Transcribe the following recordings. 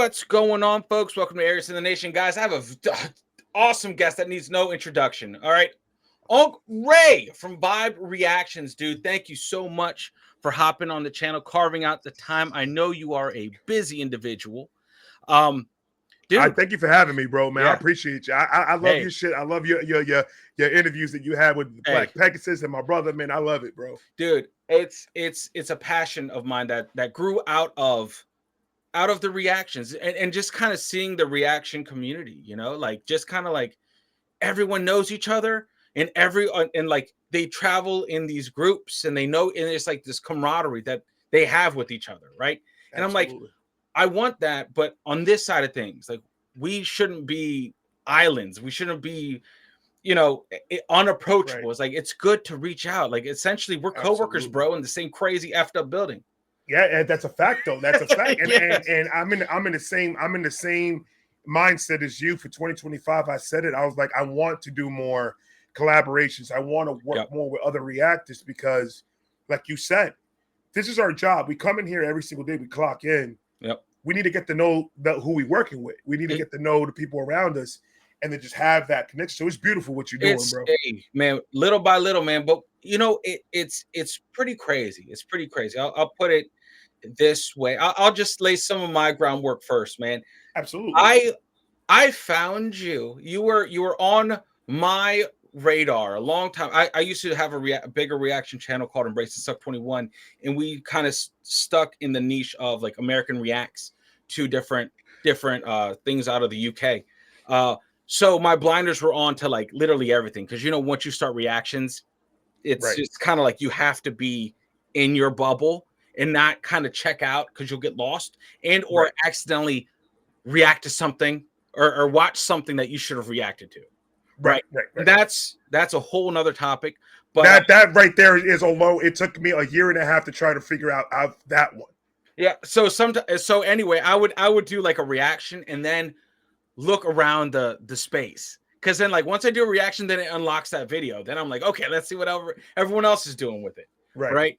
What's going on, folks? Welcome to Areas in the Nation, guys. I have an awesome guest that needs no introduction. All right, Uncle Ray from Vibe Reactions, dude. Thank you so much for hopping on the channel, carving out the time. I know you are a busy individual, I dude. thank you for having me, bro, man. I Yeah. appreciate you. I love your Hey, shit. I love your interviews that you had with hey, Black Pegasus and my brother, man. I love it, bro. dude. It's a passion of mine that grew out of the reactions and just kind of seeing the reaction community. Like just kind of like everyone knows each other and like they travel in these groups and they know, and it's like this camaraderie that they have with each other, right? And I'm like, Absolutely. I want that, but on this side of things, like we shouldn't be islands. We shouldn't be, Right. unapproachable. It's like it's good to reach out. Like essentially we're coworkers, Absolutely. bro, in the same crazy effed up building. Yeah, and that's a fact though. That's a fact. And and Yes. and I'm in the same mindset as you for 2025. I said it. I was like, I want to do more collaborations. I want to work Yep. more with other reactors because, like you said, this is our job. We come in here every single day. We clock in. Yep. We need to get to know who we're working with. We need to get to know the people around us and then just have that connection. So it's beautiful what you're doing, It's bro. a man, little by little, man. But it's pretty crazy. It's pretty crazy. I'll put it this way. I'll just lay some of my groundwork first, man. Absolutely. I found you. You were on my radar a long time. I used to have a bigger reaction channel called Embrace the Suck 21, and we kind of stuck in the niche of like American reacts to different things out of the UK. So my blinders were on to like literally everything because once you start reactions, it's Right. just kind of like you have to be in your bubble and not kind of check out because you'll get lost and or Right. accidentally react to something or watch something that you should have reacted to, Right. right? Right. And Right. that's a whole nother topic. But That right there is a low. It took me a year and a half to try to figure out that one. yeah, so anyway, I would do like a reaction and then look around the space. Because then, like, once I do a reaction, then it unlocks that video. Then I'm like, okay, let's see what everyone else is doing with it, Right. right?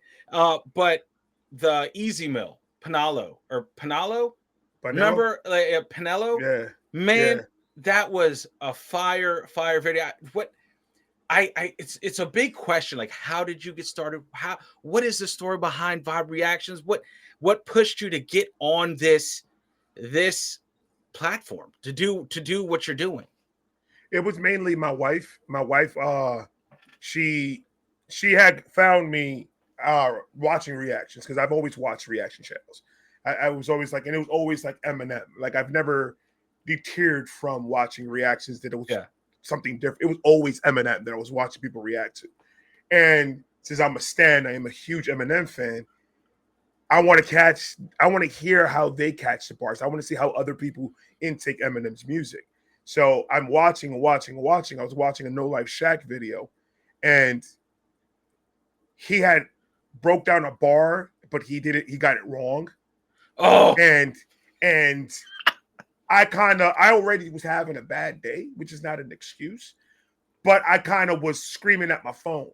But the Easy Mill, Panalo, Vanilla. remember like Pinello? Yeah. Man, Yeah. that was a fire video. It's a big question. Like, how did you get started? What is the story behind Vibe Reactions? What pushed you to get on this platform to do what you're doing? It was mainly my wife. My wife. She had found me watching reactions because I've always watched reaction channels. I was always like, and it was always like Eminem. Like I've never deterred from watching reactions that it was Yeah. something different. It was always Eminem that I was watching people react to. And since I'm a stan, I am a huge Eminem fan. I want to hear how they catch the bars. I want to see how other people intake Eminem's music. So I'm watching and watching and watching. I was watching a No Life Shack video, and he had broke down a bar, but he did it. He got it wrong, Oh, and I already was having a bad day, which is not an excuse, but I kind of was screaming at my phone,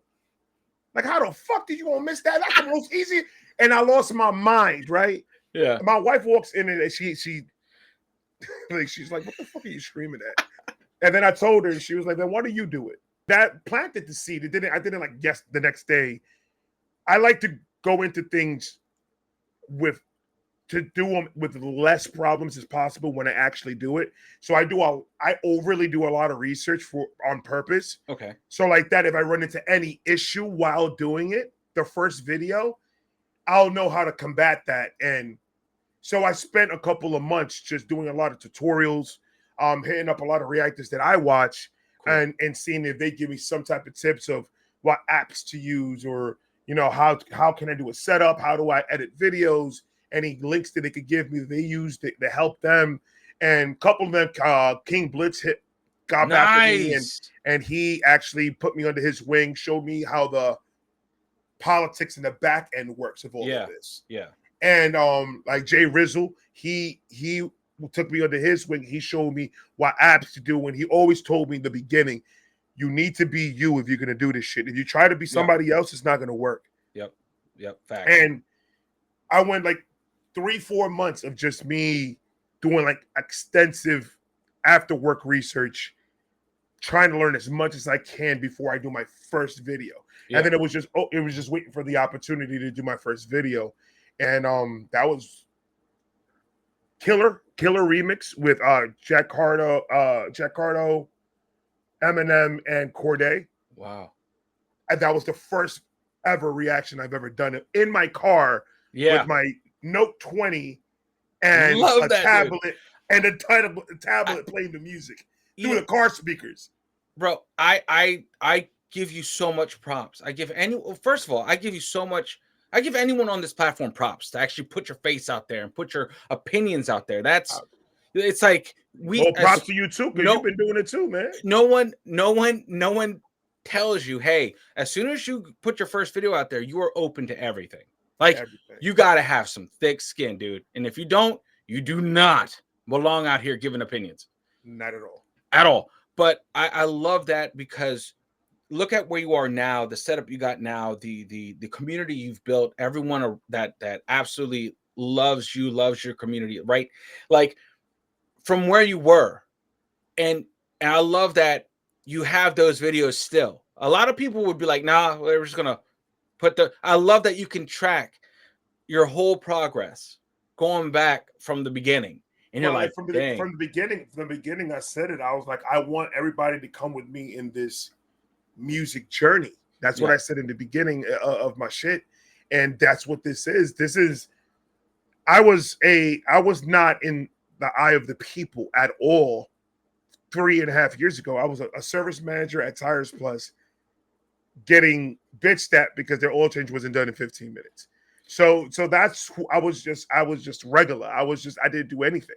like, "How the fuck did you gonna miss that? That's the most easy." And I lost my mind. Right. yeah. My wife walks in and she's like, "What the fuck are you screaming at?" And then I told her, and she was like, "Then why do you do it?" That planted the seed. I didn't like guess the next day. I like to go into things with to do them with less problems as possible when I actually do it. So I overly do a lot of research on purpose. Okay. So like that, if I run into any issue while doing it, the first video, I'll know how to combat that. And so I spent a couple of months just doing a lot of tutorials, hitting up a lot of reactors that I watch, Cool. and seeing if they give me some type of tips of what apps to use, or how can I do a setup, how do I edit videos, any links that they could give me that they use to help them. And a couple of them, King Blitz got back with me, and Nice. he actually put me under his wing, showed me how the politics in the back end works of all Yeah. of this. Yeah. And like Jay Rizzle, he took me under his wing. He showed me what apps to do, and he always told me in the beginning, you need to be you if you're gonna do this shit. If you try to be Yeah. somebody else, it's not gonna work. Yep. Yep. Facts. And I went like 3-4 months of just me doing like extensive after work research, trying to learn as much as I can before I do my first video. Yeah. And then it was just waiting for the opportunity to do my first video. And that was Killer remix with Jack Hardo, Eminem, and Corday. Wow. And that was the first ever reaction I've ever done in my car with my Note 20 and Love a that, tablet dude. and a tablet playing the music through the car speakers. Bro, I give you so much props. First of all, I give you so much. I give anyone on this platform props to actually put your face out there and put your opinions out there. It's like props to you too, because you've been doing it too, man. No one tells you, hey, as soon as you put your first video out there, you are open to everything. Like you got to have some thick skin, dude. And if you don't, you do not belong out here giving opinions. Not at all. At all. But I love that, because look at where you are now, the setup you got now, the community you've built, everyone that absolutely loves you, loves your community, right? Like from where you were. And I love that you have those videos still. A lot of people would be like, nah, we're just gonna I love that you can track your whole progress going back from the beginning. And you're like, from the beginning, I said it. I was like, I want everybody to come with me in this music journey. That's what I said in the beginning of my shit, and that's what this is. This is. I was not in the eye of the people at all 3.5 years ago. I was a service manager at Tires Plus, getting bitched at because their oil change wasn't done in 15 minutes. So that's who I was. I was just regular. I didn't do anything.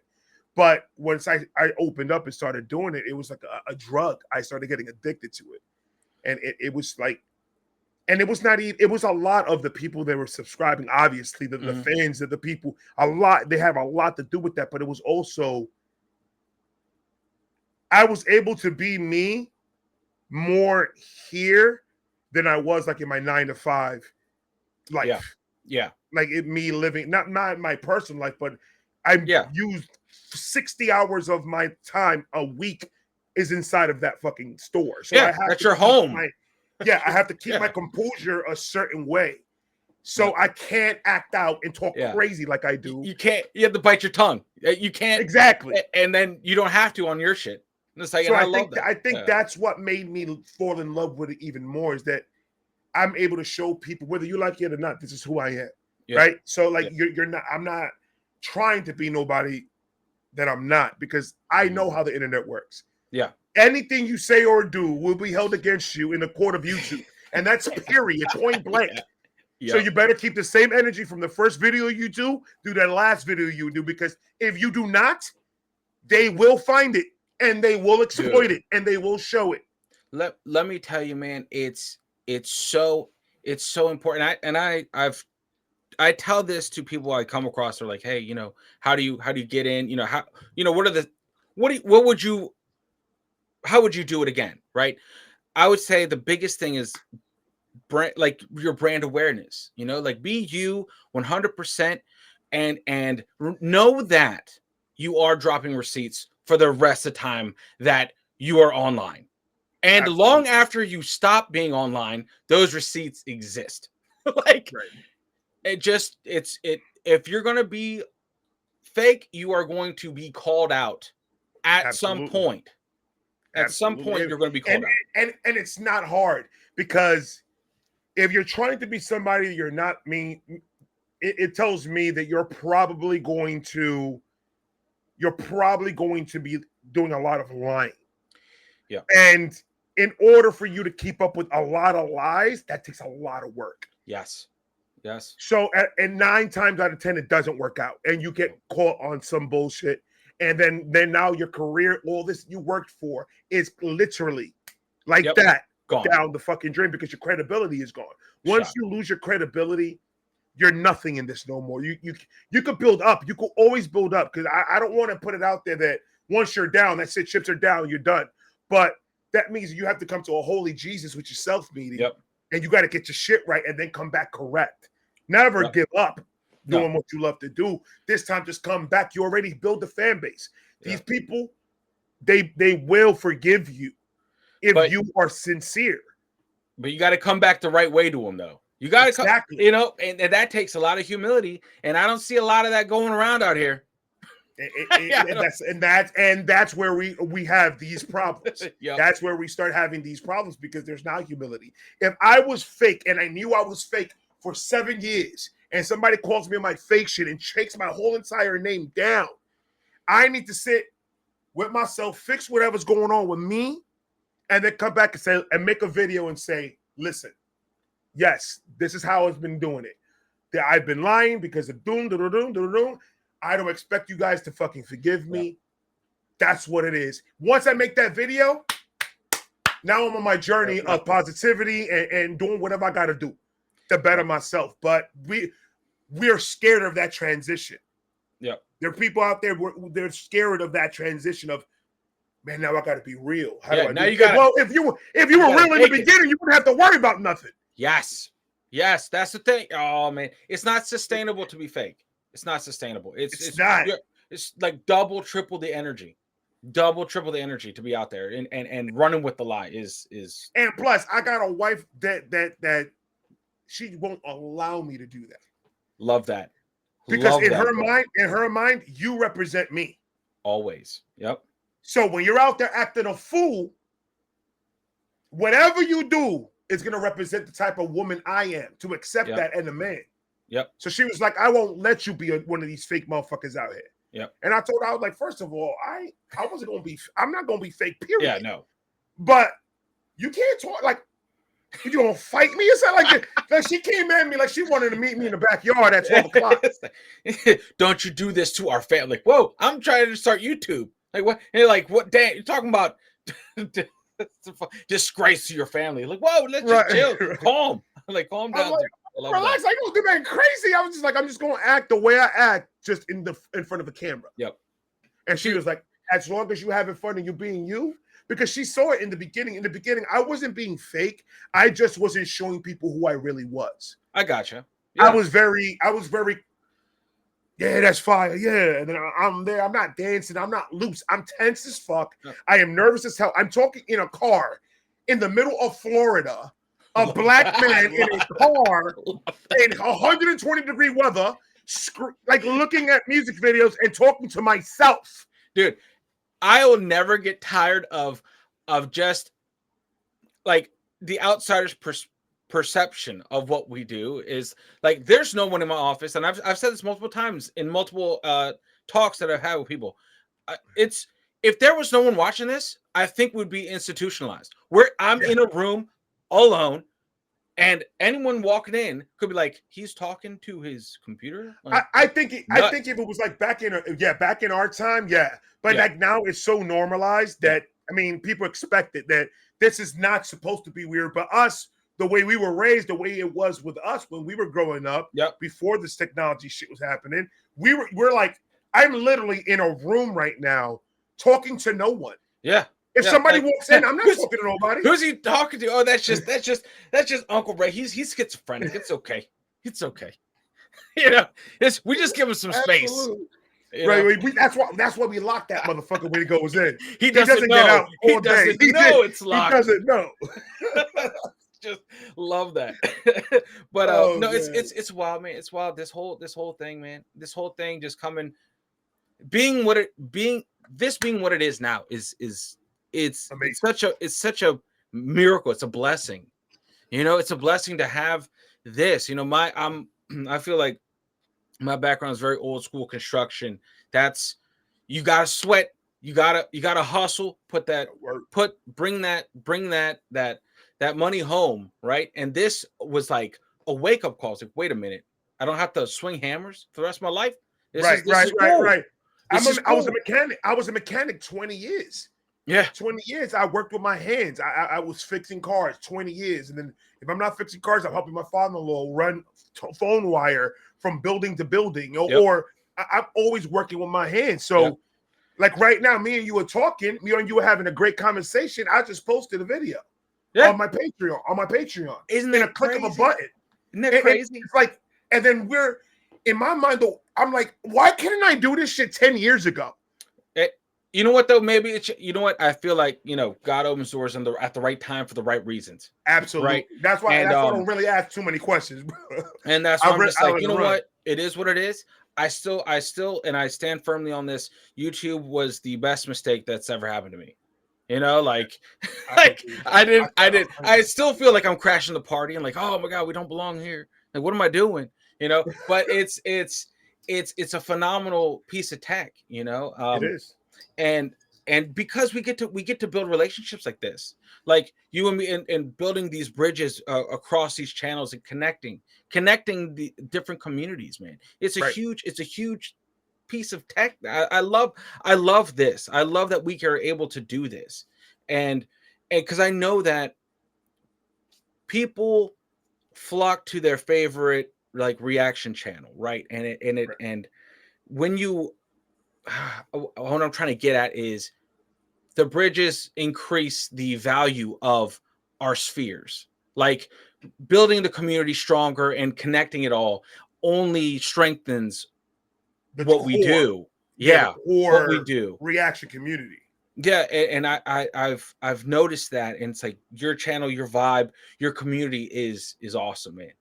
But once I opened up and started doing it, it was like a drug. I started getting addicted to it. And it was like, and it was not even, it was a lot of the people that were subscribing, obviously, the fans, the people, they have a lot to do with that. But it was also, I was able to be me more here than I was like in my 9-to-5 life. Yeah. Like me living, not my personal life, but I used 60 hours of my time a week is inside of that fucking store. So I have that's your home. I have to keep my composure a certain way. So I can't act out and talk crazy like I do. You can't, you have to bite your tongue. You can't. Exactly. And then you don't have to on your shit. It's like, so I think that's what made me fall in love with it even more, is that I'm able to show people, whether you like it or not, this is who I am. Right? So like you're not, I'm not trying to be nobody that I'm not, because I know how the internet works. Yeah. Anything you say or do will be held against you in the court of YouTube. And that's period, point blank. So you better keep the same energy from the first video you do that last video you do, because if you do not, they will find it and they will exploit it and they will show it. Let me tell you, man, it's so important. I tell this to people I come across. They're like, hey, how do you get in? How would you do it again? Right. I would say the biggest thing is like your brand awareness, like be you 100%, and know that you are dropping receipts for the rest of the time that you are online. And Absolutely. Long after you stop being online, those receipts exist. Like if you're going to be fake, you are going to be called out at Absolutely. some point. At some point, you're going to be called out. And it's not hard, because if you're trying to be somebody you're not, it tells me that you're probably going to be doing a lot of lying. Yeah. And in order for you to keep up with a lot of lies, that takes a lot of work. Yes. So and 9 times out of 10, it doesn't work out, and you get caught on some bullshit. And then now your career, all this you worked for, is literally like that gone down the fucking drain, because your credibility is gone. Once you lose your credibility, you're nothing in this no more. You could build up. You could always build up, because I don't want to put it out there that once you're down, that's it, chips are down, you're done. But that means you have to come to a holy Jesus with yourself meeting. Yep. And you got to get your shit right and then come back correct. Never give up. doing No. what you love to do. This time, just come back. You already build a fan base. These people, they will forgive you if But you are sincere. But you got to come back the right way to them, though. You got to come, Exactly. you know, and that takes a lot of humility. And I don't see a lot of that going around out here. That's where we have these problems. Yep. That's where we start having these problems because there's not humility. If I was fake and I knew I was fake for 7 years and somebody calls me on my fake shit and takes my whole entire name down, I need to sit with myself, fix whatever's going on with me, and then come back and say and make a video and say, listen, yes, this is how I've been doing it. That I've been lying because of doom. I don't expect you guys to fucking forgive me. Yep. That's what it is. Once I make that video, now I'm on my journey of positivity and doing whatever I got to do to better myself. But we're scared of that transition. Yeah, there are people out there they're scared of that transition of, man, now I got to be real. How do I now do you got. Well, if you were real in the beginning, you wouldn't have to worry about nothing. Yes, that's the thing. Oh man, it's not sustainable to be fake. It's not sustainable. It's not. It's like double, triple the energy to be out there and running with the lie is. And plus, I got a wife that she won't allow me to do that. Love that. Because in her mind, you represent me. Always. Yep. So when you're out there acting a fool, whatever you do is going to represent the type of woman I am, to accept that and a man. Yep. So she was like, I won't let you be one of these fake motherfuckers out here. Yep. And I told her, I was like, first of all, I'm not going to be fake, period. Yeah, no. But you can't talk like, you going to fight me? It's not like she came at me like she wanted to meet me in the backyard at 12 o'clock. Don't you do this to our family. Like, whoa, I'm trying to start YouTube. Like, what? You're like, what? Damn, you're talking about disgrace to your family. Like, whoa, let's just chill. Right. Calm. Like, calm down. Like, relax. I don't do that crazy. I was just like, I'm just going to act the way I act just in front of a camera. Yep. And she was like, as long as you having fun and you being you, because she saw it in the beginning. In the beginning, I wasn't being fake. I just wasn't showing people who I really was. I gotcha. Yeah. I was very, yeah, that's fire. Yeah. And then I'm there. I'm not dancing. I'm not loose. I'm tense as fuck. Yeah. I am nervous as hell. I'm talking in a car in the middle of Florida, a black man in a car in 120-degree weather, like looking at music videos and talking to myself. Dude, I will never get tired of just like the outsider's perception of what we do is like, there's no one in my office. And I've said this multiple times in multiple talks that I've had with people. It's, if there was no one watching this, I think we'd be institutionalized where I'm in a room alone and anyone walking in could be like, he's talking to his computer. Like, I think if it was like back in our time, but like now it's so normalized that I mean, people expect it, that this is not supposed to be weird. But us, the way we were raised, the way it was with us when we were growing up, before this technology shit was happening, we're like, I'm literally in a room right now talking to no one. Yeah. If somebody walks in, I'm not talking to nobody. Who's he talking to? Oh, that's just Uncle Ray. He's schizophrenic. It's okay. It's okay. You know, we just give him some space. Right. That's why we lock that motherfucker when he goes in. He doesn't get out all day. It's locked. He doesn't know. Just love that. But no, it's wild, man. It's wild. This whole thing, man. This whole thing just coming, being what it is now is. It's such a miracle. It's a blessing. You know, it's a blessing to have this. You know, I feel like my background is very old school construction. That's, you gotta sweat, you gotta hustle, bring that money home, right? And this was like a wake-up call. It's like, wait a minute, I don't have to swing hammers for the rest of my life. Right. I was a mechanic. I was a mechanic 20 years. Yeah, 20 years. I worked with my hands. I was fixing cars 20 years. And then if I'm not fixing cars, I'm helping my father-in-law run phone wire from building to building. Or I'm always working with my hands. So like right now, me and you were talking. Me and you were having a great conversation. I just posted a video on my Patreon. Isn't that a click of a button? Isn't that crazy? It's like, and then in my mind, though, I'm like, why couldn't I do this shit 10 years ago? You know what though? Maybe it's, you know what, I feel like, God opens doors at the right time for the right reasons. Absolutely. Right. That's why And I don't really ask too many questions. and that's why I'm just like, you know run. what? It is what it is. I still and I stand firmly on this. YouTube was the best mistake that's ever happened to me. Like I still feel like I'm crashing the party and like, oh my God, we don't belong here. Like, what am I doing? But it's a phenomenal piece of tech, It is. and because we get to build relationships like this, like you and me, and building these bridges across these channels and connecting the different communities, man. It's a huge piece of tech. I love this. I love that we are able to do this, and because I know that people flock to their favorite like reaction channel, right? And when you what I'm trying to get at is the bridges increase the value of our spheres. Like building the community stronger and connecting it all only strengthens what we do. Yeah, what we do. Reaction community. Yeah, and I've noticed that, and it's like your channel, your vibe, your community is awesome, man.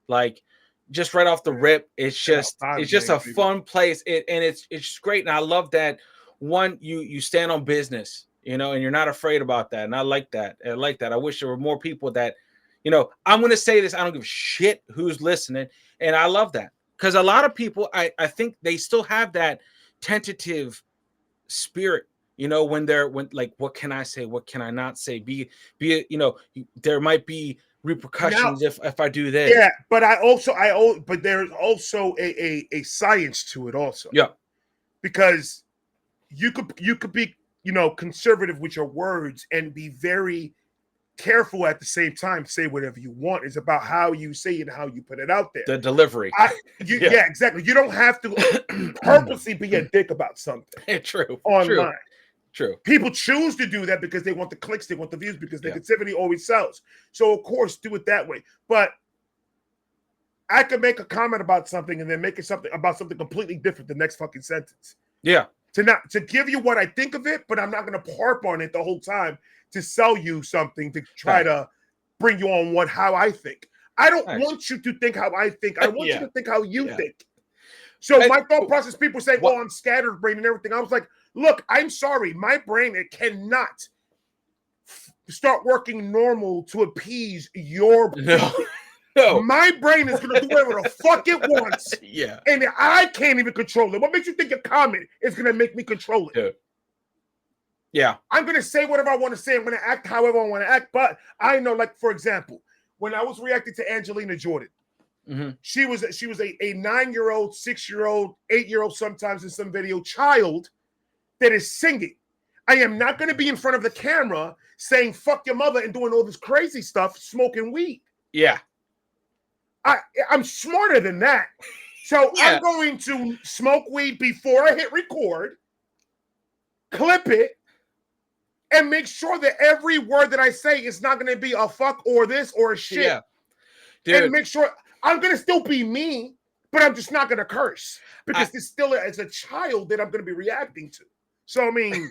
Like just right off the rip, it's just a fun place. It's great, and I love that. One, you stand on business, and you're not afraid about that, and I like that. I wish there were more people that, I'm going to say this. I don't give a shit who's listening, and I love that because a lot of people, I think they still have that tentative spirit. When like, what can I say? What can I not say? Be it, there might be repercussions if I do this. Yeah, but but there's also a science to it also. Yeah, because you could be conservative with your words and be very careful at the same time. Say whatever you want. It's about how you say it and how you put it out there. The delivery. Yeah, exactly. You don't have to purposely be a dick about something. True. Online. True. People choose to do that because they want the clicks, they want the views, because negativity always sells. So of course, do it that way. But I could make a comment about something and then make it something completely different the next fucking sentence. Yeah. To give you what I think of it, but I'm not going to harp on it the whole time to sell you something to try to bring you on how I think. I don't want you to think how I think. I want you to think how you think. So my thought process, people say, "Well, I'm scattered brain and everything." I was like, "Look, I'm sorry, my brain it cannot start working normal to appease your brain." No. My brain is going to do whatever the fuck it wants. Yeah. And I can't even control it. What makes you think a comment is going to make me control it? Yeah. I'm going to say whatever I want to say. I'm going to act however I want to act. But I know, like, for example, when I was reacting to Angelina Jordan, she was a 9-year-old, 6-year-old, 8-year-old, sometimes in some video, child that is singing. I am not going to be in front of the camera saying fuck your mother and doing all this crazy stuff, smoking weed. Yeah. I'm smarter than that. So I'm going to smoke weed before I hit record, clip it, and make sure that every word that I say is not going to be a fuck or this or a shit. Yeah. Dude. And make sure I'm going to still be me, but I'm just not going to curse because this still is a child that I'm going to be reacting to. So, I mean,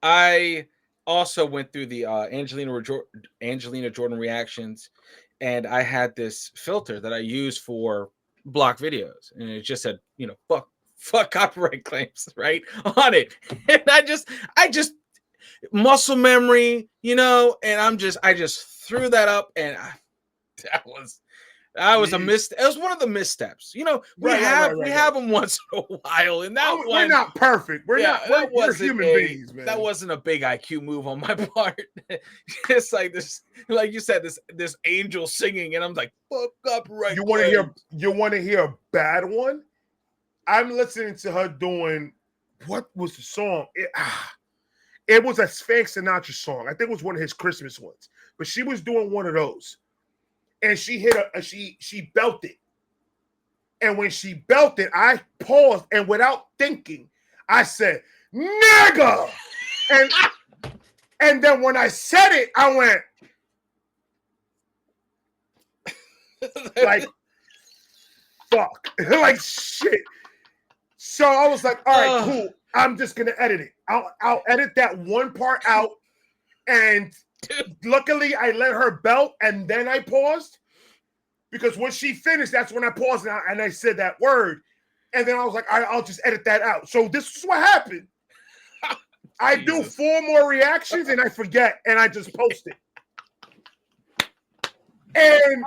I also went through the Angelina Jordan reactions, and I had this filter that I use for block videos, and it just said, fuck copyright claims right on it. And I just muscle memory, and I just threw that up, and that was a misstep. It was one of the missteps. We have them once in a while, and we're not perfect. We're human beings, man. That wasn't a big IQ move on my part. It's like this, like you said, this angel singing, and I'm like, fuck up right. You want to hear a bad one? I'm listening to her doing, what was the song? It was a Frank Sinatra song. I think it was one of his Christmas ones, but she was doing one of those. And she she belted. And when she belted, I paused, and without thinking, I said, nigga. And then when I said it, I went, Like, fuck. Like, shit. So I was like, all right, cool. I'm just gonna edit it. I'll edit that one part out. And luckily I let her belt and then I paused. Because when she finished, that's when I paused and I said that word. And then I was like, I'll just edit that out. So this is what happened. I do 4 more reactions and I forget and I just post it. And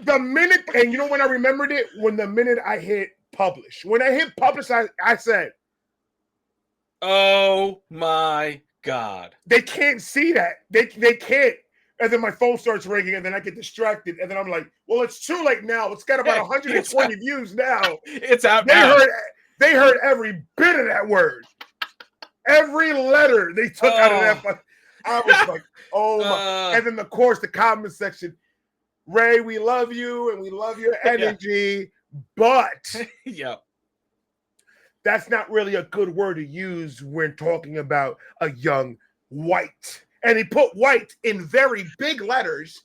the minute, and you know when I remembered it? When the minute I hit publish. When I hit publish, I said, oh my God. They can't see that. They can't. And then my phone starts ringing and then I get distracted. And then I'm like, well, it's too late now. It's got about 120 views now. It's out now. They heard every bit of that word. Every letter they took out of that. I was like, oh my. And then, of course, the comment section, Ray, we love you and we love your energy, but that's not really a good word to use when talking about a young white. And he put white in very big letters,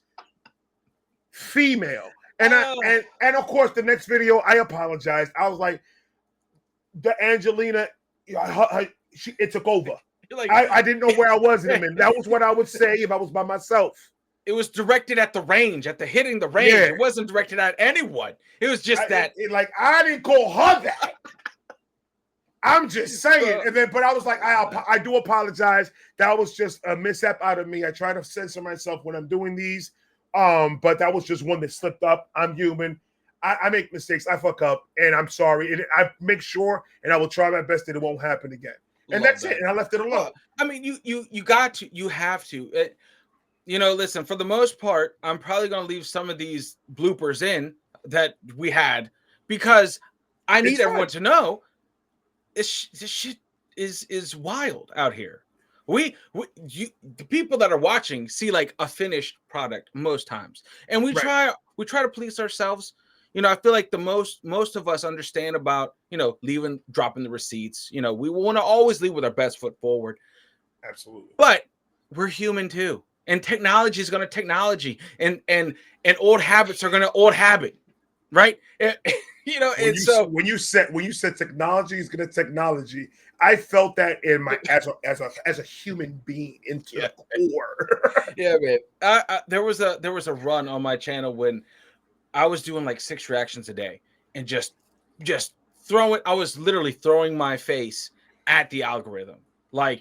female. And and of course, the next video, I apologized. I was like, the Angelina, it took over. Like, I didn't know where I was in a minute. That was what I would say if I was by myself. It was directed at the range, at the hitting the range. It wasn't directed at anyone. It was just that. I didn't call her that. I'm just saying. And then, but I was like, I do apologize. That was just a mishap out of me. I try to censor myself when I'm doing these. But that was just one that slipped up. I'm human. I make mistakes. I fuck up, and I'm sorry. And I make sure, and I will try my best that it won't happen again. And that's it. And I left it alone. Well, I mean, you got to, you have to. Listen, for the most part, I'm probably going to leave some of these bloopers in that we had because I need everyone to know this shit is wild out here. The people that are watching see like a finished product most times, and we try to police ourselves. I feel like the most of us understand about dropping the receipts. We want to always leave with our best foot forward. Absolutely, but we're human too. And technology is going to technology, and old habits are going to old habit, right? When you said technology is going to technology, I felt that in my as a human being into the core. Yeah, man. There was a run on my channel when I was doing like 6 reactions a day and just throwing. I was literally throwing my face at the algorithm, you're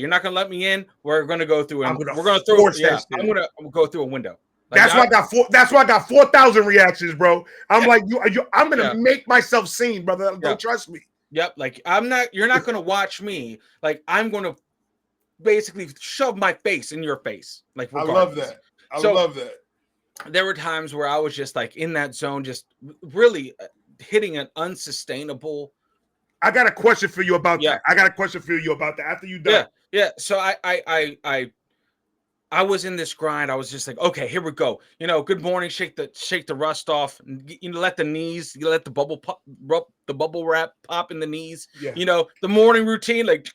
not gonna let me in. We're gonna go through and we're gonna throw. I'm gonna go through a window. That's why I got 4,000 reactions, bro. I'm like I'm gonna make myself seen, brother. Don't trust me. Yep. Like you're not gonna watch me. Like I'm gonna basically shove my face in your face. Like regardless. I love that. There were times where I was just like in that zone, just really hitting an unsustainable. I got a question for you about that. After you done. Yeah. So I was in this grind. I was just like, okay, here we go. Good morning. Shake the rust off. Let the bubble wrap pop in the knees. Yeah. The morning routine, like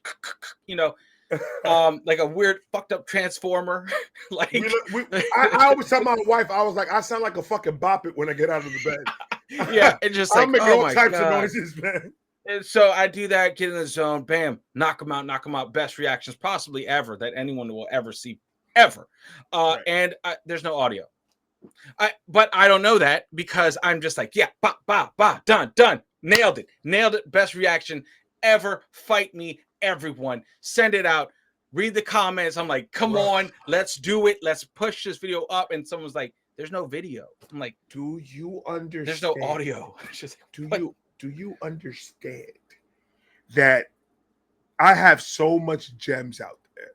like a weird fucked up transformer. I always tell my wife, I was like, I sound like a fucking bop it when I get out of the bed. Yeah, and just like, making all types of noises, man. And so I do that, get in the zone, bam, knock them out. Best reactions possibly ever that anyone will ever see, ever. And there's no audio. But I don't know that because I'm just like, yeah, done, nailed it. Best reaction ever. Fight me, everyone. Send it out. Read the comments. I'm like, come on, let's do it. Let's push this video up. And someone's like, there's no video. I'm like, do you understand? There's no audio. Just like, Do you understand that I have so much gems out there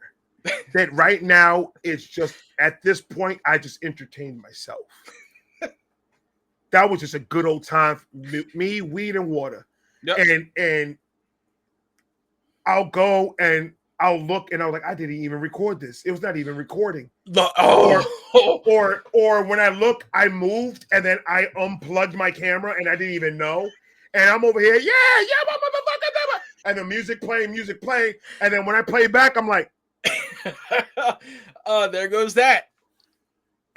that right now it's just at this point I just entertain myself. That was just a good old time. Me, weed, and water. Yep. And I'll go and I'll look and I'm like, I didn't even record this. It was not even recording. Or when I look, I moved and then I unplugged my camera and I didn't even know. And I'm over here, and the music playing. And then when I play back, I'm like, there goes that.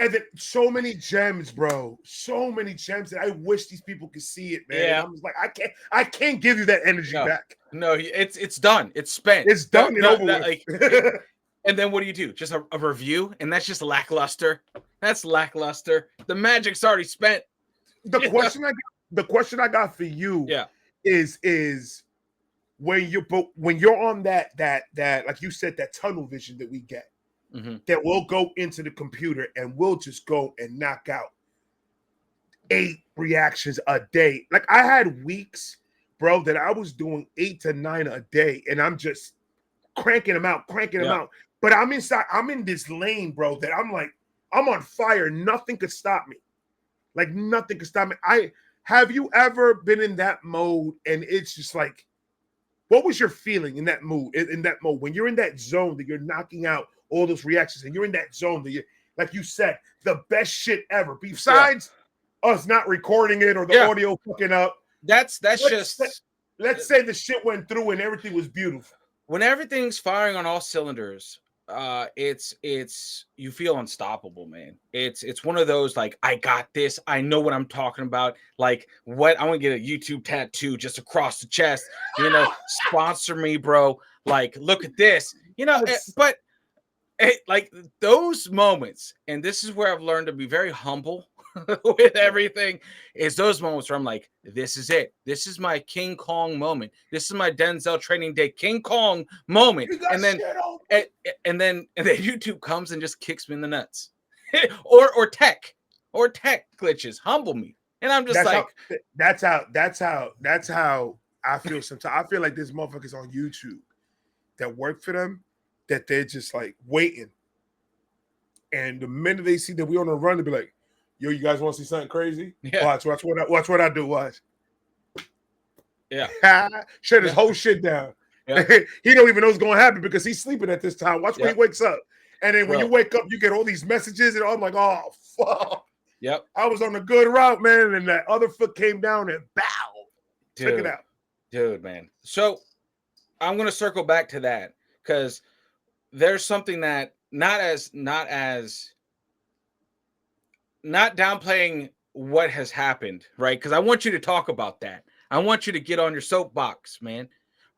And then so many gems, bro. So many gems that I wish these people could see it, man. And Yeah. I'm just like, I can't give you that energy No. back. No, it's done. It's spent. It's done and over Like with. and then what do you do? Just a review, and that's just lackluster. That's lackluster. The magic's already spent. the question I got for you Yeah. is when you're on that like you said, that tunnel vision that we get, that we'll go into the computer and we'll just go and knock out 8 reactions a day. Like I had weeks, bro, that I was doing 8 to 9 a day, and I'm just cranking them out. But I'm in this lane, bro, that I'm like, I'm on fire. Nothing could stop me. Like nothing could stop me. Have you ever been in that mode and it's just like, what was your feeling in that mood? In that mode, when you're in that zone that you're knocking out all those reactions, and you're in that zone that you, like you said, the best shit ever. Besides us not recording it or the audio fucking up. That's just. Let's say the shit went through and everything was beautiful. When everything's firing on all cylinders, it's you feel unstoppable, man. It's one of those like, I got this. I know what I'm talking about. Like, what I want to get a YouTube tattoo just across the chest. Sponsor me, bro. Like, look at this. But like those moments, and this is where I've learned to be very humble with everything, is those moments where I'm like, this is it. This is my King Kong moment. This is my Denzel Training Day King Kong moment. And then YouTube comes and just kicks me in the nuts. or tech glitches humble me. And I'm just that's how I feel sometimes. I feel like there's motherfuckers on YouTube that work for them, that they're just like waiting. And the minute they see that we on a run, they be like, yo, you guys want to see something crazy? Yeah. Watch what I do. Watch. Yeah. Shut his whole shit down. Yeah. He don't even know what's going to happen because he's sleeping at this time. Watch when he wakes up. And then when you wake up, you get all these messages, and I'm like, oh, fuck. Yep. I was on a good route, man, and that other foot came down and bow. Check it out. Dude, man. So I'm going to circle back to that because there's something that not downplaying what has happened, right? Because I want you to talk about that. I want you to get on your soapbox, man,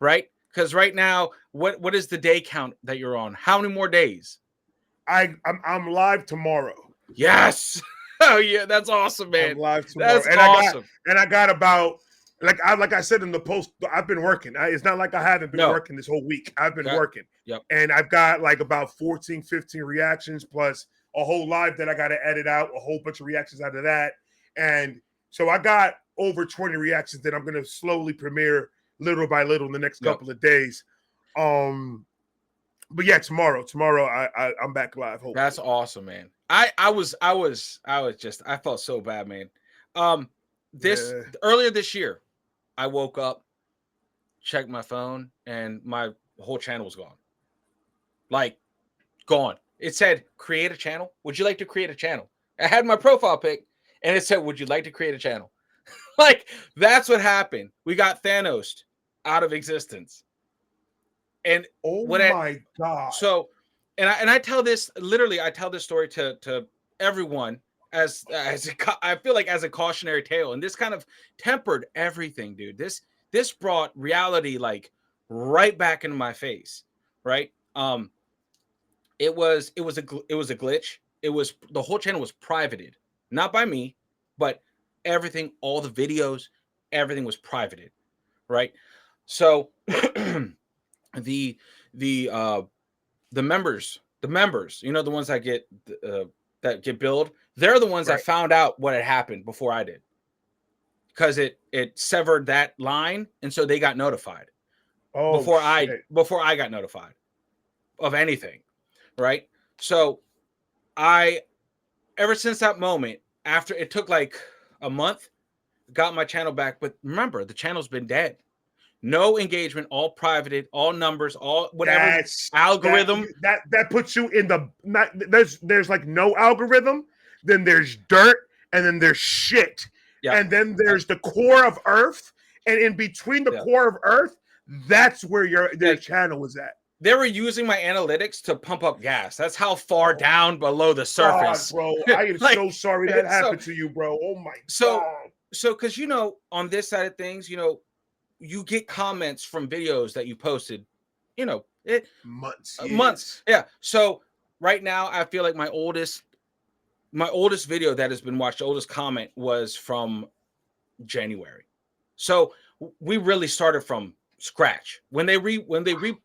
right? Because right now, what is the day count that you're on? How many more days? I'm live tomorrow. Yes. Oh yeah, that's awesome, man. I'm live tomorrow. That's awesome. I got about like I said in the post, I've been working. It's not like I haven't been working this whole week. I've been working. Yep. And I've got like about 14, 15 reactions plus a whole live that I got to edit out, a whole bunch of reactions out of that. And so I got over 20 reactions that I'm going to slowly premiere little by little in the next couple of days. But yeah, tomorrow I'm back live. Hopefully. That's awesome, man. I felt so bad, man. Earlier this year, I woke up, checked my phone, and my whole channel was gone. Like, gone. It said, create a channel. Would you like to create a channel? I had my profile pic, and it said, would you like to create a channel? Like, that's what happened. We got Thanos out of existence. And my God. So, and I tell this, literally, I tell this story to everyone as I feel like as a cautionary tale. And this kind of tempered everything, dude. This brought reality like right back into my face, right? It was a glitch. The whole channel was privated, not by me, but everything, all the videos, everything was privated, right? So the members, the ones that get billed, they're the ones that found out what had happened before I did, because it severed that line, and so they got notified before I got notified of anything. Right. So ever since that moment, after it took like a month, got my channel back. But remember, the channel's been dead. No engagement, all privated, all numbers, all whatever algorithm. That puts you in the there's like no algorithm, then there's dirt, and then there's shit. Yep. And then there's the core of Earth. And in between the core of Earth, that's where your channel is at. they were using my analytics to pump up gas. That's how far down below the God, surface. bro, I am Like, so sorry that so happened to you, bro. Oh my so God. so because on this side of things, you get comments from videos that you posted, it Months, months. years. Yeah. So right now I feel like my oldest video that has been watched, the oldest comment was from January. So we really started from scratch. When the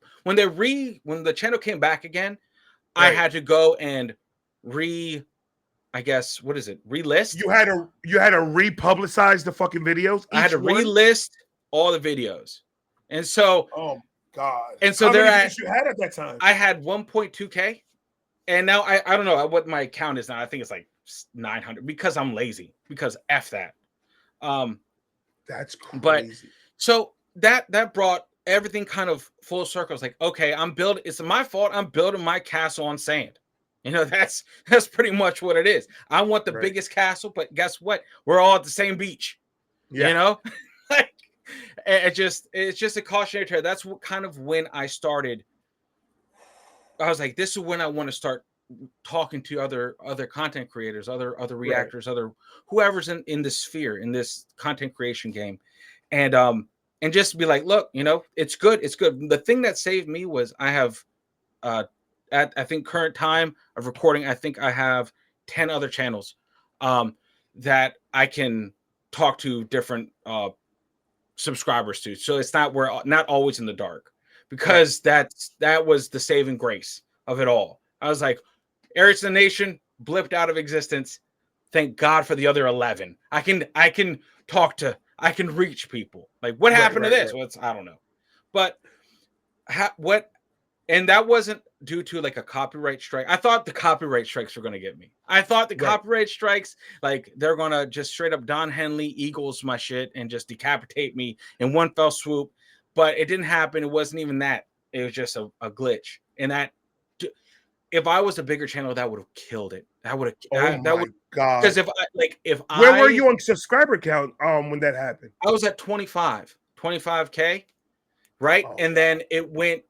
channel came back again, I Right. had to go and re I guess what is it? Relist. You had to republicize the fucking videos, I had each to one. relist all the videos. And so Oh God. and so How they're many at videos you had at that time? I had 1.2K. And now I don't know what my count is now. I think it's like 900 because I'm lazy. Because F that. Um, That's but crazy. so that brought everything kind of full circle. It's like, okay, it's my fault. I'm building my castle on sand. That's pretty much what it is. I want the Right. biggest castle, but guess what? We're all at the same beach. Yeah. Like it's just a cautionary tale. That's what kind of when I started. I was like, this is when I want to start talking to other content creators, other Right. reactors, other whoever's in this sphere, in this content creation game, and just be like, look, it's good, it's good. The thing that saved me was I have at I think current time of recording, I think I have 10 other channels um that I can talk to different subscribers to, so it's not we're not always in the dark, Right. because that was the saving grace of it all. I was like, Aries the Nation blipped out of existence. Thank God for the other 11. I can reach people. Like, what Right. happened to Right. this? Right. Well, I don't know. But what? And that wasn't due to like a copyright strike. I thought the copyright strikes were going to get me. I thought the Right. copyright strikes, like they're going to just straight up Don Henley Eagles my shit and just decapitate me in one fell swoop. But it didn't happen. It wasn't even that. It was just a glitch. And that, if I was a bigger channel, that would have killed it. Oh That my would, because God. if Where were you on subscriber count when that happened? I was at 25K, right? Oh And wow. then it went.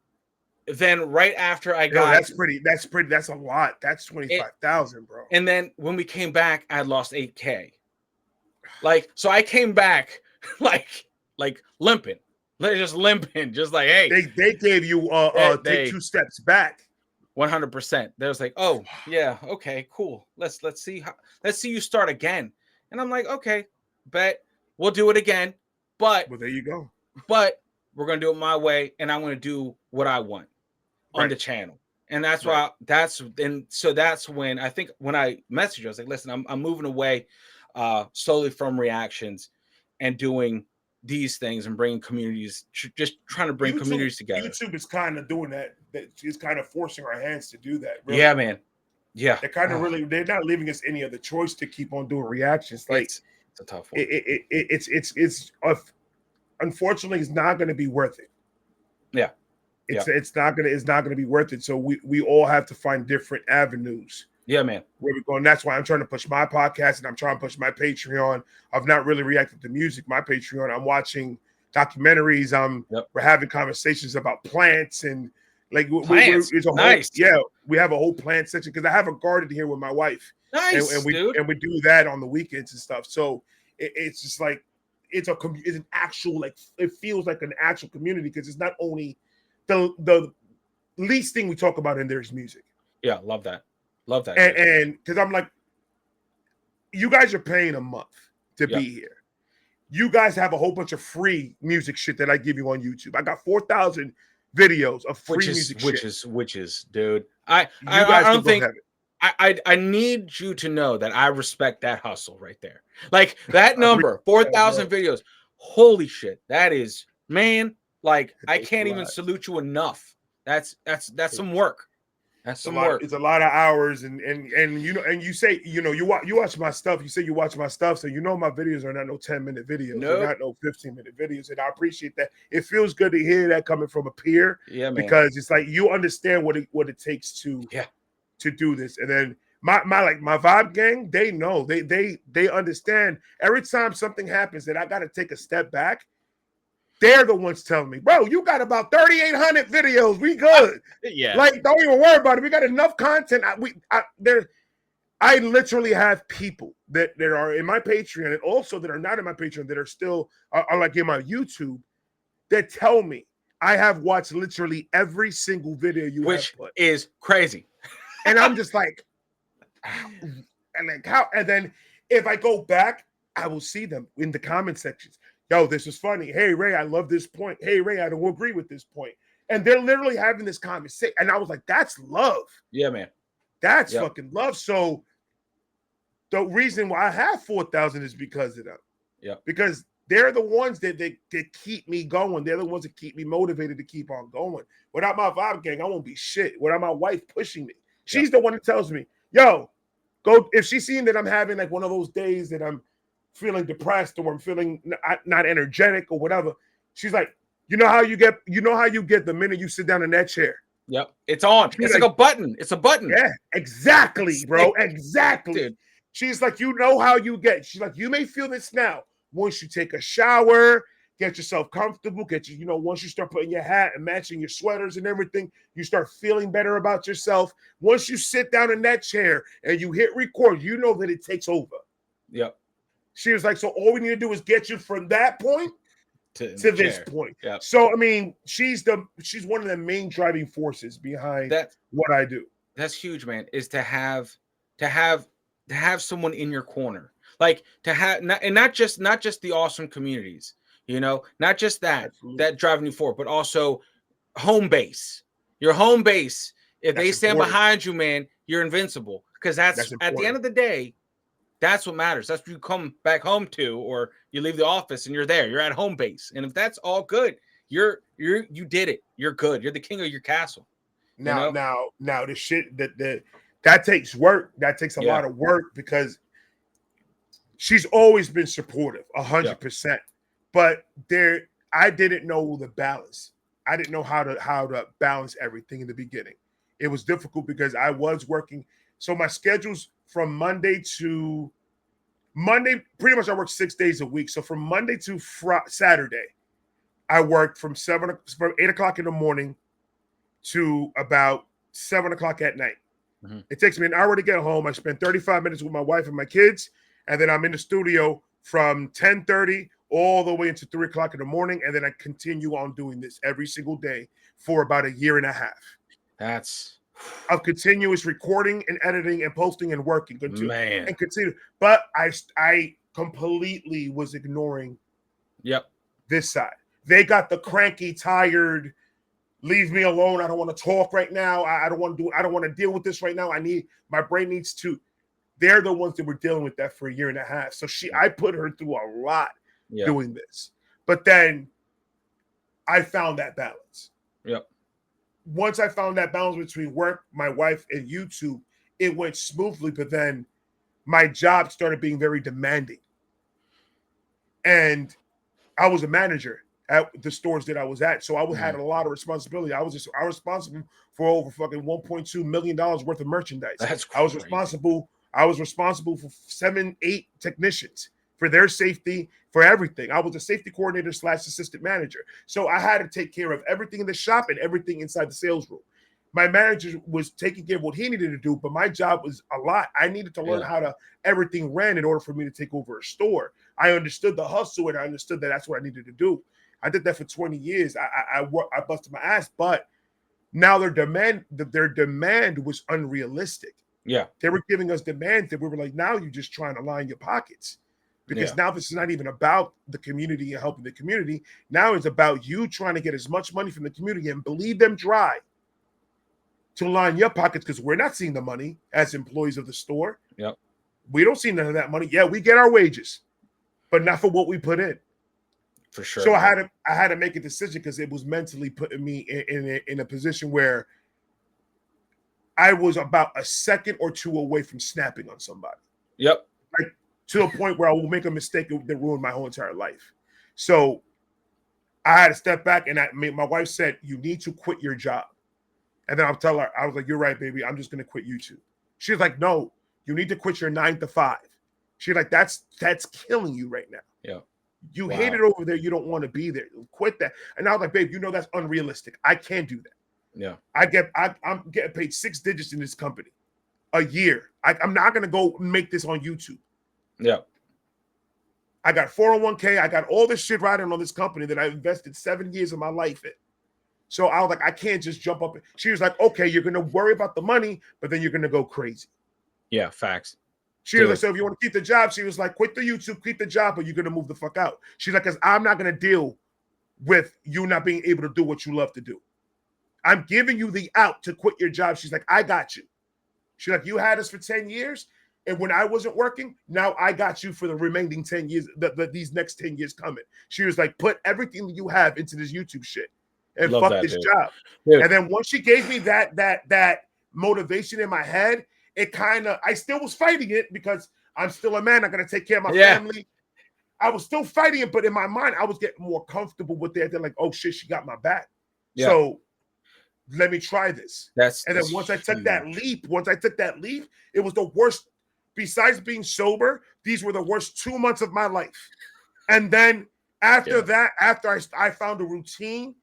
Then right after I Yo, got that's pretty. That's pretty. That's a lot. That's it, 25,000, bro. and then when we came back, I had lost 8K. Like, so I came back like limping, like just limping, just like, hey, They gave you take they 2 steps back. 100%. There was like, oh yeah, okay, cool. Let's see you start again. And I'm like, okay, bet we'll do it again, but Well, there you go. we're gonna do it my way, and I'm gonna do what I want on Right. the channel. And that's Right. why that's when I think when I messaged you, I was like, listen, I'm moving away slowly from reactions and doing these things and bringing communities, just trying to bring YouTube communities together. YouTube is kind of doing that. That is kind of forcing our hands to do that. Yeah, Really, man. Yeah. they're kind of really. They're not leaving us any other choice to keep on doing reactions. Like It's a tough one. it's unfortunately it's not going to be worth it. Yeah. It's not gonna be worth it. So we all have to find different avenues Yeah, man. where we're going. That's why I'm trying to push my podcast and I'm trying to push my Patreon. I've not really reacted to music. My Patreon, I'm watching documentaries. Yep. We're having conversations about plants and like Plants. it's a whole Nice. we have a whole plant section because I have a garden here with my wife Nice, dude. and we do that on the weekends and stuff. So it's just like it's an actual like it feels like an actual community because it's not only the least thing we talk about in there is music. Yeah, love that. Love that. And because I'm like, you guys are paying a month to be here. You guys have a whole bunch of free music shit that I give you on YouTube. I got 4,000 videos of free music shit. Which is, dude. I guys don't think have it. I need you to know that I respect that hustle right there. Like that number, 4,000 videos. Holy shit. That is, man, like I can't even salute you enough. That's some work. That's some work. It's a lot of hours, and and you say you watch my stuff. You say you watch my stuff, so my videos are not no 10-minute videos. Nope. They're not no 15-minute videos, and I appreciate that. It feels good to hear that coming from a peer, because it's like you understand what it takes to do this. And then my vibe gang, they know they understand. Every time something happens that I got to take a step back, They're the ones telling me, bro, you got about 3,800 videos. We good. Yeah. Like, don't even worry about it. We got enough content. I literally have people that are in my Patreon and also that are not in my Patreon that are still are like in my YouTube that tell me I have watched literally every single video you Which have put. is crazy. And I'm just like, and like how? And then if I go back, I will see them in the comment sections. Yo, this is funny. Hey Ray, I love this point. Hey Ray, I don't agree with this point. And they're literally having this conversation. And I was like, that's love. Yeah, man. That's fucking love. So the reason why I have 4,000 is because of them. Yeah. Because they're the ones that keep me going. They're the ones that keep me motivated to keep on going. Without my vibe gang, I won't be shit. Without my wife pushing me. She's the one that tells me, yo, go. If she's seeing that I'm having like one of those days that I'm feeling depressed or I'm feeling not energetic or whatever, she's like, you know how you get the minute you sit down in that chair. Yep. It's on. It's like a button. It's a button. Yeah, exactly, bro. Exactly. Dude. She's like, you know how you get. She's like, you may feel this now. Once you take a shower, get yourself comfortable, once you start putting your hat and matching your sweaters and everything, you start feeling better about yourself. Once you sit down in that chair and you hit record, you know that it takes over. Yep. She was like, so all we need to do is get you from that point to this point. Yep. So, I mean, she's one of the main driving forces behind what I do. That's huge, man, is to have someone in your corner. Like to have not just the awesome communities, not just that driving you forward, but also home base. Your home base. If they stand behind you, man, you're invincible. Because that's at the end of the day, that's what matters. That's what you come back home to, or you leave the office and you're there. You're at home base. And if that's all good, you did it. You're good. You're the king of your castle. Now the shit that takes work. That takes a lot of work because she's always been supportive, 100%. But I didn't know the balance. I didn't know how to balance everything in the beginning. It was difficult because I was working. So my schedule's from Monday, pretty much I work 6 days a week. So from Monday to Saturday, I worked from 8 o'clock in the morning to about 7 o'clock at night. Mm-hmm. It takes me an hour to get home. I spend 35 minutes with my wife and my kids. And then I'm in the studio from 10:30 all the way into 3 o'clock in the morning. And then I continue on doing this every single day for about a year and a half. That's of continuous recording and editing and posting and working. Man. And continue. But I completely was ignoring this side. They got the cranky, tired, leave me alone. I don't want to talk right now. I don't want to deal with this right now. My brain needs to. They're the ones that were dealing with that for a year and a half. So I put her through a lot doing this. But then I found that balance. Yep. Once I found that balance between work, my wife, and YouTube, it went smoothly. But then my job started being very demanding. And I was a manager at the stores that I was at. So I had a lot of responsibility. I was responsible for over fucking $1.2 million worth of merchandise. That's crazy. I was responsible for 7-8 technicians for their safety, for everything. I was a safety coordinator / assistant manager. So I had to take care of everything in the shop and everything inside the sales room. My manager was taking care of what he needed to do, but my job was a lot. I needed to learn how everything ran in order for me to take over a store. I understood the hustle and I understood that that's what I needed to do. I did that for 20 years. I busted my ass, but now their demand was unrealistic. Yeah. They were giving us demands that we were like, now you're just trying to line your pockets. Because now this is not even about the community and helping the community. Now it's about you trying to get as much money from the community and bleed them dry to line your pockets, because we're not seeing the money as employees of the store. Yep. We don't see none of that money. Yeah, we get our wages, but not for what we put in. For sure. So I had to make a decision because it was mentally putting me in a position where I was about a second or two away from snapping on somebody. Yep. Like to a point where I will make a mistake that ruined my whole entire life. So I had to step back, and my wife said, "You need to quit your job." And then I'll tell her, I was like, "You're right, baby. I'm just going to quit YouTube." She's like, "No, you need to quit your 9 to 5." She's like, that's killing you right now. Yeah. You hate Wow. it over there. You don't want to be there. Quit that. And I was like, babe, you know that's unrealistic. I can't do that. Yeah. I'm getting paid 6 digits in this company a year. I'm not gonna go make this on YouTube. Yeah. I got 401k. I got all this shit riding on this company that I invested 7 years of my life in. So I was like, I can't just jump up. She was like, okay, you're gonna worry about the money, but then you're gonna go crazy. Yeah. Facts. She was like, so if you want to keep the job, she was like, quit the YouTube, keep the job, or you're gonna move the fuck out. She's like, because I'm not gonna deal with you not being able to do what you love to do. I'm giving you the out to quit your job. She's like, I got you. She's like, you had us for 10 years. And when I wasn't working, now I got you for the remaining 10 years, these next 10 years coming. She was like, put everything that you have into this YouTube shit and Love fuck that, this dude. job. Dude. And then once she gave me that motivation in my head, it kind of, I still was fighting it because I'm still a man. I got to take care of my family. I was still fighting it, but in my mind, I was getting more comfortable with it. They're like, oh shit, she got my back. Yeah. So let me try this. And then once I took that leap, it was the worst. Besides being sober, these were the worst 2 months of my life. And then after that, after I found a routine,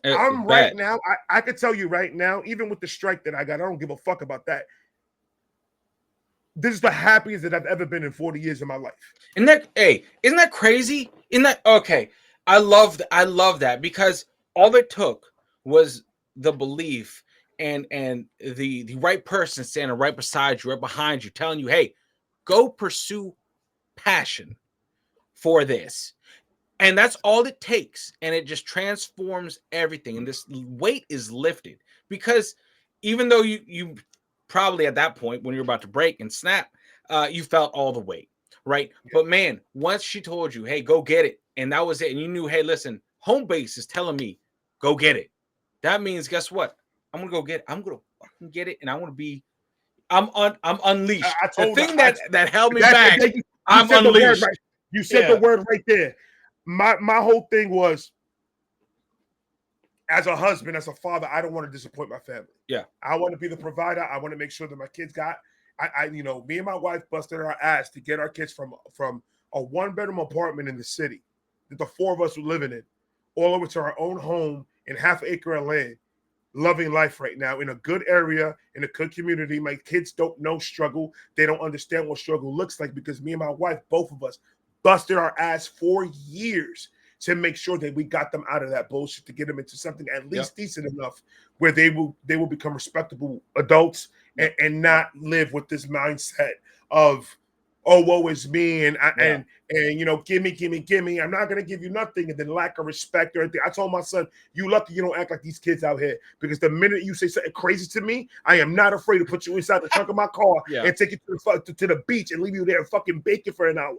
I'm right now, I could tell you right now, even with the strike that I got, I don't give a fuck about that. This is the happiest that I've ever been in 40 years of my life. Isn't that crazy? Okay? I love that because all it took was the belief and the right person standing right beside you, right behind you, telling you, hey, go pursue passion for this. And that's all it takes. And it just transforms everything. And this weight is lifted because even though you probably at that point when you're about to break and snap, you felt all the weight, right? Yeah. But man, once she told you, hey, go get it. And that was it. And you knew, hey, listen, home base is telling me, go get it. That means, guess what? I'm going to go get it. I'm going to fucking get it. And I want to be, I'm unleashed. The thing that held me back, I'm unleashed. Right. You said the word right there. My whole thing was, as a husband, as a father, I don't want to disappoint my family. Yeah. I want to be the provider. I want to make sure that my kids got, me and my wife busted our ass to get our kids from a 1-bedroom apartment in the city that the 4 of us were living in, all over to our own home in half-acre acre of land, loving life right now in a good area, in a good community. My kids don't know struggle. They don't understand what struggle looks like because me and my wife, both of us, busted our ass for years to make sure that we got them out of that bullshit, to get them into something at least decent enough where they will become respectable adults and not live with this mindset of, oh, woe is me, and gimme. I'm not gonna give you nothing, and then lack of respect or anything. I told my son, you lucky you don't act like these kids out here, because the minute you say something crazy to me, I am not afraid to put you inside the trunk of my car and take you to the beach and leave you there and fucking bake it for an hour.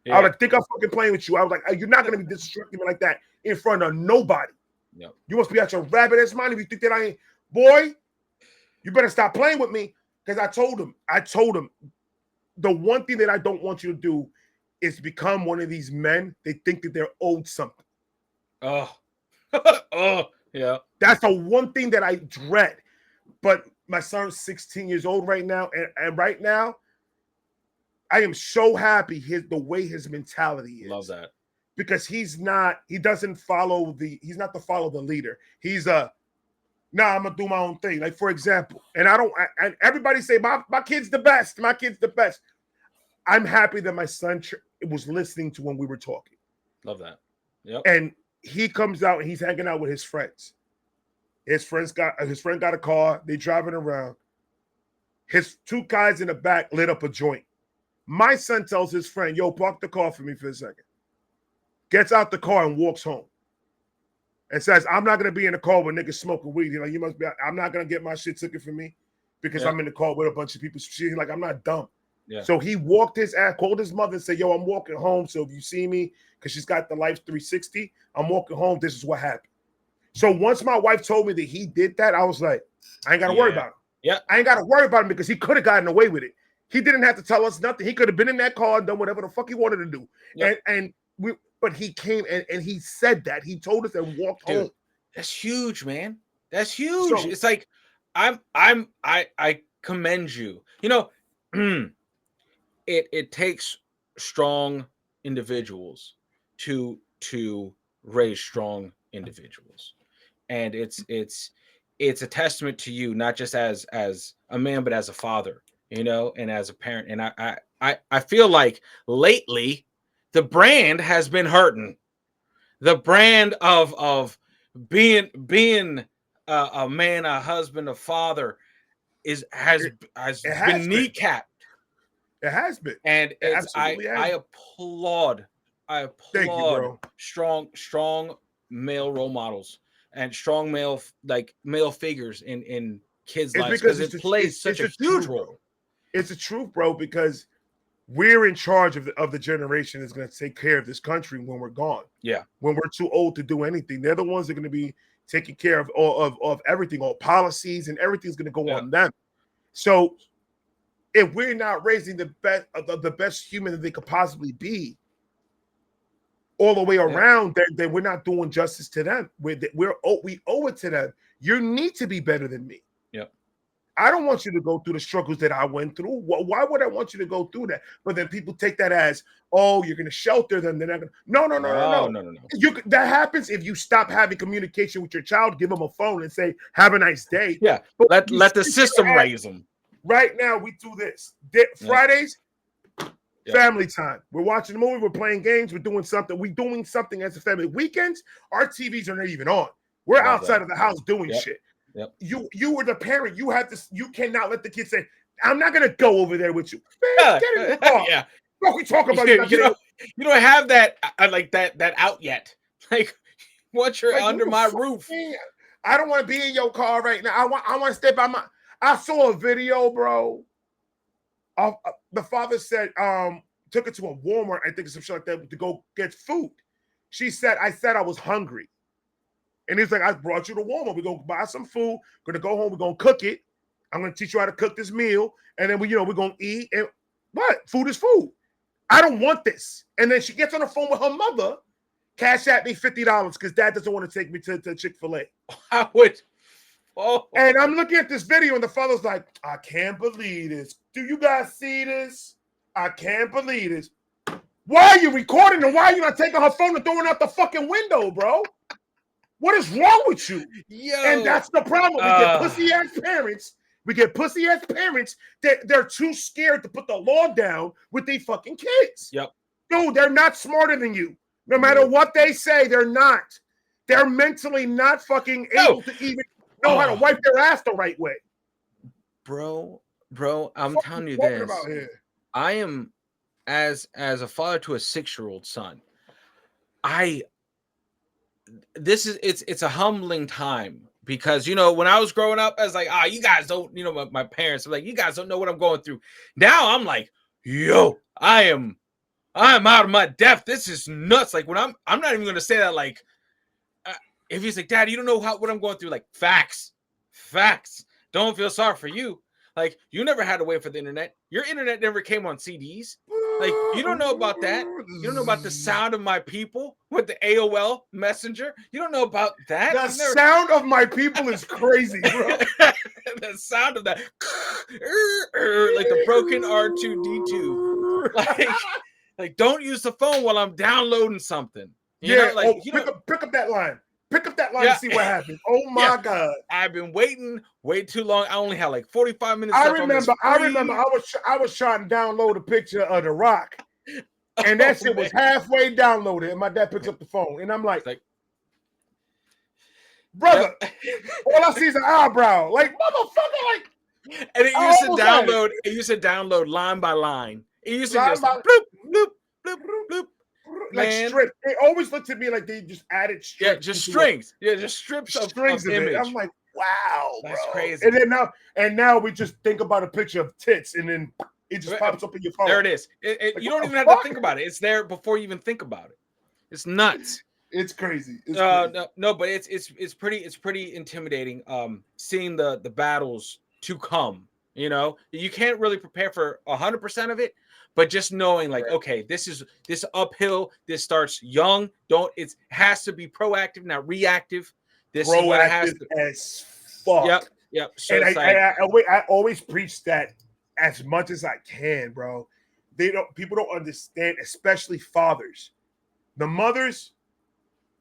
Yeah. I was like, think I'm fucking playing with you. I was like, you're not gonna be disrespecting me like that in front of nobody. Yep. You must be out your rabbit ass mind if you think that I ain't. Boy, you better stop playing with me, because I told him, the one thing that I don't want you to do is become one of these men. They think that they're owed something. Oh, yeah. That's the one thing that I dread. But my son's 16 years old right now, and right now, I am so happy the way his mentality is. Love that. Because he's not the follow the leader. He's I'm gonna do my own thing. Like, for example, and everybody say my kid's the best. My kid's the best. I'm happy that my son was listening to when we were talking. Love that. Yep. And he comes out and he's hanging out with his friends. His friend got a car. They driving around. His 2 guys in the back lit up a joint. My son tells his friend, yo, park the car for me for a second. Gets out the car and walks home. And says, I'm not going to be in the car with niggas smoking weed. He's like, you must be, I'm not going to get my shit taken from me because I'm in the car with a bunch of people. She's like, I'm not dumb. Yeah. So he walked his ass, called his mother and said, yo, I'm walking home. So if you see me, because she's got the Life 360, I'm walking home. This is what happened. So once my wife told me that he did that, I was like, I ain't got to worry about him. Yeah. I ain't got to worry about him because he could have gotten away with it. He didn't have to tell us nothing. He could have been in that car and done whatever the fuck he wanted to do. Yep. But he came and he said that. He told us and walked home. That's huge, man. That's huge. So, it's like I commend you. You know, it takes strong individuals to raise strong individuals. And it's a testament to you, not just as a man, but as a father, and as a parent. And I feel like lately the brand has been hurting. The brand of being a man, a husband, a father has it has been been. kneecapped. It has been. And It it's absolutely has. I Thank you, applaud bro. strong male role models and strong male figures in kids' It's lives, because because it's it plays it's such a the huge truth, role. bro. It's the truth, bro. Because we're in charge of the generation that's going to take care of this country when we're gone. Yeah. When we're too old to do anything, they're the ones that are going to be taking care of all of everything, all policies, and everything's going to go on them. So if we're not raising the best human that they could possibly be all the way around, then we're not doing justice to them. We owe it to them. You need to be better than me. Yep. I don't want you to go through the struggles that I went through. Why would I want you to go through that? But then people take that as, oh, you're going to shelter them. They're not going to. No. That happens if you stop having communication with your child. Give them a phone and say, "Have a nice day." Yeah. But Let the system raise them. Right now, we do this. Fridays, family time. We're watching a movie. We're playing games. We're doing something. We're doing something as a family. Weekends, our TVs are not even on. We're outside of the house doing shit. Yep. You were the parent. You have to. You cannot let the kids say, "I'm not gonna go over there with you." Man, get in the car. Yeah. What we talk about? You don't have that like that out yet. Like, once you're under my roof, man. I don't want to be in your car right now. I want to stay by my. I saw a video, bro. The father said, took her to a Walmart, I think, some shit like that, to go get food. She said, I said I was hungry. And he's like, I brought you to Walmart. We're going to buy some food. We're going to go home. We're going to cook it. I'm going to teach you how to cook this meal. And then, we're going to eat. And what? Food is food. I don't want this. And then she gets on the phone with her mother. Cash at me $50 because dad doesn't want to take me to Chick-fil-A. I would. Oh. And I'm looking at this video and the father's like, I can't believe this. Do you guys see this? I can't believe this. Why are you recording and why are you not taking her phone and throwing out the fucking window, bro? What is wrong with you? Yo, and that's the problem. We get pussy-ass parents. We get pussy-ass parents that they're too scared to put the law down with their fucking kids. Yep. Dude, they're not smarter than you. No matter what they say, they're not. They're mentally not fucking able to even know how to wipe their ass the right way. Bro, I'm telling you this. I am, as a father to a 6-year-old son, it's a humbling time, because when I was growing up, I was like, you guys don't, my parents are like, you guys don't know what I'm going through. Now I'm like, yo, I'm out of my depth. This is nuts. Like, when I'm not even gonna say that, like, if he's like, Dad, you don't know what I'm going through, like, facts. Don't feel sorry for you. Like, you never had to wait for the internet. Your internet never came on CDs. Like, you don't know about that. You don't know about the sound of my people with the AOL Messenger. You don't know about that. The sound of my people is crazy, bro. The sound of that, like the broken R2D2. Like, don't use the phone while I'm downloading something. Pick up that line. Pick up that line and see what happens. Oh my God! I've been waiting way too long. I only had like 45 minutes. I remember. I was trying to download a picture of The Rock, and that shit was halfway downloaded. And my dad picks up the phone, and I'm like, brother, all I see is an eyebrow. Like, motherfucker, like. And it used to download line by line. It used to just bloop, bloop, bloop, bloop. Like strips. They always looked at me like they just added strips. Yeah, just strings. Just strips of image. It. I'm like, wow, that's bro. crazy. And now we just think about a picture of tits, and then it just pops up in your phone. There it is. Like, you don't even have to think about it. It's there before you even think about it. It's nuts. It's crazy. No, but it's pretty intimidating. Seeing the battles to come. You can't really prepare for 100% of it. But just knowing, like, okay, this uphill. This starts young. It has to be proactive, not reactive. This proactive is what it has to. As fuck. Yep. So and I always preach that as much as I can, bro. People don't understand, especially fathers. The mothers,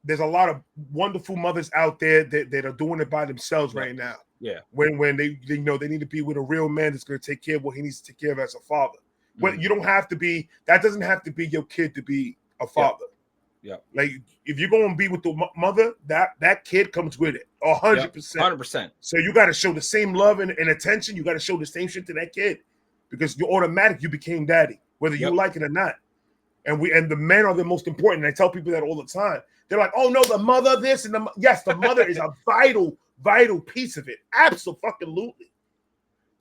there's a lot of wonderful mothers out there that are doing it by themselves right now. Yeah. When they know they need to be with a real man that's going to take care of what he needs to take care of as a father. But you don't have to be. That doesn't have to be your kid to be a father. Yeah. Like if you're going to be with the mother, that kid comes with it 100%. 100%. So you got to show the same love and attention. You got to show the same shit to that kid because you're automatic. You became daddy, whether you like it or not. And the men are the most important. And I tell people that all the time. They're like, oh no, the mother this and yes, the mother is a vital piece of it. Absolutely.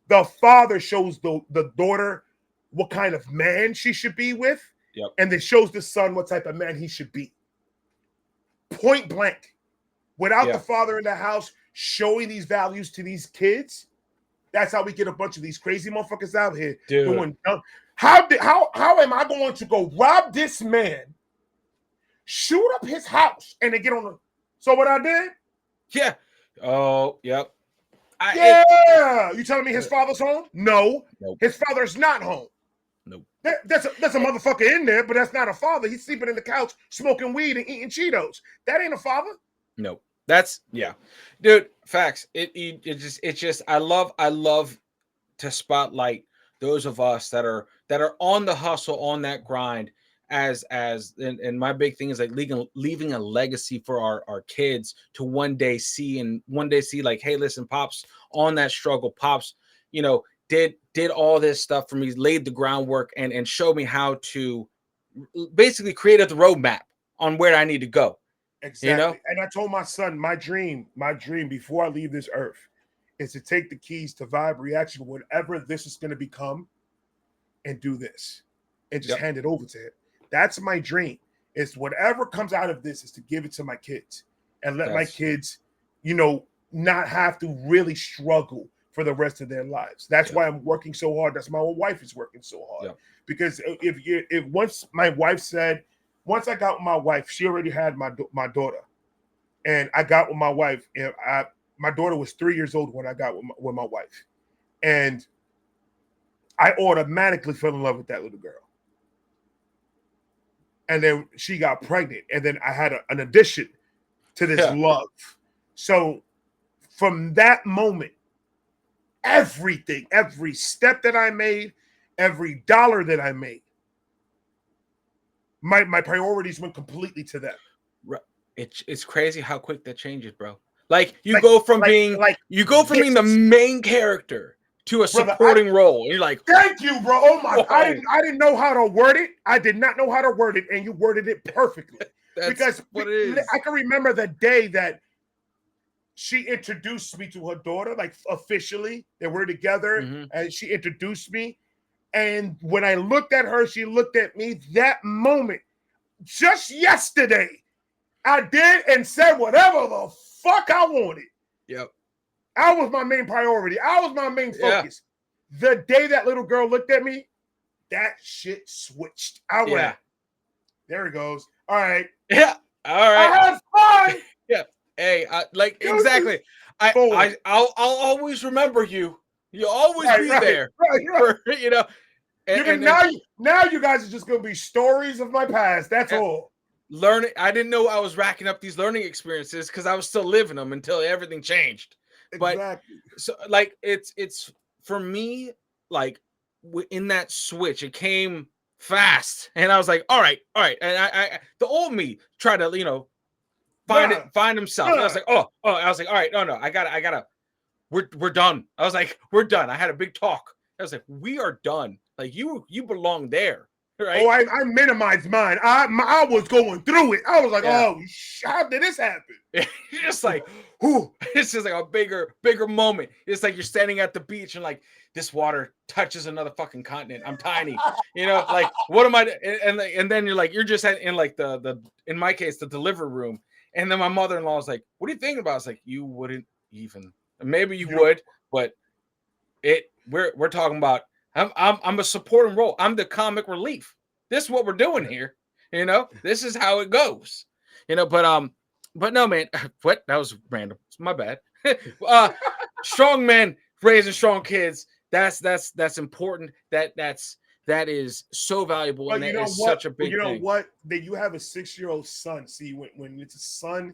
The father shows the daughter what kind of man she should be with. Yep. And then shows the son what type of man he should be. Point blank. Without the father in the house showing these values to these kids, that's how we get a bunch of these crazy motherfuckers out here doing dumb. How am I going to go rob this man, shoot up his house, and then get on the... So what I did? Yeah. Oh, yep. You telling me his father's home? No. Nope. His father's not home. Nope. There's a motherfucker in there, but that's not a father. He's sleeping in the couch, smoking weed and eating Cheetos. That ain't a father. Nope. That's dude. Facts. It's just. I love to spotlight those of us that are on the hustle, on that grind. And my big thing is like leaving a legacy for our kids to one day see like, hey, listen, Pops on that struggle. Pops, did all this stuff for me, laid the groundwork and showed me how to basically create the roadmap on where I need to go. Exactly. And I told my son, my dream before I leave this earth is to take the keys to Vibe Reaction, whatever this is going to become, and do this and just hand it over to him. That's my dream. It's whatever comes out of this is to give it to my kids and let my kids, not have to really struggle for the rest of their lives. That's why I'm working so hard. That's why my wife is working so hard. Because if once my wife said, once I got with my wife, she already had my daughter, and I got with my wife, and my daughter was 3 years old when I got with my wife, and I automatically fell in love with that little girl. And then she got pregnant, and then I had an addition to this love. So from that moment, everything, every step that I made, every dollar that I made, my priorities went completely to them. It's crazy how quick that changes, bro. Like you go from being the main character to a supporting role. And you're like, thank you, bro. Oh my! I didn't know how to word it. I did not know how to word it, and you worded it perfectly. Because what it is. I can remember the day that she introduced me to her daughter, like officially. They were together, and she introduced me. And when I looked at her, she looked at me. That moment, just yesterday, I did and said whatever the fuck I wanted. Yep. I was my main priority. I was my main focus. Yeah. The day that little girl looked at me, that shit switched. I went, there it goes. All right. Yeah. All right. I had fun. Yeah. Hey, exactly. I'll always remember you. You'll always be there. Right. Now you guys are just gonna be stories of my past. That's all. Learning. I didn't know I was racking up these learning experiences because I was still living them until everything changed. Exactly. But so like it's for me, like in that switch, it came fast, and I was like, all right. And I the old me tried to find himself. And I was like, I was like, all right, no, I gotta. We're done. I was like, we're done. I had a big talk. I was like, we are done. Like you belong there. Right? Oh, I minimized mine. I was going through it. I was like, oh, how did this happen? It's just like, whoo! It's just like a bigger moment. It's like you're standing at the beach and like this water touches another fucking continent. I'm tiny, like what am I? And then you're just in like the in my case the delivery room, and then my mother-in-law was like, "What are you thinking about?" I was like, "You wouldn't even. Maybe you would, but we're talking about." I'm a supporting role. I'm the comic relief. This is what we're doing here. This is how it goes. But no, man. What? That was random. It's my bad. Strong men raising strong kids. That's important. That's that is so valuable, and But you that know is what? such a You big know thing. what? That you have a 6-year-old son. See, when it's a son,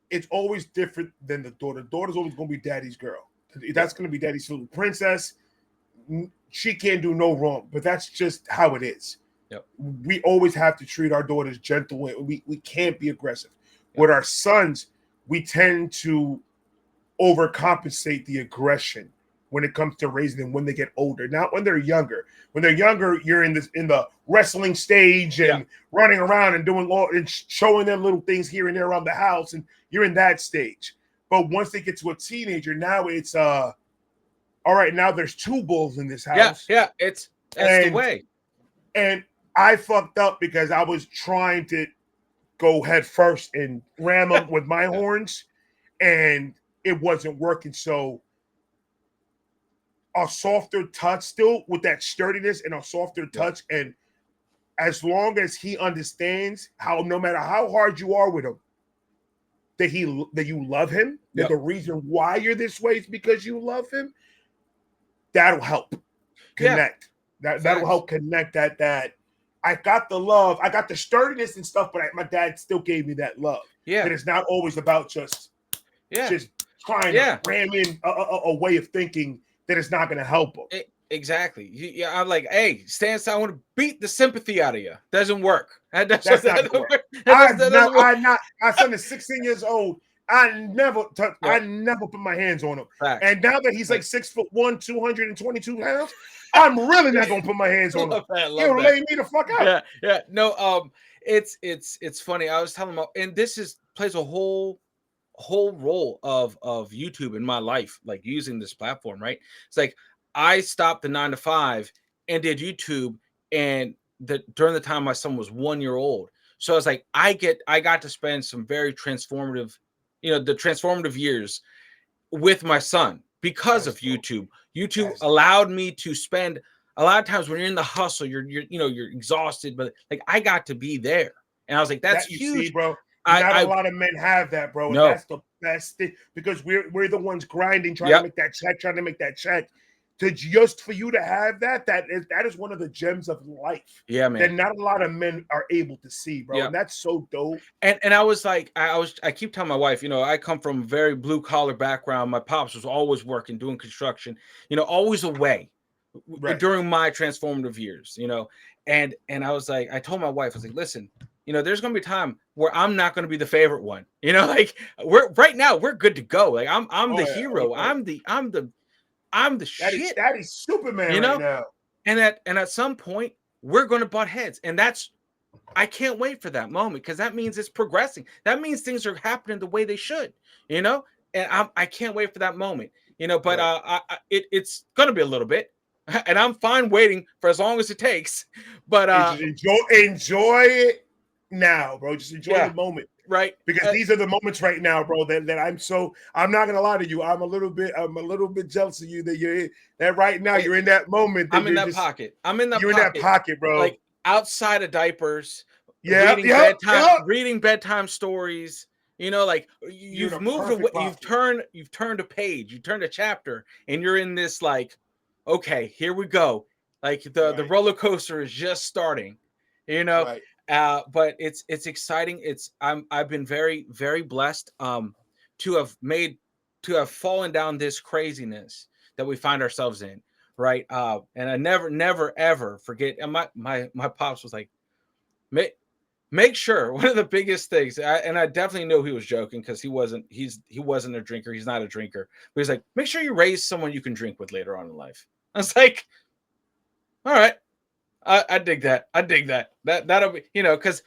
it's always different than the daughter. The daughter's always going to be daddy's girl. Yeah, That's going to be daddy's little princess. She can't do no wrong, but that's just how it is. yep, We always have to treat our daughters gentle. We can't be aggressive. yep, With our sons, we tend to overcompensate the aggression when it comes to raising them when they get older, not when they're younger. When they're younger, you're in the wrestling stage yeah, and running around and doing all and showing them little things here and there around the house, and you're in that stage. But once they get to a teenager, now it's all right, now there's two bulls in this yeah, house. yeah. That's the And way. and I fucked up because I was trying to go head first and ram them with my Yeah, horns, and it wasn't working. So a softer touch, still with that sturdiness and a softer yeah, touch, and as long as he understands how, no matter how hard you are with him, that you love him, that yeah, the reason why you're this way is because you love him, that'll help yeah. connect. That'll Facts. help connect that I got the love, I got the sturdiness and stuff, but my dad still gave me that love. Yeah, That it's not always about yeah, just trying to yeah. ram in a way of thinking that it's not going to help them. Exactly. Yeah, I'm like, hey, stand aside. I want to beat the sympathy out of you. Doesn't work. That doesn't. That's not That going to doesn't work. work. That doesn't work. My son is 16 years old. I Yep. never put my hands on him. Facts. And now that he's like Facts. 6'1", 222 pounds, I'm really not gonna put my hands on him. Love that. Love He'll that. lay me the fuck out. Yeah. Yeah. No. It's funny. I was telling him, and this is plays a whole role of YouTube in my life, like using this platform. Right. It's like I stopped the 9 to 5 and did YouTube, and during the time my son was 1 year old. So I was like, I got to spend some very transformative, the transformative years with my son because of That's dope. YouTube. YouTube That's dope. allowed me to spend a lot of times when you're in the hustle, you're exhausted, but like I got to be there. And I was like, that's That you see, huge. bro. Not a I lot of men have that, bro, and no. that's the best thing because we're the ones grinding, trying to Yep. make that check, trying to make that check. To just for you to have that is one of the gems of life Yeah, that man. not a lot of men are able to see, bro, Yeah. and that's so dope. And I was like, I keep telling my wife, I come from a very blue collar background. My pops was always working, doing construction, always away Right. during my transformative years, and I was like, I told my wife, I was like, listen, there's gonna be a time where I'm not gonna be the favorite one, like we're right now, we're good to go. Like I'm Oh the yeah. Oh, hero. oh. I'm the shit, That is Superman you right know, now. and at some point we're gonna butt heads, and I can't wait for that moment because that means it's progressing. That means things are happening the way they should, you know. And I can't wait for that moment, But Right. it's gonna be a little bit, and I'm fine waiting for as long as it takes. But And just enjoy it now, bro. Just enjoy the yeah, moment. right. Because these are the moments right now, bro, that I'm not gonna lie to you. I'm a little bit jealous of you that that right now Hey, you're in that moment that I'm in that pocket. I'm in that you're in that pocket, pocket, bro. like outside of diapers, Yeah, yep, yep. reading bedtime stories. Like You're in you've a moved away, perfect pocket. you've turned a page, you turned a chapter, and you're in this like, okay, here we go. Like the Right, roller coaster is just starting, you know. right. But it's exciting. I've been very very blessed to have fallen down this craziness that we find ourselves in, right? And I never ever forget. And my pops was like, make sure one of the biggest things, and I definitely know he was joking because he wasn't a drinker, he's not a drinker, but he's like, make sure you raise someone you can drink with later on in life. I was like, all right, I dig that, that'll be, because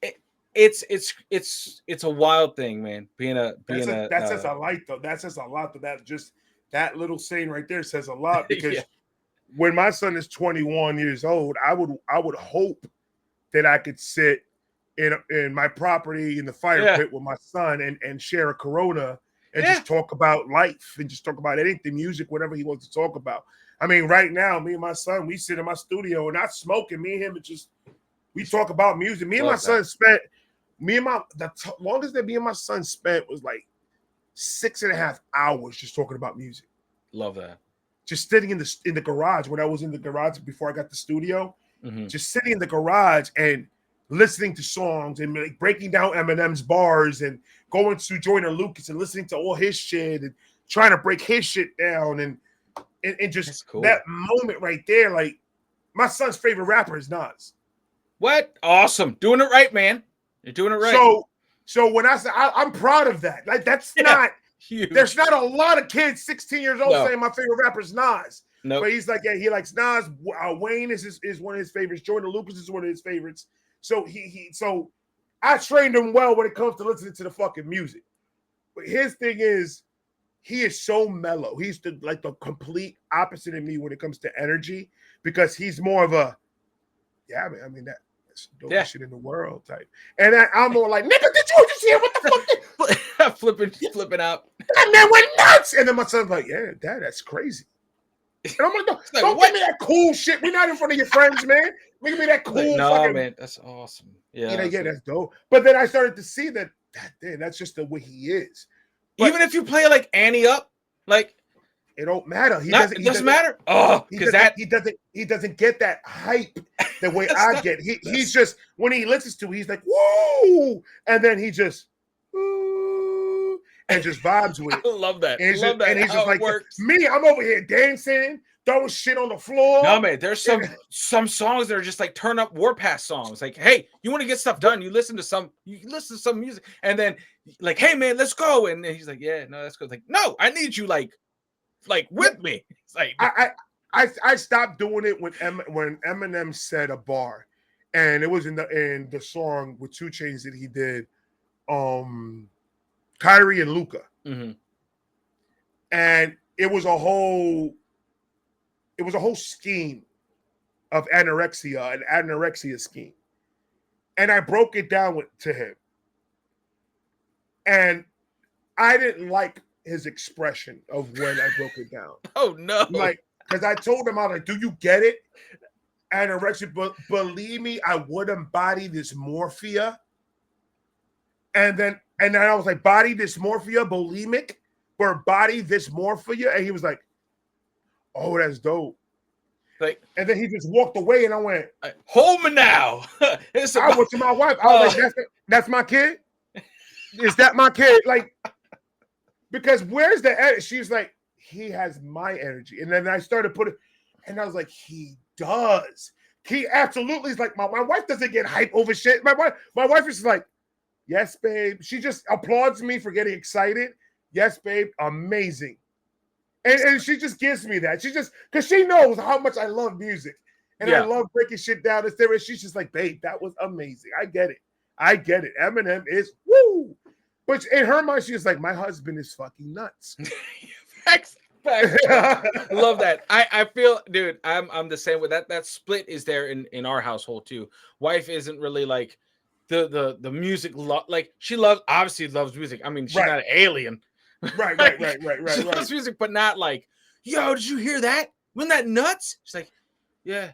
it, it's a wild thing, man, That says a lot though. That says a lot. That just that little saying right there says a lot yeah, because when my son is 21 years old, I would hope that I could sit in my property in the fire yeah, pit with my son and share a Corona and yeah, just talk about life and just talk about anything, music, whatever he wants to talk about. I mean, right now, me and my son, we sit in my studio and not smoking. Me and him, it's just we talk about music. Me and my love son that, spent longest that me and my son spent was like 6.5 hours just talking about music. love that. just sitting in the garage when I was in the garage before I got the studio, Mhm. just sitting in the garage and listening to songs and like breaking down Eminem's bars and going to Joyner Lucas and listening to all his shit and trying to break his shit down and just That's cool. that moment right there. Like my son's favorite rapper is Nas. What? Awesome. Doing it right, man. You're doing it right. So when I say I'm proud of that, like that's not huge. there's not a lot of kids 16 years old No. saying my favorite rapper is Nas. Nope. But he's like, yeah, he likes Nas. Wayne is one of his favorites. Joyner Lucas is one of his favorites. So so I trained him well when it comes to listening to the fucking music. But his thing is, he is so mellow. He's the complete opposite of me when it comes to energy because he's more of a, yeah, I mean that's the dopest shit in the world type. And I'm more like, nigga, did you just hear what the fuck? flipping out. That man went nuts. And then my son's like, yeah, Dad, that's crazy. And I'm like, don't give me that cool shit. We're not in front of your friends, man. Give me that cool no, fucking. Man, that's awesome. Yeah, that's dope. But then I started to see that that's just the way he is. But even if you play like Annie Up, like it don't matter. It doesn't matter. Oh, because he doesn't get that hype the way I get. He's just when he listens to it, he's like, whoa, and then he just woo, and just vibes with it. I love that. And he's just like me. I'm over here dancing, throwing shit on the floor. No, man, there's some songs that are just like turn up Warpath songs. Like, hey, you want to get stuff done? You listen to some music, and then like, hey man, let's go. And he's like, yeah, no, that's good. Like, no, I need you like with me. It's like I stopped doing it when Eminem said a bar, and it was in the song with 2 Chainz that he did, Kyrie and Luca, and it was a whole scheme of an anorexia scheme, and I broke it down to him, and I didn't like his expression of when I broke it down. Oh no! Like, because I told him, I was like, "Do you get it? Anorexia, but believe me, I would embody dysmorphia." And then I was like, "Body dysmorphia, bulimic, or body dysmorphia?" And he was like, "Oh, that's dope." Like, and then he just walked away, and I went, "Hold me now." I went to my wife. I was like, "That's my kid. Is that my kid?" Like. Because where's the energy? She's like, he has my energy. And then I started putting, and I was like, he does. He absolutely is like, my wife doesn't get hype over shit. My wife is like, yes, babe. She just applauds me for getting excited. Yes, babe. Amazing. And she just gives me that. She just, because she knows how much I love music. And I love breaking shit down. And she's just like, babe, that was amazing. I get it. Eminem is woo. But in her mind, she was like, my husband is fucking nuts. Facts. I love that. I feel, dude, I'm the same with that. That split is there in our household too. Wife isn't really like the music. Like she obviously loves music. I mean, she's not an alien. Right. She loves music, but not like, yo, did you hear that? Wasn't that nuts? She's like, yeah.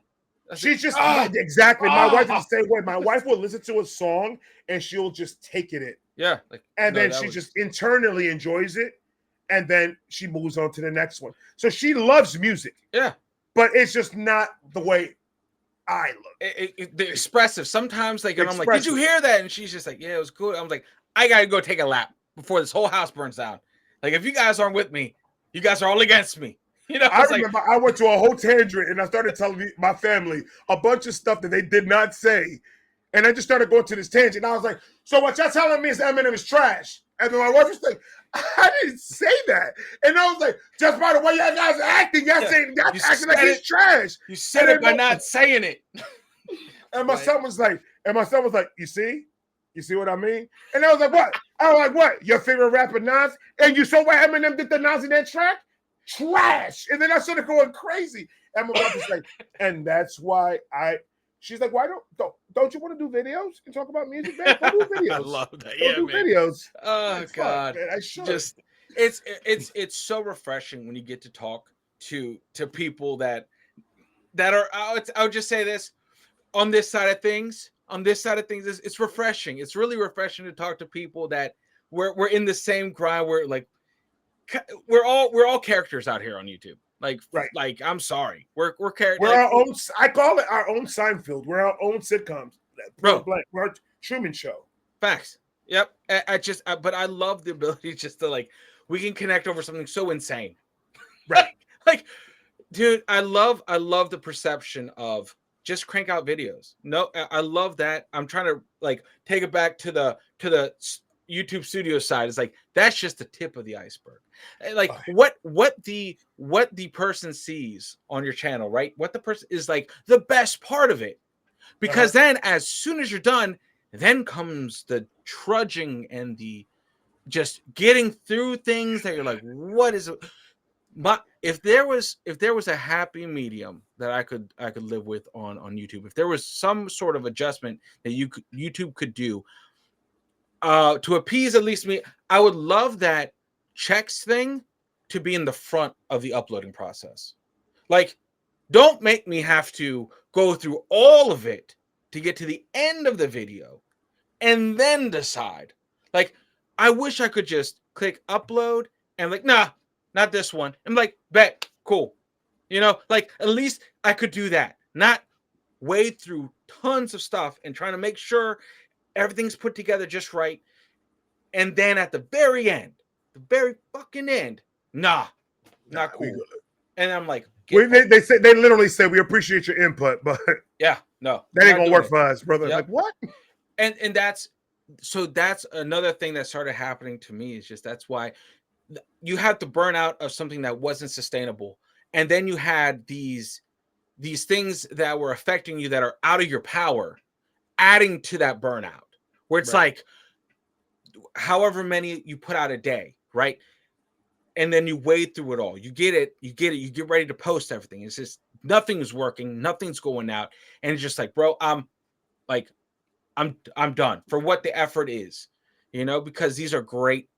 She's just exactly. My wife is the same way. My wife will listen to a song and she'll just take it in. Yeah. And then she just internally enjoys it. And then she moves on to the next one. So she loves music. Yeah. But it's just not the way I look. The expressive. Sometimes I'm like, did you hear that? And she's just like, yeah, it was cool. I'm like, I got to go take a lap before this whole house burns down. Like, if you guys aren't with me, you guys are all against me. You know, I remember I went to a whole tangent and I started telling my family a bunch of stuff that they did not say. And I just started going to this tangent. And I was like, so what y'all telling me is Eminem is trash? And then my wife was like, I didn't say that. And I was like, just by the way y'all guys are acting, y'all saying y'all acting like he's trash. You said it by not saying it. And my son was like, you see? You see what I mean? And I was like, what? I was like, what? Your favorite rapper Nas? And you saw what Eminem did to Nas in that track? Trash. And then I started going crazy. And my wife was like, and that's why she's like, why don't you want to do videos and talk about music, man? Go do videos. I love that. Do videos. Oh God. Man, I should. Just it's so refreshing when you get to talk to people that are I would just say this on this side of things. It's refreshing. It's really refreshing to talk to people that we're in the same grind. We're all characters out here on YouTube. Right. I'm sorry. We're We're our own. I call it our own Seinfeld. We're our own sitcoms. Point bro. blank. We're our Truman Show. Facts. Yep. But I love the ability just to like we can connect over something so insane. Right. like, dude, I love the perception of just crank out videos. No, I love that. I'm trying to like take it back to the YouTube studio side. It's like that's just the tip of the iceberg. Like what the person sees on your channel, right? What the person is like the best part of it. Because then as soon as you're done, then comes the trudging and the just getting through things that you're like, what is it? But if there was a happy medium that I could live with on YouTube, if there was some sort of adjustment that YouTube could do to appease at least me, I would love that checks thing to be in the front of the uploading process. Like, don't make me have to go through all of it to get to the end of the video and then decide. Like, I wish I could just click upload and like, nah, not this one. I'm like, bet, cool. You know, like at least I could do that. Not wade through tons of stuff and trying to make sure everything's put together just right. And then at the very end, the very fucking end, not cool. And I'm like, they literally say we appreciate your input, but yeah, no, that ain't gonna work for us, brother. Yep. Like what? And that's another thing that started happening to me is just that's why you had the burnout of something that wasn't sustainable, and then you had these things that were affecting you that are out of your power, adding to that burnout, where it's like, however many you put out a day, right? And then you wade through it all. You get it. You get ready to post everything. It's just nothing's working, nothing's going out, and it's just like, bro, I'm done for what the effort is, you know, because these are great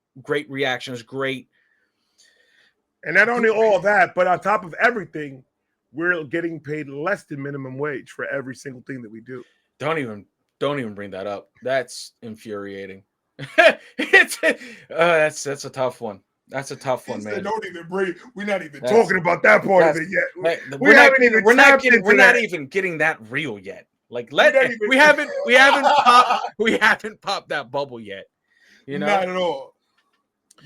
reactions, great. And not only all that, but on top of everything, we're getting paid less than minimum wage for every single thing that we do. Don't even bring that up. That's infuriating. That's a tough one. That's a tough one, man. Don't even bring. We're not even talking about that part of it yet. We're not even getting that real yet. Like we haven't popped that bubble yet. You know, not at all.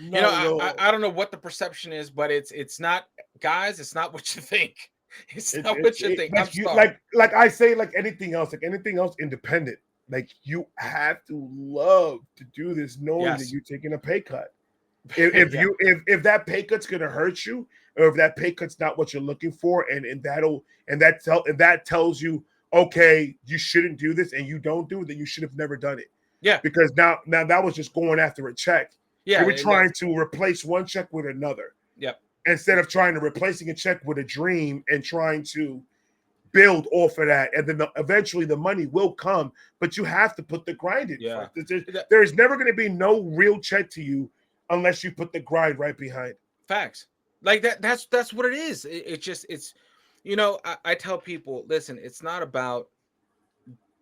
I don't know what the perception is, but it's not, guys. It's not what you think. It's not what you think. Like I say, like anything else independent. Like you have to love to do this, knowing that you're taking a pay cut. If that pay cut's gonna hurt you, or if that pay cut's not what you're looking for, and that tells you, okay, you shouldn't do this, and you don't do it, then you should have never done it. Yeah. Because now that was just going after a check. Yeah. You were trying to replace one check with another. Yep. Instead of replacing a check with a dream and trying to build off of that, and then eventually the money will come, but you have to put the grind in. Yeah. There's never going to be no real check to you unless you put the grind right behind. Facts. Like that's what it is. It's you know, I tell people, listen, it's not about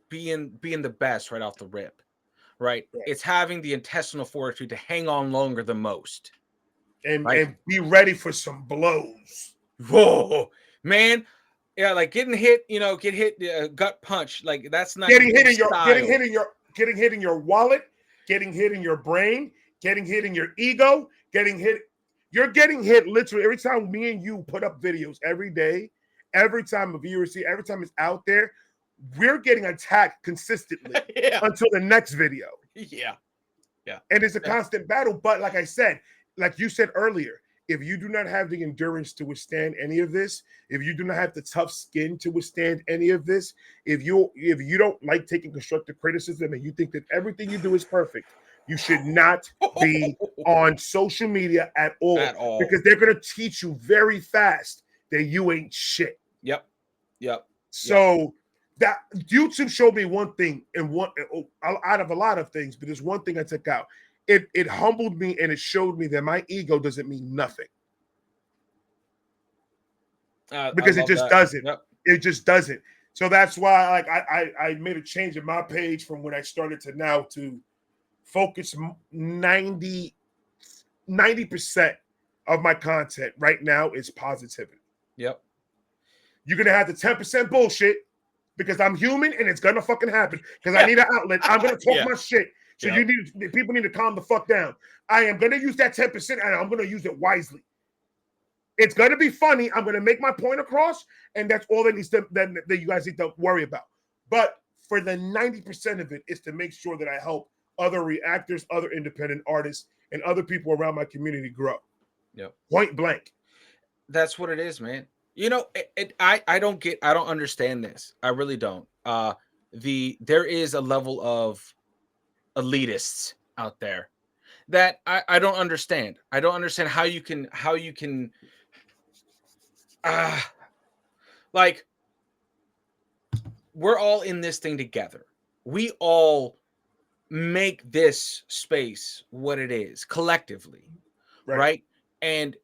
being the best right off the rip, right? It's having the intestinal fortitude to hang on longer than most. And be ready for some blows. Whoa, man. Yeah, like getting hit, gut punch. Like that's not getting hit in your wallet, getting hit in your brain, getting hit in your ego, getting hit. You're getting hit literally every time me and you put up videos every day, every time a viewer see, every time it's out there, we're getting attacked consistently until the next video. Yeah. And it's a constant battle. But like I said, like you said earlier, if you do not have the endurance to withstand any of this, if you do not have the tough skin to withstand any of this, if you don't like taking constructive criticism and you think that everything you do is perfect, you should not be on social media at all. Because they're going to teach you very fast that you ain't shit. Yep. So that YouTube showed me one thing, and one out of a lot of things, but there's one thing I took out. It humbled me, and it showed me that my ego doesn't mean nothing. Because it just doesn't. Yep. It just doesn't. So that's why, like, I made a change in my page from when I started to now to focus 90% of my content right now is positivity. Yep. You're gonna have the 10% bullshit because I'm human and it's gonna fucking happen because I need an outlet. I'm gonna talk my shit. So Yep. people need to calm the fuck down. I am gonna use that 10% and I'm gonna use it wisely. It's gonna be funny. I'm gonna make my point across, and that's all that you guys need to worry about. But for the 90% of it is to make sure that I help other reactors, other independent artists, and other people around my community grow. Yep. Point blank. That's what it is, man. You know, I don't understand this. I really don't. There is a level of elitists out there that I don't understand. I don't understand how you can like, we're all in this thing together. We all make this space what it is collectively, right? And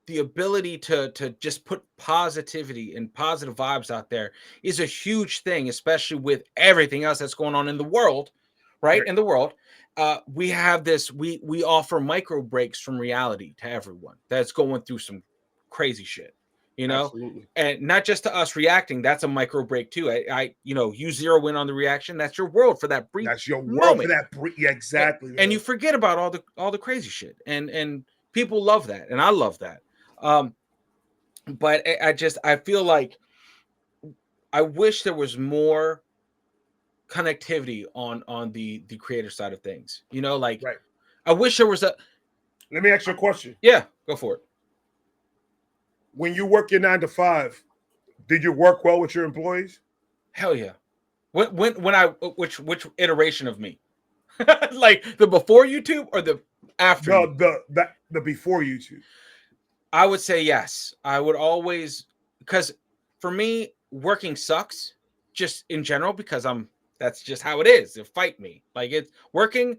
the ability to just put positivity and positive vibes out there is a huge thing, especially with everything else that's going on in the world, right? In the world, we have this. We offer micro breaks from reality to everyone that's going through some crazy shit, you know. Absolutely. And not just to us reacting. That's a micro break too. You zero in on the reaction. That's your world for that brief. That's your world moment. for that brief. Yeah, exactly. And you forget about all the crazy shit. And people love that, and I love that. But I feel like I wish there was more connectivity on the creator side of things. You know, like, I wish there was a. Let me ask you a question. Yeah, go for it. When you work your 9 to 5, did you work well with your employees? Hell yeah. Which iteration of me? Like the before YouTube or the after? The before YouTube. I would say yes. I would always, because for me, working sucks just in general, because that's just how it is. They fight me. Like, it's working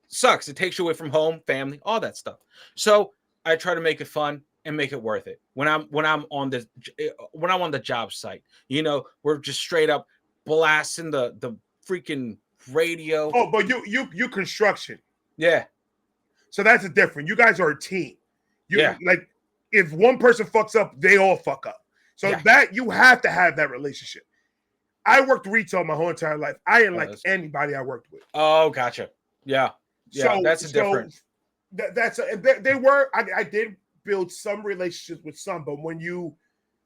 sucks. It takes you away from home, family, all that stuff. So I try to make it fun and make it worth it. When I'm on the job site, you know, we're just straight up blasting the freaking radio. Oh, but you construction. Yeah. So that's a different. You guys are a team. Like, if one person fucks up, they all fuck up. So that you have to have that relationship. I worked retail my whole entire life. I didn't like anybody I worked with. Oh, gotcha. Yeah. Yeah, so, that's a different. I did build some relationships with some, but when you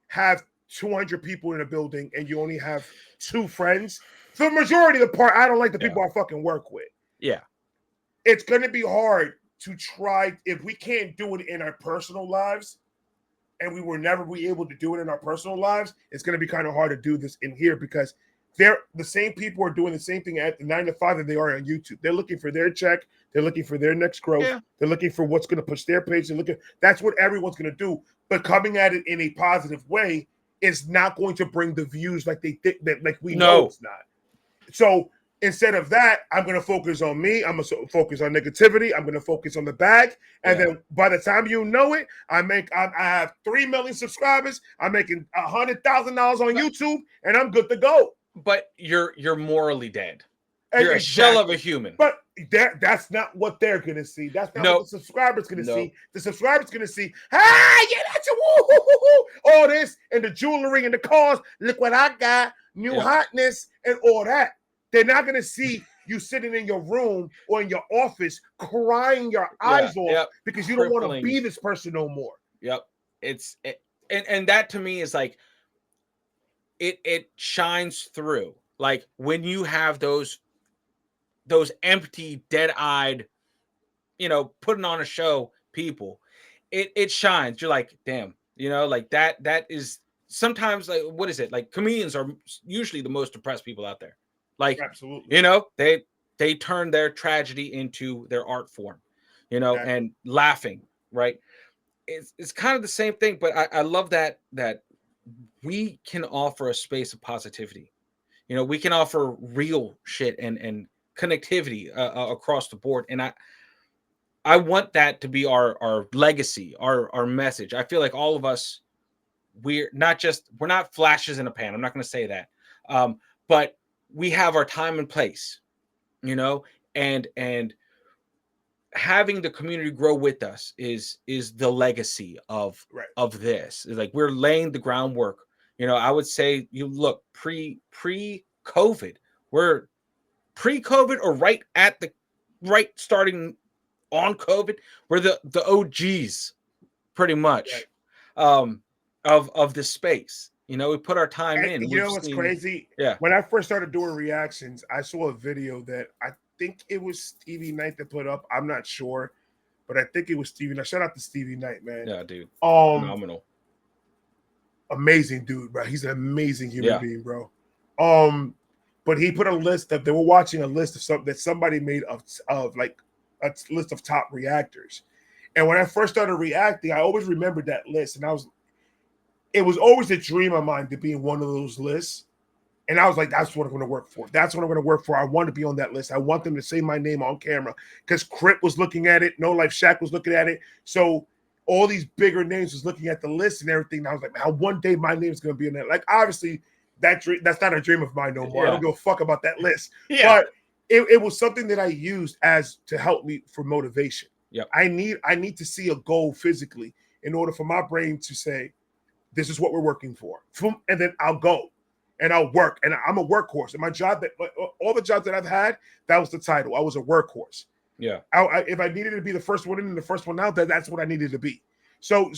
have 200 people in a building and you only have 2 friends, for the majority of the part, I don't like the people I fucking work with. Yeah. It's going to be hard to try, if we can't do it in our personal lives, and we will never be able to do it in our personal lives, it's going to be kind of hard to do this in here, because the same people are doing the same thing at the 9 to 5 that they are on YouTube. They're looking for their check. They're looking for their next growth. Yeah. They're looking for what's going to push their page. That's what everyone's going to do. But coming at it in a positive way is not going to bring the views like they think, that like we know it's not. So instead of that, I'm going to focus on me. I'm going to focus on negativity. I'm going to focus on the bag. And then by the time you know it, I have 3 million subscribers. I'm making $100,000 on YouTube, and I'm good to go. But you're morally dead. You're a shell of a human. But that's not what they're going to see. That's not what the subscriber's going to see. The subscriber's going to see, that's all this, and the jewelry and the cars. Look what I got, new hotness and all that. They're not going to see you sitting in your room or in your office crying your eyes off because you don't want to be this person no more. Yep. And that to me is like, it shines through. Like, when you have those empty, dead-eyed, putting on a show people, it shines. You're like, damn, like that is sometimes, like, what is it? Like, comedians are usually the most depressed people out there. Like, absolutely, they turn their tragedy into their art form, and laughing, right? It's kind of the same thing, but I love that we can offer a space of positivity. We can offer real shit and connectivity across the board. And I want that to be our legacy, our message. I feel like all of us, we're not flashes in a pan. I'm not going to say that. But we have our time and place, and having the community grow with us is the legacy Right. of this. Like we're laying the groundwork. You know, I would say you look pre COVID, we're pre COVID or right starting on COVID, we're the OGs pretty Right. much of this space. You know, we put our time And in. you We've know what's seen, crazy? yeah, When I first started doing reactions, I saw a video that I think it was Stevie Knight that put up. I'm not sure, but I think it was Stevie Knight. Shout out to Stevie Knight, man. yeah, dude, Um, phenomenal. amazing dude, bro. He's an amazing human Yeah, being, bro. Um, but he put a list of they were watching a list of something that somebody made of like a list of top reactors. And when I first started reacting, I always remembered that list, and it was always a dream of mine to be in one of those lists. And I was like, that's what I'm going to work for. That's what I'm going to work for. I want to be on that list. I want them to say my name on camera because Crip was looking at it. No Life Shaq was looking at it. So all these bigger names was looking at the list and everything. And I was like, how one day my name is going to be in that. Like, obviously, that's not a dream of mine no more. I yeah, don't give a fuck about that list. yeah, But it was something that I used as to help me for motivation. yep, I need to see a goal physically in order for my brain to say, this is what we're working for. And then I'll go and I'll work. And I'm a workhorse. And my job, that all the jobs that I've had, that was the title. I was a workhorse. yeah, If I needed to be the first one in and the first one out, that's what I needed to be. So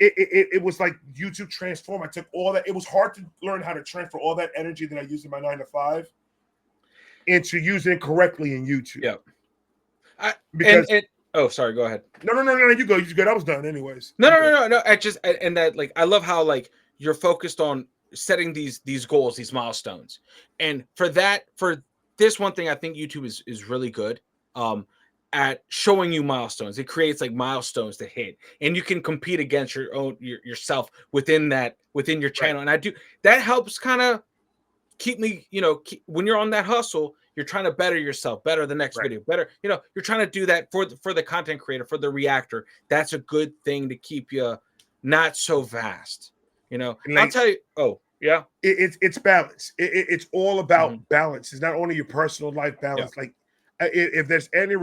it was like YouTube transformed. I took all that. It was hard to learn how to transfer all that energy that I used in my 9 to 5 into using it correctly in YouTube. yep. And Because oh, sorry, go ahead. no, you go. You good. I was done anyways. No, You no, good. no, no, no. I just and that like I love how like you're focused on setting these goals, these milestones, and for this one thing, I think YouTube is really good at showing you milestones. It creates like milestones to hit, and you can compete against yourself within your Right. channel. And I do that helps kind of keep me, when you're on that hustle, you're trying to better yourself, better the next Right. video, better, you're trying to do that for the content creator, for the reactor. That's a good thing to keep you not so vast. And I'll like tell you. Oh, yeah. it's balance. It's all about Hmm. balance. It's not only your personal life Yeah. balance. Like if there's any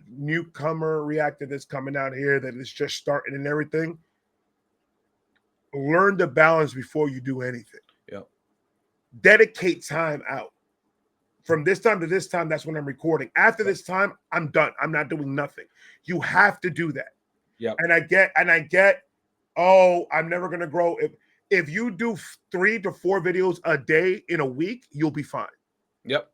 newcomer reactor that's coming out here that is just starting and everything, learn the balance before you do anything. Yeah. Dedicate time out. From this time to this time, that's when I'm recording. After this time, I'm done. I'm not doing nothing. You have to do that. Yep. And I get, oh, I'm never gonna grow. If you do 3 to 4 videos a day in a week, you'll be fine. Yep.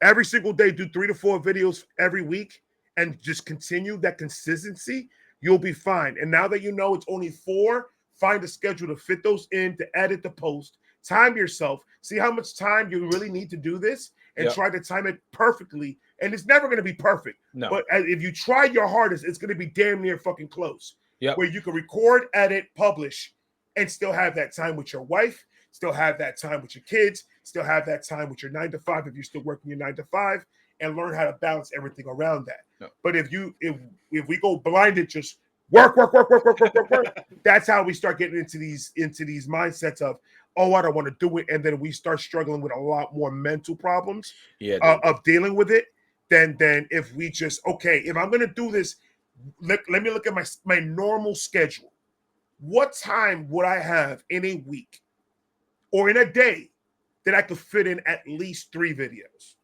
Every single day, do 3 to 4 videos every week and just continue that consistency, you'll be fine. And now that you know it's only 4, find a schedule to fit those in, to edit the post, time yourself, see how much time you really need to do this, and Yep. try to time it perfectly. And it's never going to be perfect. No. But if you try your hardest, it's going to be damn near fucking close. Yep. Where you can record, edit, publish, and still have that time with your wife, still have that time with your kids, still have that time with your 9 to 5 if you're still working your 9 to 5, and learn how to balance everything around that. No. But if we go blinded, just work, that's how we start getting into these mindsets of, oh, I don't want to do it, and then we start struggling with a lot more mental problems Yeah. of dealing with it than if we just, okay, if I'm going to do this, let me look at my normal schedule. What time would I have in a week or in a day that I could fit in at least 3 videos?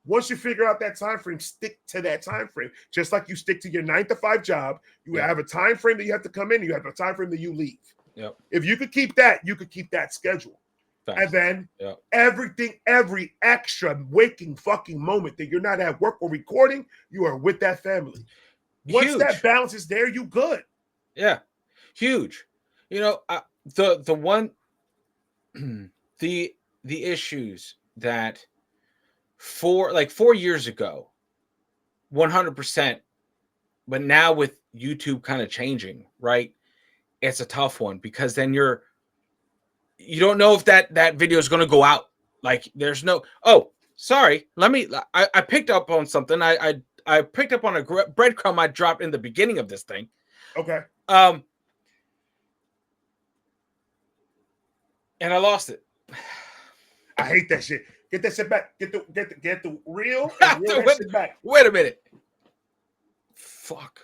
Once you figure out that time frame, stick to that time frame. Just like you stick to your 9 to 5 job, you have a time frame that you have to come in, you have a time frame that you leave. Yep. If you could keep that, you could keep that schedule. Thanks. And then everything, every extra waking fucking moment that you're not at work or recording, you are with that family. Once that balance is there, you good. Yeah. Huge. The one the issues that 4 years ago, 100%, but now with YouTube kind of changing, right? It's a tough one because then you don't know if that video is going to go out. Like there's no, oh, sorry. I picked up on something. I picked up on a breadcrumb I dropped in the beginning of this thing. Okay. And I lost it. I hate that shit. Get that shit back. Get the reel and reel that shit back. Wait a minute. Fuck.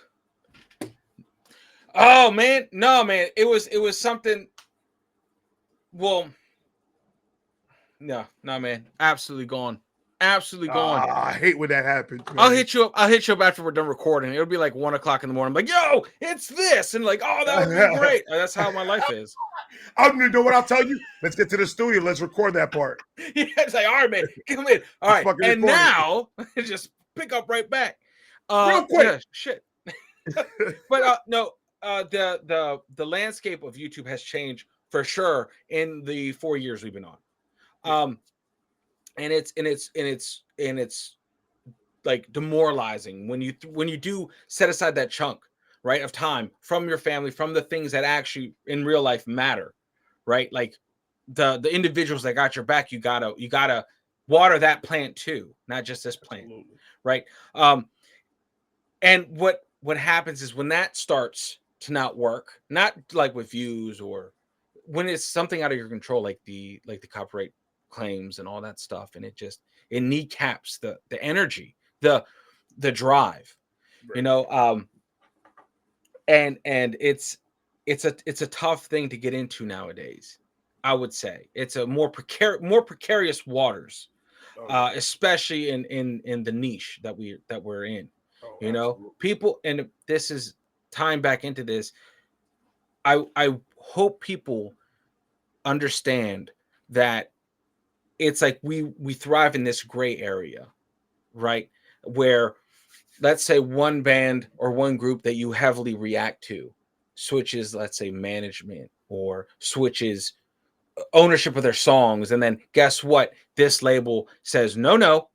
Oh man, no man. It was something. Well, no, man. Absolutely gone. Absolutely gone. I hate when that happens. Man. I'll hit you up after we're done recording. It'll be like 1:00 in the morning. I'm like, yo, it's this, and like, oh, that would be great. That's how my life is. I'm gonna do what I'll tell you. Let's get to the studio. Let's record that part. Yeah, it's like, all right, man, come in. All right, and now just pick up right back. Real quick, yeah, shit. But no, the landscape of YouTube has changed for sure in the 4 years we've been on. And it's like demoralizing when you do set aside that chunk, right, of time from your family, from the things that actually in real life matter, right? Like the individuals that got your back, you gotta water that plant too, not just this plant. Absolutely. Right? And what happens is when that starts to not work, not like with views or when it's something out of your control, like the copyright claims and all that stuff, and it kneecaps the energy, the drive, right. And it's a tough thing to get into nowadays. I would say it's a more precarious waters, especially in the niche that we're in. Absolutely. People, and this is tying back into this. I hope people understand that it's like we thrive in this gray area, right? Where let's say one band or one group that you heavily react to switches, let's say, management or switches ownership of their songs. And then guess what? This label says, no.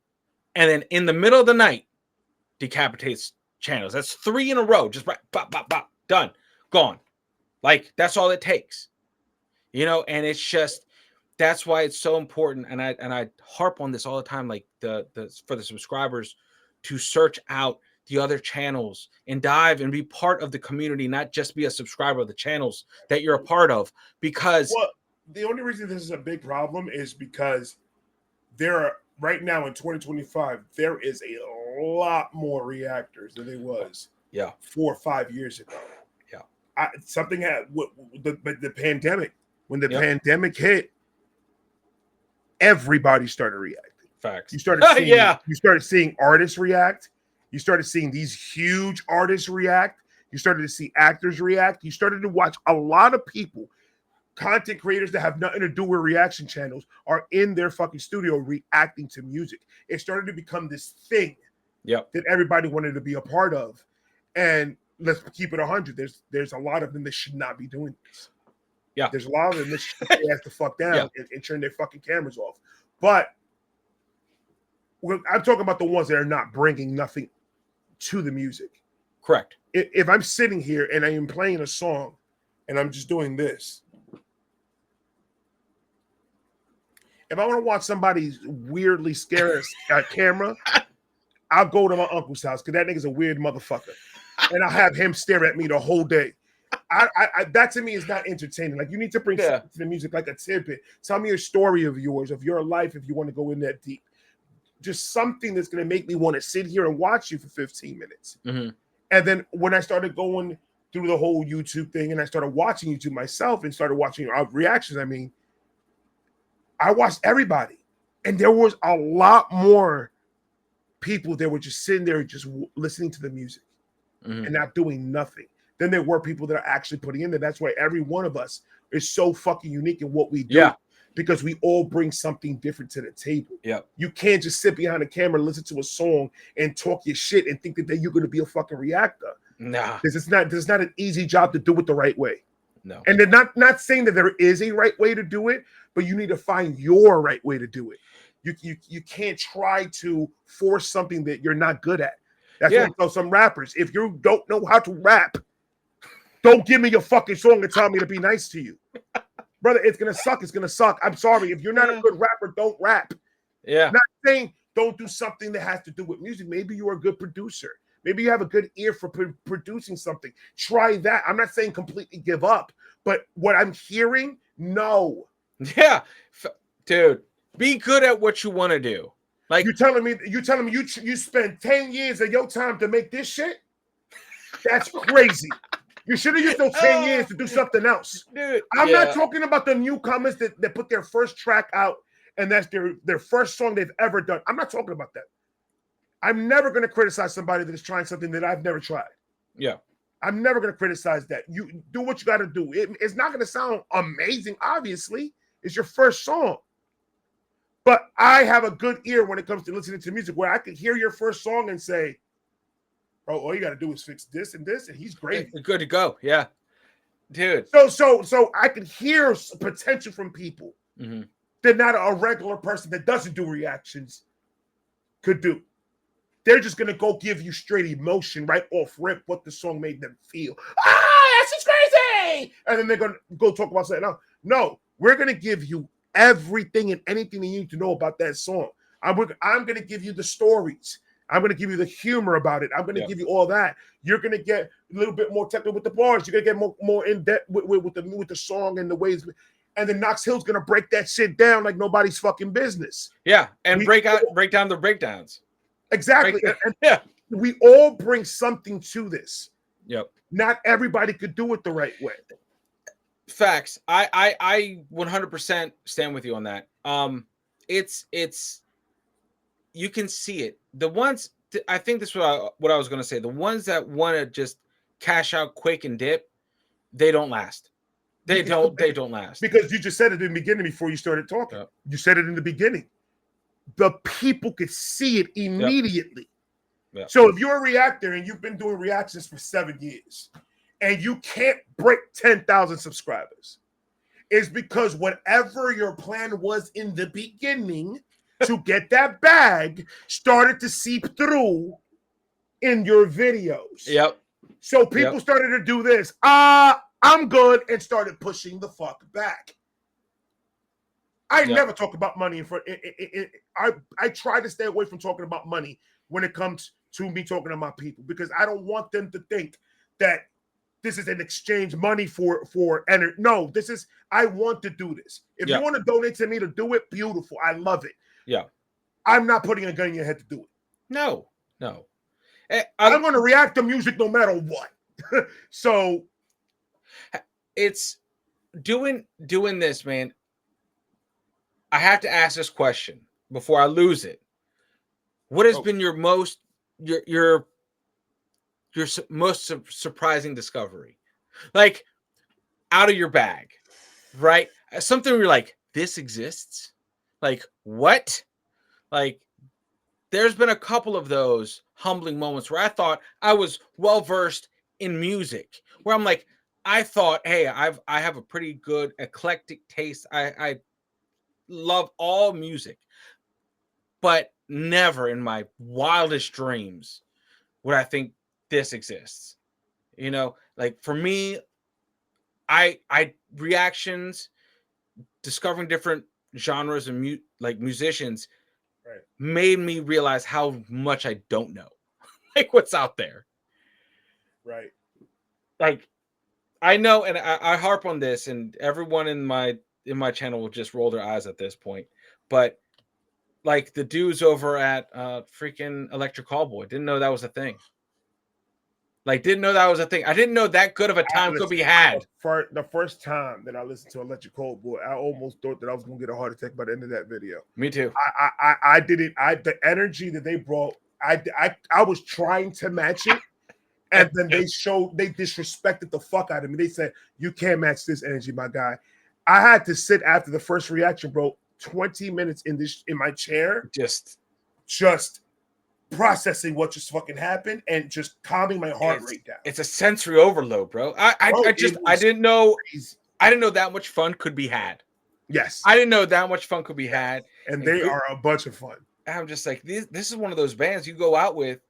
And then in the middle of the night, decapitates channels. That's 3 in a row. Just right, bop, bop, bop, done, gone. Like that's all it takes, and it's just, that's why it's so important. And I harp on this all the time, like the for the subscribers to search out the other channels and dive and be part of the community, not just be a subscriber of the channels that you're a part of. Because the only reason this is a big problem is because there are right now in 2025, there is a lot more reactors than there was 4 or 5 years ago. Something had the pandemic. When the pandemic hit, everybody started reacting. Facts. You started seeing, you started seeing artists react. You started seeing these huge artists react. You started to see actors react. You started to watch a lot of people, content creators that have nothing to do with reaction channels, are in their fucking studio reacting to music. It started to become this thing that everybody wanted to be a part of. And let's keep it 100. There's a lot of them that should not be doing this. Yeah, there's a lot of them that should be asked to fuck down and turn their fucking cameras off. But I'm talking about the ones that are not bringing nothing to the music. Correct. If I'm sitting here and I am playing a song and I'm just doing this, if I want to watch somebody weirdly scare a camera, I'll go to my uncle's house because that nigga's a weird motherfucker. And I'll have him stare at me the whole day. I that to me is not entertaining. Like, you need to bring something to the music, like a tidbit. Tell me a story of yours, of your life, if you want to go in that deep. Just something that's going to make me want to sit here and watch you for 15 minutes. Mm-hmm. And then when I started going through the whole YouTube thing and I started watching YouTube myself and started watching reactions, I mean, I watched everybody. And there was a lot more people that were just sitting there just listening to the music and not doing nothing. Then there were people that are actually putting in there. That's why every one of us is so fucking unique in what we do. Yeah. Because we all bring something different to the table. Yeah. You can't just sit behind a camera, listen to a song, and talk your shit and think that you're going to be a fucking reactor. Nah. This is not an easy job to do it the right way. No. And they're not saying that there is a right way to do it, but you need to find your right way to do it. You can't try to force something that you're not good at. That's what I tell some rappers. If you don't know how to rap, don't give me your fucking song and tell me to be nice to you. Brother, it's going to suck. It's going to suck. I'm sorry. If you're not a good rapper, don't rap. Yeah. Not saying don't do something that has to do with music. Maybe you're a good producer. Maybe you have a good ear for producing something. Try that. I'm not saying completely give up, but what I'm hearing, no. Yeah. Dude, Be good at what you want to do. Like You telling me you spent 10 years of your time to make this shit? That's crazy. You should have used those 10 years to do something else. dude, I'm not yeah. talking about the newcomers that put their first track out and that's their first song they've ever done. I'm not talking about that. I'm never going to criticize somebody that is trying something that I've never tried. Yeah. I'm never going to criticize that. You do what you got to do. It's not going to sound amazing, obviously. It's your first song. But I have a good ear when it comes to listening to music where I can hear your first song and say, bro, all you got to do is fix this, and he's great. Good to go. Yeah. Dude. So I can hear potential from people that not a regular person that doesn't do reactions could do. They're just going to go give you straight emotion right off rip what the song made them feel. That's just crazy! And then they're going to go talk about something else. No, we're going to give you everything and anything you need to know about that song. I'm going to give you the stories. I'm going to give you the humor about it. I'm going to give you all that. You're going to get a little bit more technical with the bars. You're going to get more in depth with the song and the ways. And then Knox Hill's going to break that shit down like nobody's fucking business. Yeah, and break down the breakdowns. Exactly. And we all bring something to this. Yep. Not everybody could do it the right way. Facts. I 100% stand with you on that. It's you can see it. The ones I think this is what I was going to say. The ones that want to just cash out quick and dip, they don't last. They don't last. Because you just said it in the beginning before you started talking. Yep. You said it in the beginning. The people could see it immediately. Yep. So if you're a reactor and you've been doing reactions for 7 years and you can't break 10,000 subscribers, it's because whatever your plan was in the beginning to get that bag started to seep through in your videos. Yep. So people started to do this. I'm good, and started pushing the fuck back. I never talk about money in front. I try to stay away from talking about money when it comes to me talking to my people because I don't want them to think that this is an exchange money for energy. No, this is I want to do this. If you want to donate to me to do it, beautiful. I love it. Yeah, I'm not putting a gun in your head to do it. No. I'm going to react to music no matter what. So it's doing this, man. I have to ask this question before I lose it. What has been your most surprising discovery? Like out of your bag, right? Something where you're like, this exists? Like what? Like there's been a couple of those humbling moments where I thought I was well versed in music, where I'm like, I thought, hey, I have a pretty good eclectic taste. I love all music, but never in my wildest dreams would I think this exists. You know, like for me, I reactions, discovering different genres and musicians made me realize how much I don't know, like what's out there. Right. Like I know, and I harp on this, and everyone in my channel will just roll their eyes at this point. But like the dudes over at freaking Electric Callboy didn't know that was a thing. Like didn't know that was a thing. I didn't know that good of a time could be had. For the first time that I listened to Electric Callboy, I almost thought that I was gonna get a heart attack by the end of that video. Me too. I didn't. The energy that they brought, I was trying to match it. And then they disrespected the fuck out of me. They said, you can't match this energy, my guy. I had to sit after the first reaction, bro, 20 minutes in my chair. Just processing what just fucking happened and just calming my heart rate down. It's a sensory overload, bro. I didn't know that much fun could be had. Yes. I didn't know that much fun could be had. And they are a bunch of fun. I'm just like, this is one of those bands you go out with,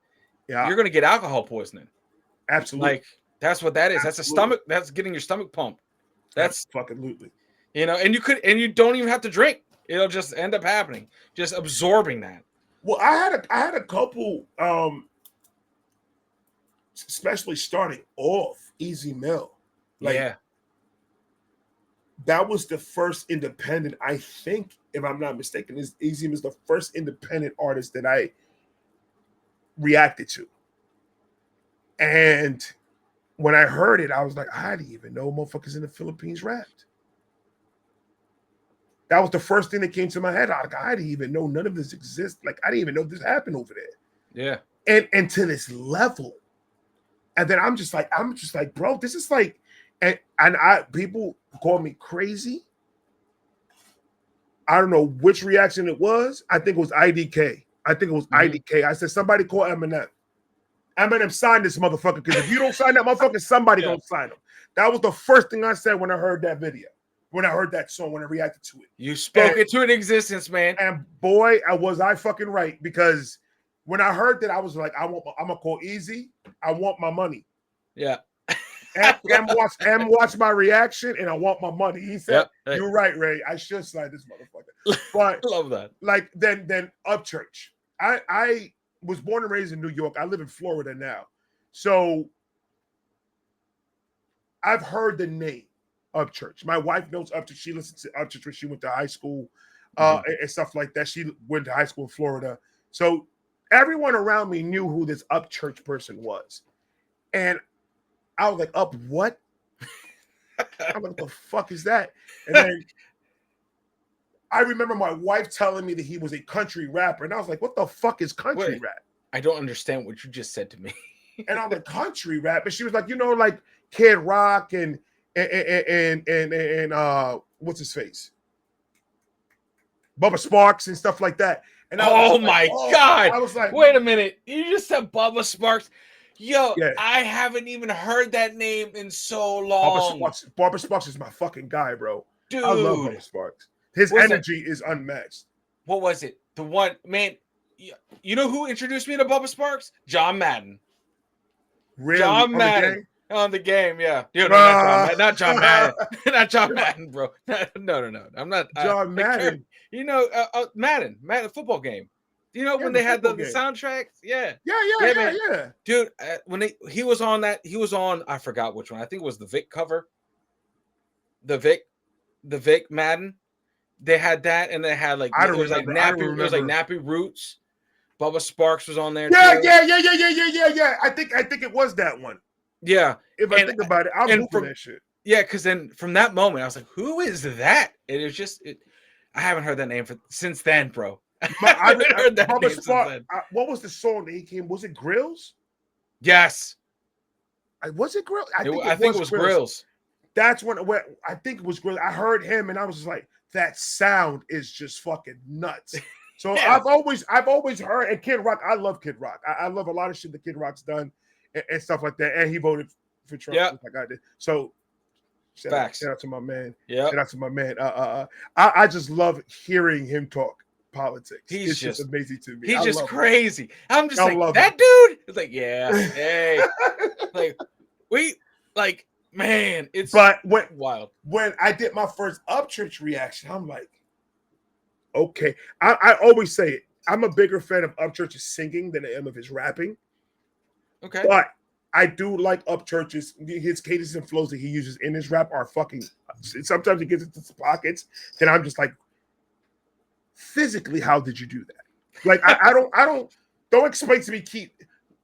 you're gonna get alcohol poisoning. Absolutely. Like that's what that is. Absolutely. That's a stomach. That's getting your stomach pumped. That's fucking absolutely. You know, and you don't even have to drink. It'll just end up happening. Just absorbing that. Well, I had a couple, especially starting off Easy Mill. Like, that was the first independent I think if I'm not mistaken. Easy was the first independent artist that I reacted to. And when I heard it, I was like, I didn't even know motherfuckers in the Philippines rapped. That was the first thing that came to my head. I didn't even know none of this exists. Like, I didn't even know this happened over there. Yeah. And to this level. And then I'm just like, bro, this is like, and people call me crazy. I don't know which reaction it was. I think it was IDK. I said, somebody call Eminem. Eminem signed this motherfucker, because if you don't sign that motherfucker, somebody gonna sign him. That was the first thing I said when I heard that video, when I heard that song, when I reacted to it. You spoke it to an existence, man. And boy, was I fucking right, because when I heard that, I was like, I'm gonna call Easy. I want my money. Yeah. and watch my reaction, and I want my money. He said, Yep. You're right, Ray. I should sign this motherfucker. But I love that. Like then Upchurch. I was born and raised in New York. I live in Florida now. So I've heard the name Upchurch. My wife knows Upchurch. She listened to Upchurch when she went to high school and stuff like that. She went to high school in Florida. So everyone around me knew who this Upchurch person was. And I was like, Up what? I'm like, what the fuck is that? And then I remember my wife telling me that he was a country rapper. And I was like, what the fuck is country rap? I don't understand what you just said to me. And I'm like, country rap. And she was like, like Kid Rock and what's his face? Bubba Sparks and stuff like that. And oh my God. I was like, wait a minute. You just said Bubba Sparks. Yo, yeah. I haven't even heard that name in so long. Bubba Sparks is my fucking guy, bro. Dude. I love Bubba Sparks. His energy is unmatched. What was it? The one, man, you know who introduced me to Bubba Sparks? John Madden. Really? John Madden. On the game, yeah. Dude, not John Madden. Not John Madden, bro. No. I'm not. John Madden. You know, Madden football game. You know, when they had the soundtracks? Yeah. Yeah. Dude, when he was on that, I forgot which one. I think it was the Vic cover. The Vic Madden. They had that, and they had like it was like Nappy Roots. Bubba Sparks was on there. Yeah. I think it was that one. Yeah. If I think about it, I'll Google that shit. Yeah, because then from that moment, I was like, "Who is that?" And it was just, I haven't heard that name since then, bro. I haven't heard that name since then. What was the song that he came? Was it Grills? Yes. Was it Grills? I think it was Grills. That's when I think it was Grills. I heard him, and I was just like, that sound is just fucking nuts. So yeah. I've always heard, and Kid Rock, I love Kid Rock. I love a lot of shit that Kid Rock's done and stuff like that. And he voted for Trump like I did. So shout out to my man. Yeah. Shout out to my man. I just love hearing him talk politics. It's just amazing to me. He's just crazy. I'm just like, that dude? It's like, yeah, hey. Man, it's wild. When I did my first Upchurch reaction, I'm like, okay. I always say it. I'm a bigger fan of Upchurch's singing than I am of his rapping. Okay. But I do like Upchurch's, his cadence and flows that he uses in his rap are fucking, sometimes he gets into the pockets, then I'm just like, physically, how did you do that? Like, I don't explain to me, Keith,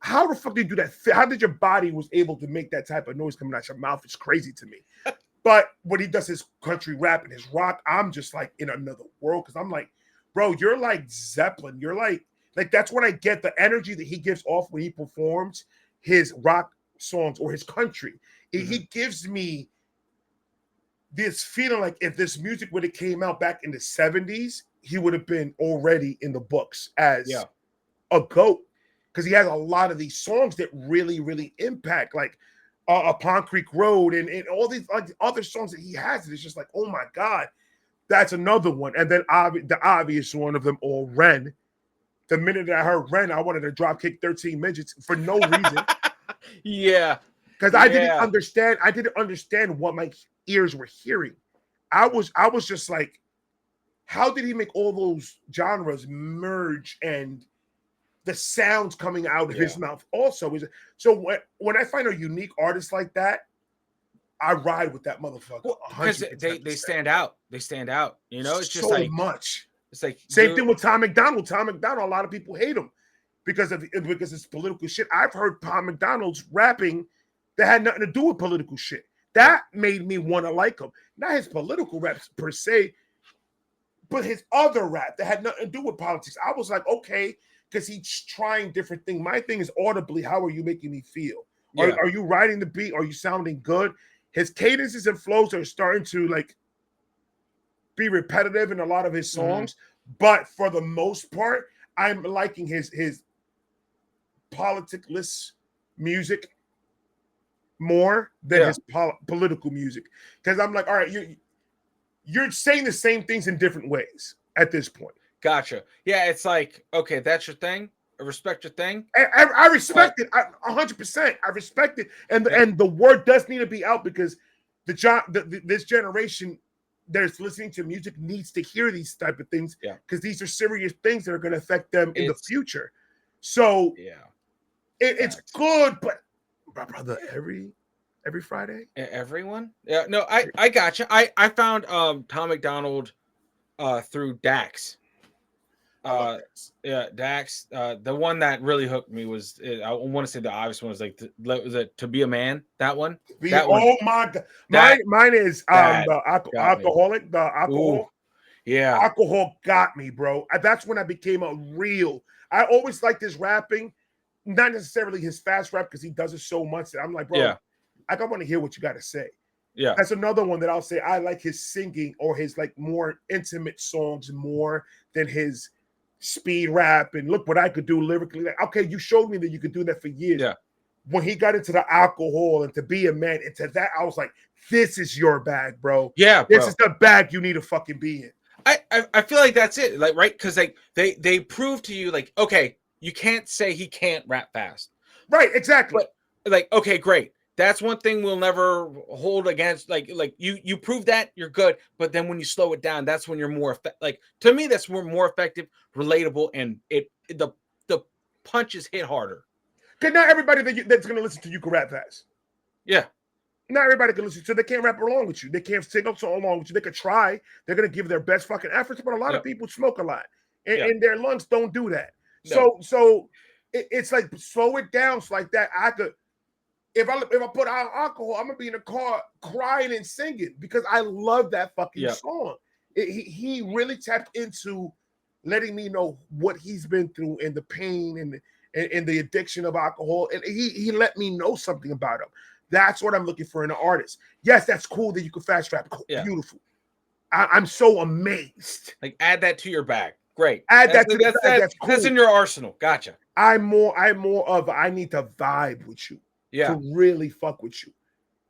how the fuck did you do that? How did your body was able to make that type of noise coming out your mouth? It's crazy to me. But when he does his country rap and his rock, I'm just like in another world, because I'm like, bro, you're like Zeppelin. You're like that's when I get the energy that he gives off when he performs his rock songs or his country. Mm-hmm. He gives me this feeling like if this music would have came out back in the 70s, he would have been already in the books as a GOAT. Because he has a lot of these songs that really, really impact, like Pond Creek Road and all these other songs that he has. It's just like, oh my God, that's another one. And then the obvious one of them all, Ren. The minute that I heard Ren, I wanted to drop kick 13 midgets for no reason. Yeah. Because I didn't understand what my ears were hearing. I was just like, how did he make all those genres merge and the sounds coming out of his mouth also? So when I find a unique artist like that, I ride with that motherfucker. Because 100%. they stand out. They stand out. You know, it's just so like much. it's like Same thing with Tom McDonald. Tom McDonald, a lot of people hate him because it's political shit. I've heard Tom McDonald's rapping that had nothing to do with political shit. That made me want to like him. Not his political raps per se, but his other rap that had nothing to do with politics. I was like, okay, because he's trying different things. My thing is audibly, how are you making me feel? Yeah. Are you riding the beat? Are you sounding good? His cadences and flows are starting to like be repetitive in a lot of his songs, but for the most part, I'm liking his politicless music more than his political music, because I'm like, all right, you're saying the same things in different ways at this point. Gotcha. Yeah, it's like, okay, that's your thing. I respect your thing. I respect it. 100%. I respect it, and the word does need to be out because this generation that's listening to music needs to hear these type of things because these are serious things that are going to affect them in the future. So it's good, but my brother, every Friday, everyone, no, I gotcha. I found Tom McDonald through Dax. Dax. The one that really hooked me was, I want to say the obvious one was like, was it To Be a Man? That one. Oh my god, mine is the alcoholic. The alcohol. Ooh, yeah, alcohol got me, bro. That's when I became a real. I always liked his rapping, not necessarily his fast rap because he does it so much that I'm like, bro, I want to hear what you got to say. Yeah, that's another one that I'll say. I like his singing or his like more intimate songs more than his speed rap and look what I could do lyrically. Like, okay, you showed me that you could do that for years. Yeah. When he got into the alcohol and To Be a Man, into that, I was like, this is your bag, bro. Yeah, this is the bag you need to fucking be in. I feel like that's it, like, right? Because like they prove to you, like, okay, you can't say he can't rap fast, right? Exactly. But like, okay, great. That's one thing we'll never hold against. Like you prove that you're good, but then when you slow it down, that's when you're more like, to me, that's more effective, relatable, and the punches hit harder. Because not everybody that's going to listen to you can rap fast. Yeah. Not everybody can listen to. They can't rap along with you. They can't sing up so along with you. They could try. They're going to give their best fucking efforts, but a lot of people smoke a lot, and their lungs don't do that. No. So it's like slow it down so like that. I could. If I put out alcohol, I'm gonna be in the car crying and singing because I love that fucking song. He really tapped into letting me know what he's been through and the pain and the addiction of alcohol, and he let me know something about him. That's what I'm looking for in an artist. Yes, that's cool that you can fast rap. Beautiful. I'm so amazed. Like, add that to your bag. Great. Add that to the bag. That's cool. That's in your arsenal. Gotcha. I'm more of I need to vibe with you. To really fuck with you.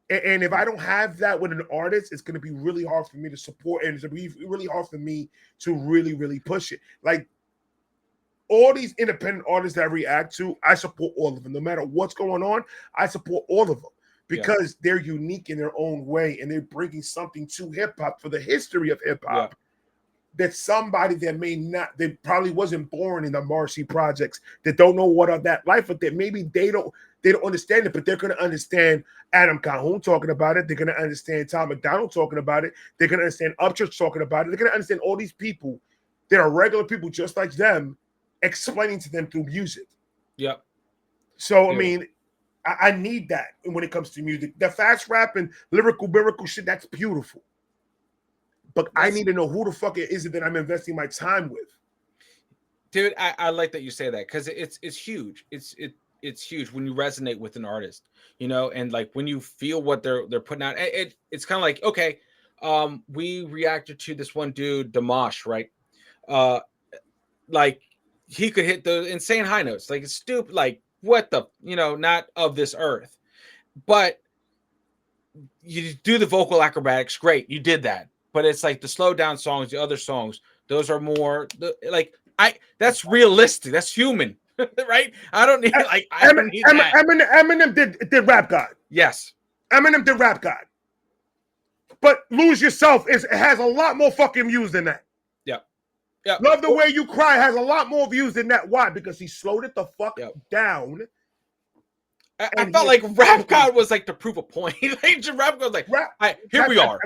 And if I don't have that with an artist, it's going to be really hard for me to support, and it's going to be really hard for me to really, really push it. Like, all these independent artists that I react to, I support all of them. No matter what's going on, I support all of them because they're unique in their own way, and they're bringing something to hip-hop for the history of hip-hop that somebody that probably wasn't born in the Marcy Projects, that don't know what of that life, but that maybe they don't understand it, but they're going to understand Adam Calhoun talking about it. They're going to understand Tom McDonald talking about it. They're going to understand Upchurch talking about it. They're going to understand all these people that are regular people just like them, explaining to them through music. Yep. So, I mean, I need that when it comes to music. The fast rap and lyrical shit, that's beautiful. But I need to know who the fuck is it that I'm investing my time with. Dude, I like that you say that because it's huge. It's huge when you resonate with an artist, you know, and like when you feel what they're putting out. It's kind of like, okay, we reacted to this one dude, Dimash, right? Like he could hit the insane high notes, like it's stupid, like what the, you know, not of this earth, but you do the vocal acrobatics, great, you did that. But it's like the slow down songs, the other songs, those are more like that's realistic, that's human, right? I don't need that. Eminem did Rap God. Yes. Eminem did Rap God. But Lose Yourself has a lot more fucking views than that. Yeah. Yeah. Love the Way You Cry has a lot more views than that. Why? Because he slowed it the fuck down. I felt like Rap God was like to prove a point. Like, Rap God was like, here we are.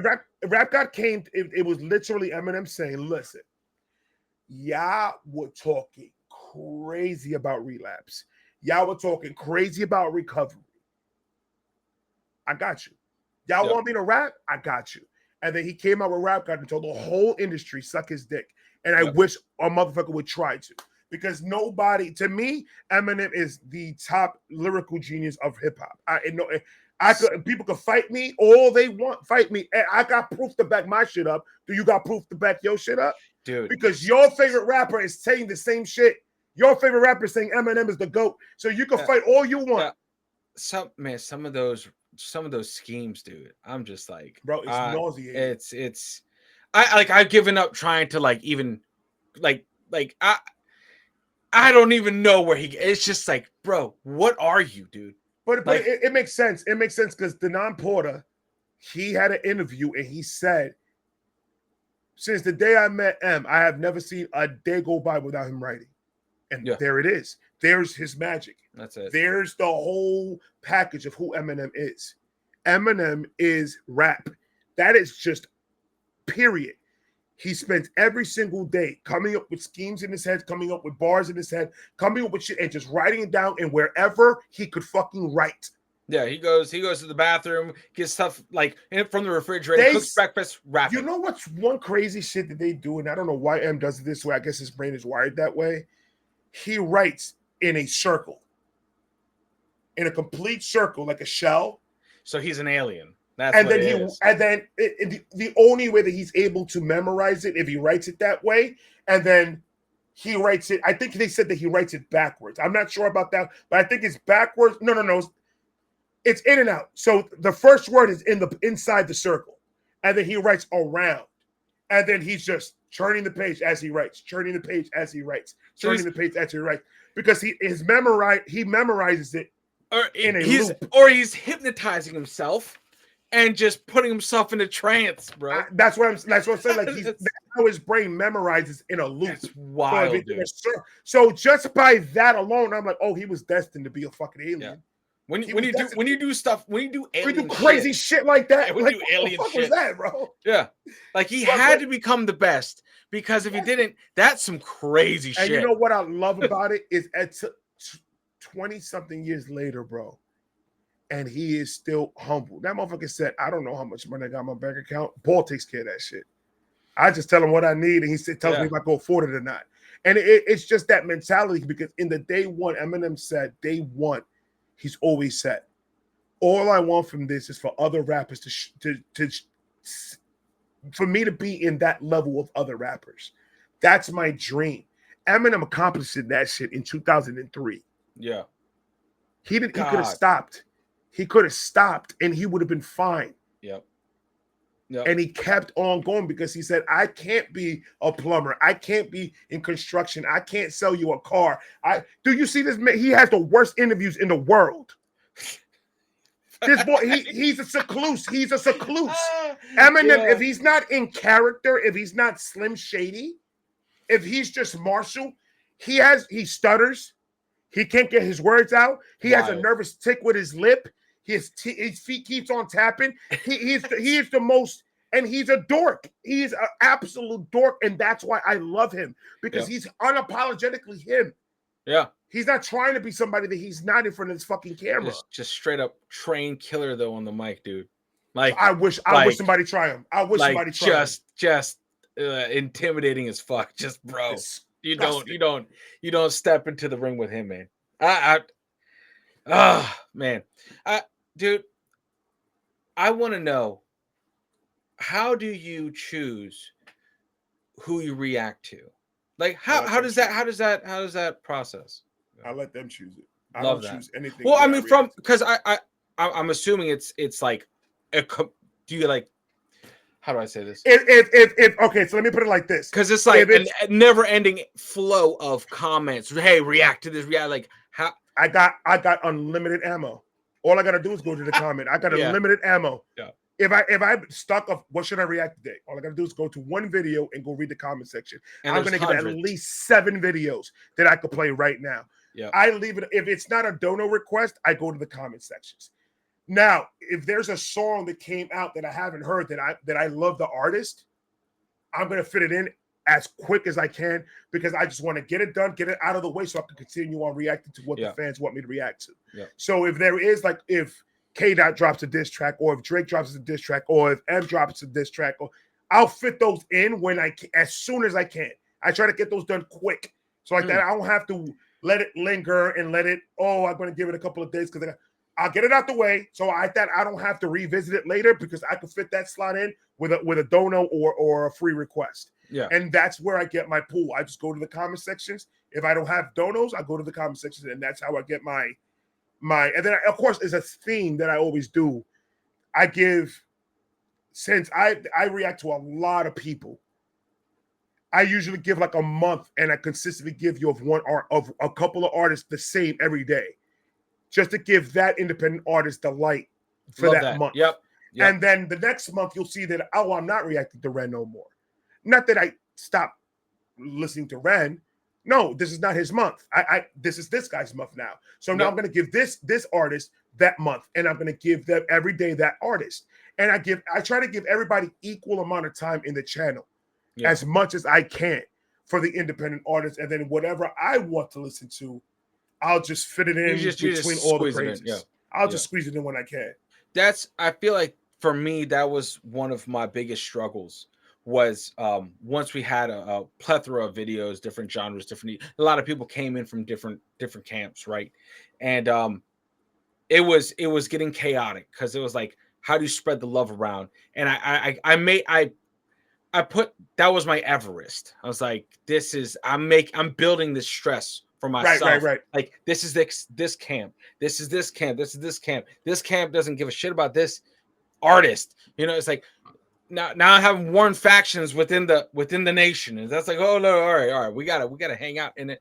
Rap God came. It was literally Eminem saying, "Listen, y'all were talking crazy about relapse. Y'all were talking crazy about recovery. I got you. Y'all want me to rap? I got you." And then he came out with Rap God and told the whole industry suck his dick. And I wish a motherfucker would try to. Because nobody, to me, Eminem is the top lyrical genius of hip hop. People could fight me all they want, fight me. And I got proof to back my shit up. Do you got proof to back your shit up? Dude. Because your favorite rapper is saying the same shit. Your favorite rapper is saying Eminem is the GOAT. So you can fight all you want. Some of those schemes, dude. I'm just like, bro, it's nauseating. It's I've given up trying to like even like I don't even know where it's just like, bro, what are you, dude? But it makes sense. It makes sense because Denon Porter, he had an interview and he said, since the day I met M, I have never seen a day go by without him writing. And there it is. There's his magic. That's it. There's the whole package of who Eminem is. Eminem is rap. That is just period. He spends every single day coming up with schemes in his head, coming up with bars in his head, coming up with shit and just writing it down and wherever he could fucking write. Yeah, he goes to the bathroom, gets stuff like from the refrigerator, cooks breakfast, rapping. You know what's one crazy shit that they do, and I don't know why M does it this way. I guess his brain is wired that way. He writes in a circle, in a complete circle, like a shell. So he's an alien. The only way that he's able to memorize it if he writes it that way, and then he writes it. I think they said that he writes it backwards. I'm not sure about that, but I think it's backwards. No. It's in and out. So the first word is inside the circle, and then he writes around, and then he's just turning the page as he writes, turning the page as he writes, turning the page as he writes, because he memorizes it in a loop, or he's hypnotizing himself and just putting himself in a trance, bro. That's what I'm saying. Like that's how his brain memorizes in a loop. That's wild, dude. So just by that alone, I'm like, oh, he was destined to be a fucking alien. Yeah. When you do crazy shit like that, when you do alien what the fuck shit, was that, bro? Yeah, like he had to become the best, because if he didn't, that's some crazy shit. And you know what I love about it is at 20-something years later, bro, and he is still humble. That motherfucker said, I don't know how much money I got in my bank account. Paul takes care of that shit. I just tell him what I need, and he tells me if I can afford it or not. And it's just that mentality, because in the day one, Eminem said, day one, he's always said, all I want from this is for other rappers for me to be in that level of other rappers. That's my dream. Eminem accomplished that shit in 2003. Yeah. He could have stopped. He could have stopped and he would have been fine. Yep. And he kept on going because he said, I can't be a plumber. I can't be in construction. I can't sell you a car. Do you see this man? He has the worst interviews in the world. This boy, he's a secluse. He's a secluse. Eminem, if he's not in character, if he's not Slim Shady, if he's just Marshall, he stutters. He can't get his words out. He has a nervous tick with his lip. His feet keeps on tapping. He is the most, and he's a dork. He's an absolute dork, and that's why I love him, because he's unapologetically him. Yeah, he's not trying to be somebody that he's not in front of this fucking camera. Just straight up trained killer though on the mic, dude. Like I wish somebody try him. I wish somebody try him. Just intimidating as fuck. Just bro, you don't step into the ring with him, man. Man. Dude, I want to know, how do you choose who you react to? Like how does that process? I let them choose it. I Love don't that. choose anything. Well, I mean, because I'm assuming it's like do you like, how do I say this? If okay, so let me put it like this. Because it's like a never-ending flow of comments. Hey, react to this. React, like how I got unlimited ammo. All I gotta do is go to the comment. I got unlimited ammo. Yeah. If I'm stuck of what should I react today, all I gotta do is go to one video and go read the comment section. And I'm gonna get at least 7 videos that I could play right now. Yeah. I leave it. If it's not a dono request, I go to the comment sections. Now, if there's a song that came out that I haven't heard that I love the artist, I'm gonna fit it in as quick as I can because I just want to get it done, get it out of the way, so I can continue on reacting to what the fans want me to react to. Yeah. So if there is like if K Dot drops a diss track, or if Drake drops a diss track, or if M drops a diss track, or I'll fit those in when as soon as I can. I try to get those done quick, so like that I don't have to let it linger and let it. Oh, I'm going to give it a couple of days because I'll get it out the way, so I don't have to revisit it later because I can fit that slot in with a dono or a free request. Yeah. And that's where I get my pool. I just go to the comment sections. If I don't have donos, I go to the comment sections, and that's how I get my. And then of course, there's a theme that I always do. I give, since I react to a lot of people, I usually give like a month, and I consistently give you of a couple of artists the same every day, just to give that independent artist the light for that month. Yep. And then the next month you'll see that, oh, I'm not reacting to Ren no more. Not that I stopped listening to Ren. No, this is not his month. This is this guy's month now. So now I'm going to give this artist that month, and I'm going to give them every day that artist. And I try to give everybody equal amount of time in the channel, as much as I can for the independent artists. And then whatever I want to listen to, I'll just fit it in between all the praises. I'll just squeeze it in when I can. I feel like for me, that was one of my biggest struggles. Was once we had a plethora of videos, different genres, a lot of people came in from different camps, right? And it was getting chaotic because it was like, how do you spread the love around? And I put, that was my Everest. I was like, I'm building this stress for myself. Right. Like, this is this camp, this is this camp, this is this camp. This camp doesn't give a shit about this artist. It's like, now I have warring factions within the nation, and that's like, oh no, all right, we gotta hang out. And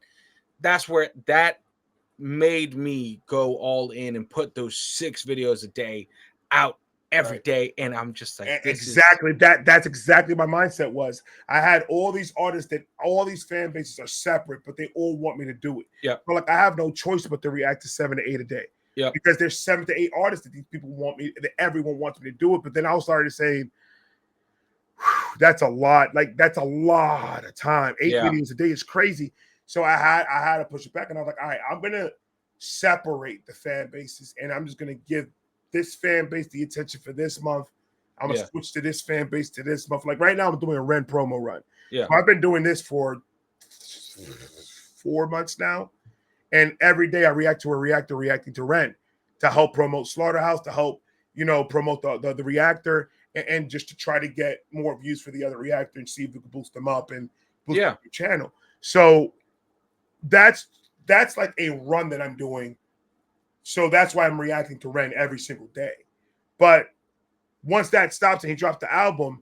that's where that made me go all in and put those 6 videos a day out every day. And I'm just like, that's exactly my mindset was. I had all these artists that all these fan bases are separate, but they all want me to do it. Yeah. But like, I have no choice but to react to 7 to 8 a day. Yeah. Because there's 7 to 8 artists that these people want me, that everyone wants me to do it. But then I started saying, that's a lot. Like, that's a lot of time. 8 videos a day is crazy. So I had to push it back, and I was like, all right, I'm gonna separate the fan bases, and I'm just gonna give this fan base the attention for this month. I'm gonna switch to this fan base to this month. Like right now, I'm doing a Ren promo run. Yeah, so I've been doing this for 4 months now, and every day I react to a reactor reacting to Ren to help promote Slaughterhouse, to help promote the reactor, and just to try to get more views for the other reactor and see if we can boost them up and boost up the channel. So that's like a run that I'm doing. So that's why I'm reacting to Ren every single day. But once that stops and he drops the album,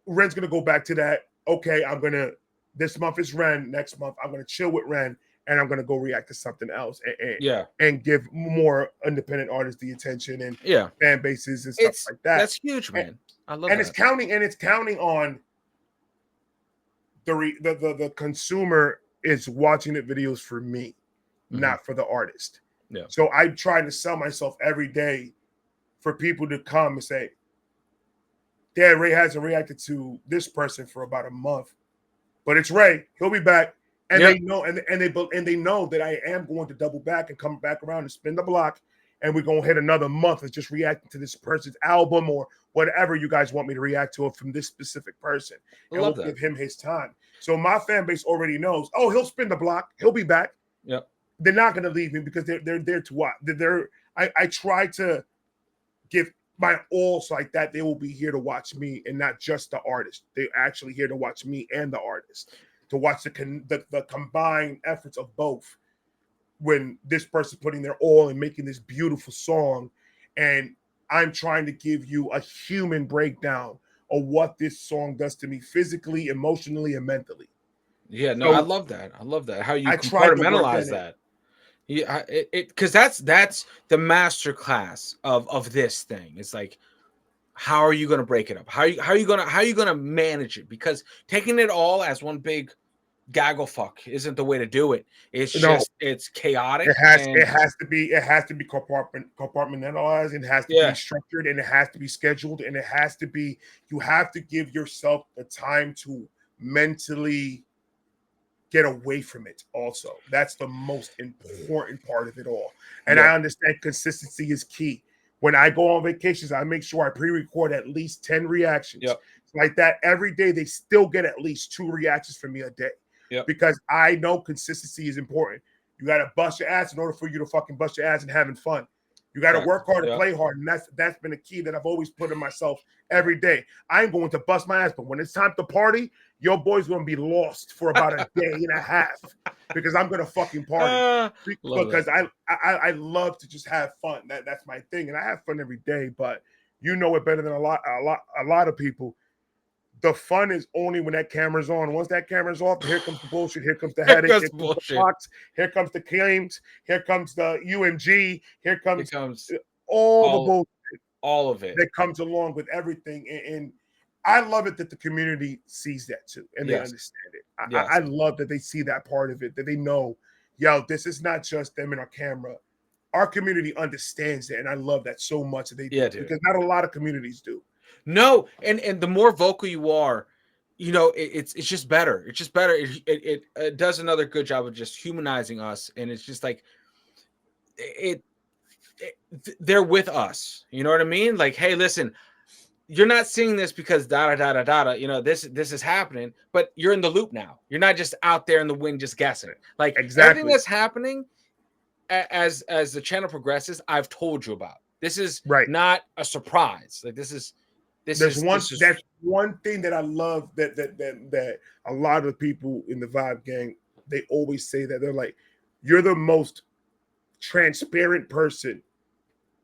Ren's gonna go back to that. Okay, this month is Ren. Next month, I'm gonna chill with Ren, and I'm gonna go react to something else and give more independent artists the attention and fan bases and stuff like that. That's huge, man. I love that. It's counting on the consumer is watching the videos for me, not for the artist. Yeah. So I'm trying to sell myself every day for people to come and say, Dad, Ray hasn't reacted to this person for about a month, but it's Ray. He'll be back. And they know, and they know that I am going to double back and come back around and spin the block, and we're gonna hit another month of just reacting to this person's album or whatever you guys want me to react to from this specific person. And we'll give him his time. So my fan base already knows, oh, he'll spin the block, he'll be back. Yep. They're not gonna leave me because they're there to watch. I try to give my all so like that they will be here to watch me and not just the artist. They're actually here to watch me and the artist, to watch the combined efforts of both. When this person's putting their all and making this beautiful song, and I'm trying to give you a human breakdown of what this song does to me physically, emotionally, and mentally. Yeah, no, so, I love that. I love that. How you compartmentalize that. Yeah, because that's the master class of this thing. It's like, how are you going to break it up? How are you going to manage it? Because taking it all as one big gaggle fuck isn't the way to do it. It's No, just it's chaotic it and has to be compartmentalized, it has to be yeah, structured, and it has to be scheduled, and it has to be, you have to give yourself the time to mentally get away from it also. That's the most important part of it all. And yep, I understand consistency is key. When I go on vacations, I make sure I pre-record at least 10 reactions. yep, Like that every day, they still get at least 2 reactions from me a day. yep. Because I know consistency is important. You gotta bust your ass in order for you to fucking bust your ass and having fun. You got to Facts. work hard and Yep. play hard, and that's been a key that I've always put in myself every day. I ain't going to bust my ass, but when it's time to party, your boy's going to be lost for about a day and a half because I'm going to fucking party Love that. because I love to just have fun. That's my thing, and I have fun every day. But you know it better than a lot of people. The fun is only when that camera's on. Once that camera's off, here comes the bullshit. Here comes the headache. That's Here comes the bullshit. box. Here comes the claims. Here comes the UMG. Here It comes comes all the all bullshit all of it. that comes along with everything. And I love it that the community sees that too, and they Yes. understand it. Yes. I love that they see that part of it, that they know, yo, this is not just them in our camera. Our community understands it, and I love that so much that they Yeah, do dude. because not a lot of communities do. No, and the more vocal you are, you know, it's just better. It's just better. It does another good job of just humanizing us, and it's just like it, they're with us. You know what I mean? Like, hey, listen, you're not seeing this because da da da da da. You know, this is happening, but you're in the loop now. You're not just out there in the wind just guessing. Like everything Exactly. that's happening as the channel progresses, I've told you about. This is Right. not a surprise. Like this is That's one thing that I love that a lot of people in the Vibe Gang, they always say that they're like, you're the most transparent person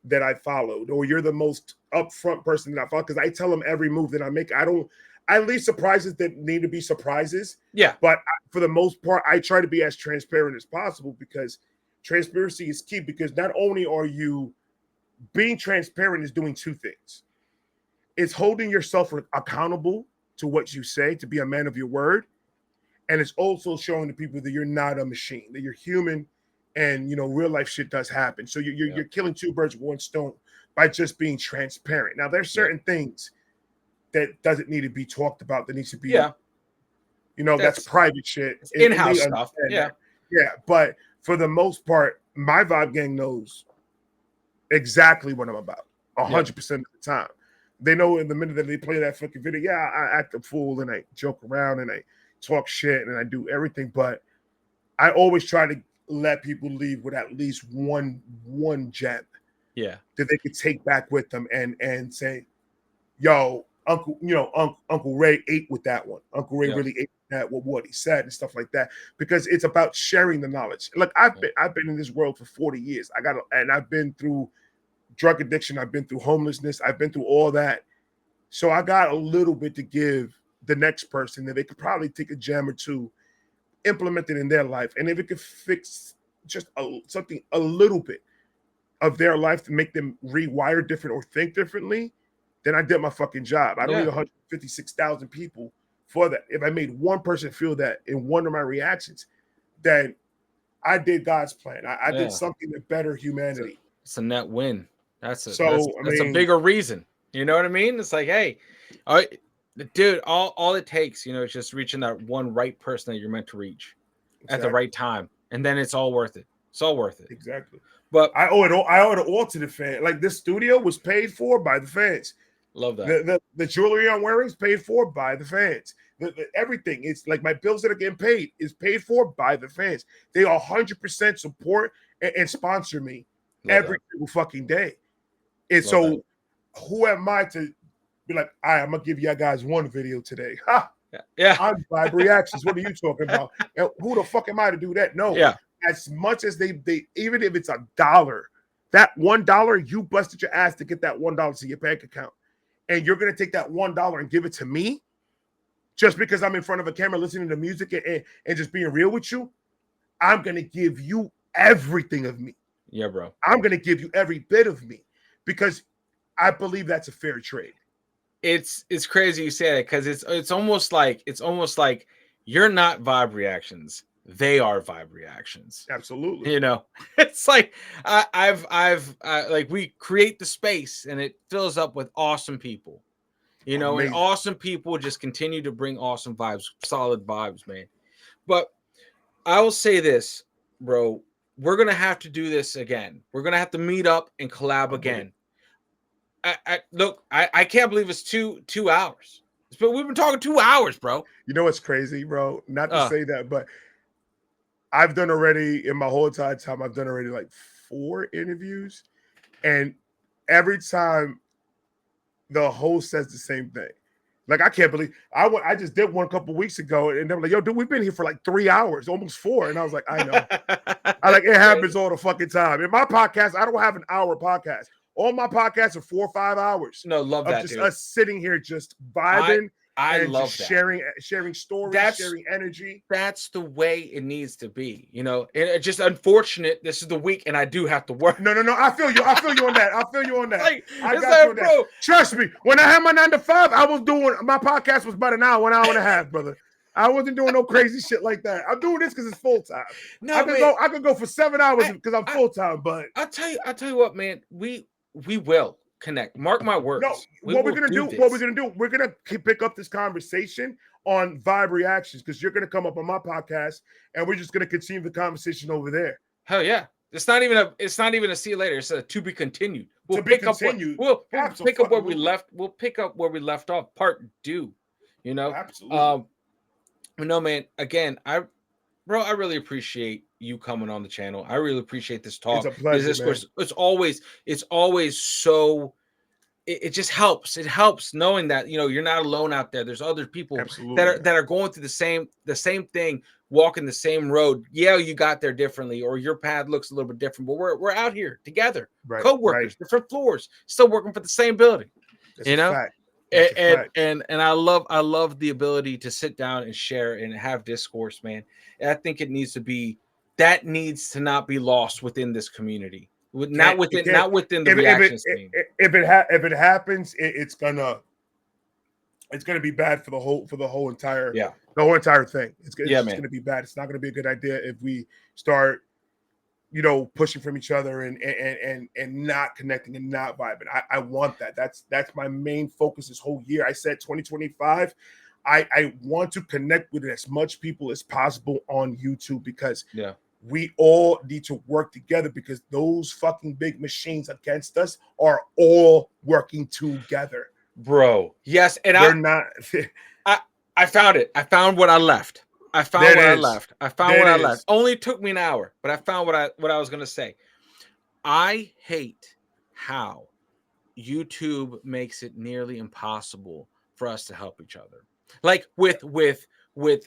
that I followed, or you're the most upfront person that I followed, because I tell them every move that I make. I leave surprises that need to be surprises. Yeah. But for the most part, I try to be as transparent as possible because transparency is key. Because not only are you being transparent, is doing two things. It's holding yourself accountable to what you say, to be a man of your word, and it's also showing the people that you're not a machine, that you're human, and real life shit does happen. So you're killing two birds with one stone by just being transparent. Now there's certain things that doesn't need to be talked about, that needs to be, that's private shit, and in-house they stuff. Yeah. But for the most part, my Vibe Gang knows exactly what I'm about 100% of the time. They know in the minute that they play that fucking video, I act a fool and I joke around and I talk shit and I do everything, but I always try to let people leave with at least one gem that they could take back with them and say, yo, Uncle Ray ate with that one. Uncle Ray really ate that with what he said and stuff like that, because it's about sharing the knowledge. Look, I've been in this world for 40 years. I've been through drug addiction, I've been through homelessness, I've been through all that. So I got a little bit to give the next person that they could probably take a gem or two, implement it in their life. And if it could fix just something a little bit of their life to make them rewire different or think differently, then I did my fucking job. I don't need 156,000 people for that. If I made one person feel that in one of my reactions, then I did God's plan. I did something to better humanity. It's a net win. That's a bigger reason. You know what I mean? It's like, hey, dude, all it takes, is just reaching that one right person that you're meant to reach at the right time, and then it's all worth it. It's all worth it. Exactly. But I owe it all to the fan. Like, this studio was paid for by the fans. Love that. The jewelry I'm wearing is paid for by the fans. Everything, it's like my bills that are getting paid is paid for by the fans. They 100% support and sponsor me every single fucking day. And so who am I to be like, all right, I'm gonna give you guys one video today? Ha! Yeah. I'm Vibe Reactions. What are you talking about? And who the fuck am I to do that? No. Yeah. As much as they even if it's $1, that $1, you busted your ass to get that $1 to your bank account. And you're gonna take that $1 and give it to me just because I'm in front of a camera listening to music and just being real with you. I'm gonna give you everything of me. Yeah, bro. I'm gonna give you every bit of me because I believe that's a fair trade. It's crazy you say that, because it's almost like you're not vibe reactions. They are vibe reactions. Absolutely. You know, it's like I've like we create the space and it fills up with awesome people. You know, and Amazing. awesome people just continue to bring awesome vibes, solid vibes, man. But I will say this, bro. We're gonna have to do this again. We're gonna have to meet up and collab I'm with it. again. Look, I can't believe it's 2 hours. But we've been talking 2 hours, bro. You know what's crazy, bro? Not to Uh, say that, but I've done already in my whole entire time, I've done already like 4 interviews. And every time the host says the same thing. Like, I can't believe I just did one a couple weeks ago, and they were like, yo, dude, we've been here for like 3 hours, almost 4. And I was like, I know. I like it happens all the fucking time. In my podcast, I don't have an hour podcast. All my podcasts are 4 or 5 hours no, love of that, just dude. us sitting here just vibing I and love just that. sharing stories, That's sharing energy. that's the way it needs to be, you know. And it's just unfortunate. This is the week, and I do have to work. No. I feel you. I feel you on that. I feel you on that. I It's got you like, on that. bro. Trust me. When I had my 9 to 5, I was doing my podcast was about an hour and a half, brother. I wasn't doing no crazy shit like that. I'm doing this because it's full time. No, man. I could go for 7 hours because I'm full time. But I'll tell you what, man. We will connect. Mark my words. no, We what will we're gonna do? this. What we're gonna do? We're gonna pick up this conversation on vibe reactions because you're gonna come up on my podcast and we're just gonna continue the conversation over there. Hell yeah. It's not even a see you later. It's a to be continued. We'll To be pick up continued. we'll pick up where we Absolutely. left. We'll pick up where we left off. Part 2. You know? Absolutely. No, man. Again, I really appreciate you coming on the channel. I really appreciate this talk. It's a pleasure, man. It's always so it just helps. It helps knowing that you're not alone out there. There's other people Absolutely. that are going through the same thing, walking the same road. Yeah, you got there differently, or your path looks a little bit different, but we're out here together, Right, co-workers, different floors, still working for the same building. That's a fact. And I love the ability to sit down and share and have discourse, man. And I think it needs to not be lost within this community. Not within the reaction scene. If it happens, it's gonna be bad for the whole entire thing. It's just gonna be bad. It's not gonna be a good idea if we start pushing from each other and not connecting and not vibing. I want that. That's my main focus this whole year. I said 2025. I want to connect with as much people as possible on YouTube because we all need to work together because those fucking big machines against us are all working together. Bro, yes. And they're not. I found it. I found what I left. I found what I left. Only took me an hour, but I found what I was gonna say. I hate how YouTube makes it nearly impossible for us to help each other. Like with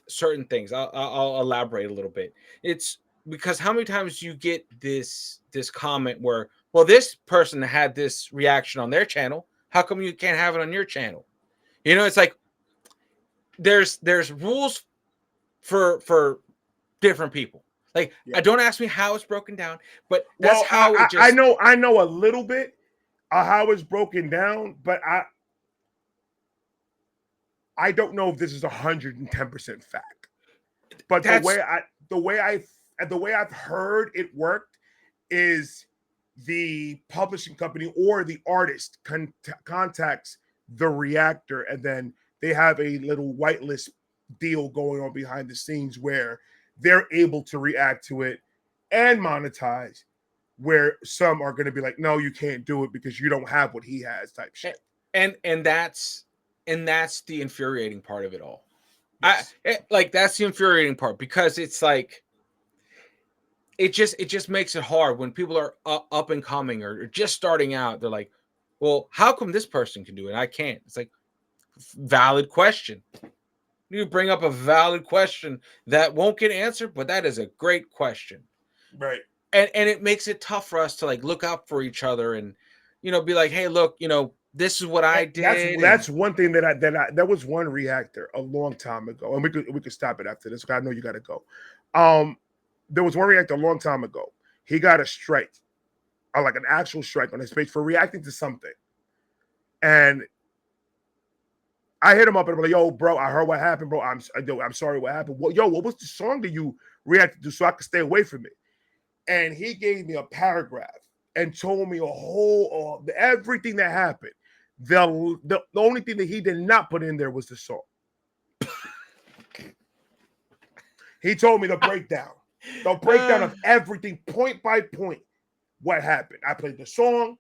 certain things. I'll elaborate a little bit. It's because how many times you get this comment where, well, this person had this reaction on their channel. How come you can't have it on your channel? It's like there's rules for different people. Like, don't ask me how it's broken down, but that's how it just. I know a little bit of how it's broken down, but I don't know if this is 110% fact. But the way I've heard it worked is the publishing company or the artist contacts the reactor, and then they have a little whitelist deal going on behind the scenes where they're able to react to it and monetize, where some are going to be like, no, you can't do it because you don't have what he has type shit. And that's the infuriating part of it all. Yes. That's the infuriating part because it's like it just makes it hard when people are up and coming or just starting out. They're like, well, how come this person can do it and I can't? It's like, valid question. You bring up a valid question that won't get answered, but that is a great question. Right. And it makes it tough for us to like look out for each other and be like, hey, look, this is what I did. That's one thing that was one reactor a long time ago, and we could stop it after this. I know you got to go. There was one reactor a long time ago. He got a strike, or like an actual strike on his page for reacting to something, and I hit him up and I'm like, yo, bro, I heard what happened, bro. I'm sorry what happened. What was the song that you reacted to so I could stay away from it? And he gave me a paragraph and told me a whole everything that happened. The only thing that he did not put in there was the song. He told me the breakdown of everything, point by point, what happened. I played the song.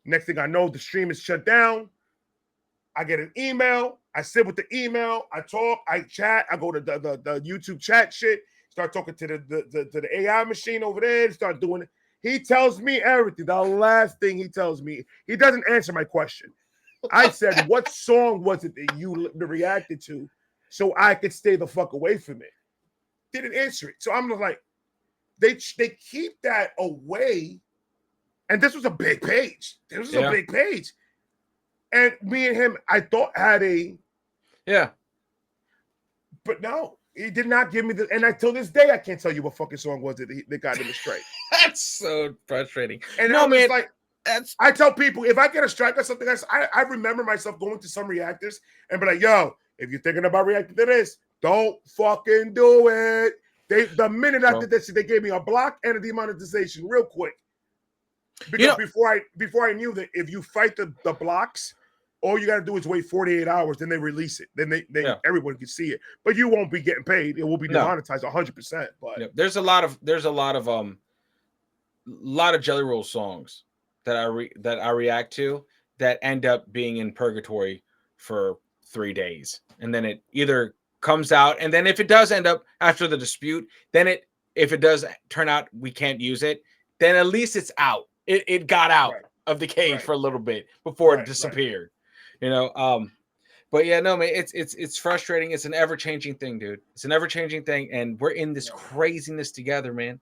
Next thing I know, the stream is shut down. I get an email. I sit with the email. I talk. I chat. I go to the YouTube chat shit. Start talking to the AI machine over there. Start doing it. He tells me everything. The last thing he tells me, he doesn't answer my question. I said, what song was it that you reacted to so I could stay the fuck away from it? Didn't answer it. So I'm like, they keep that away. And this was a big page. A big page. And me and him, I thought had a... Yeah. But no, he did not give me the... And till this day, I can't tell you what fucking song was it that got him a strike. That's so frustrating. And no, I'm man, just like... I tell people, if I get a strike or something else, I remember myself going to some reactors and be like, yo, if you're thinking about reacting to this, don't fucking do it. The minute after this, they gave me a block and a demonetization real quick. Because before I knew that if you fight the blocks, all you got to do is wait 48 hours, then they release it. Then everyone can see it. But you won't be getting paid. It will be demonetized 100%. But there's a lot of Jelly Roll songs that I react to that end up being in purgatory for 3 days. And then it either comes out, and then if it does end up after the dispute, then if it does turn out we can't use it, then at least it's out. It got out of the cage for a little bit before it disappeared. You know, but yeah, no, man, it's frustrating. It's an ever-changing thing, dude. It's an ever-changing thing, and we're in this craziness together, man.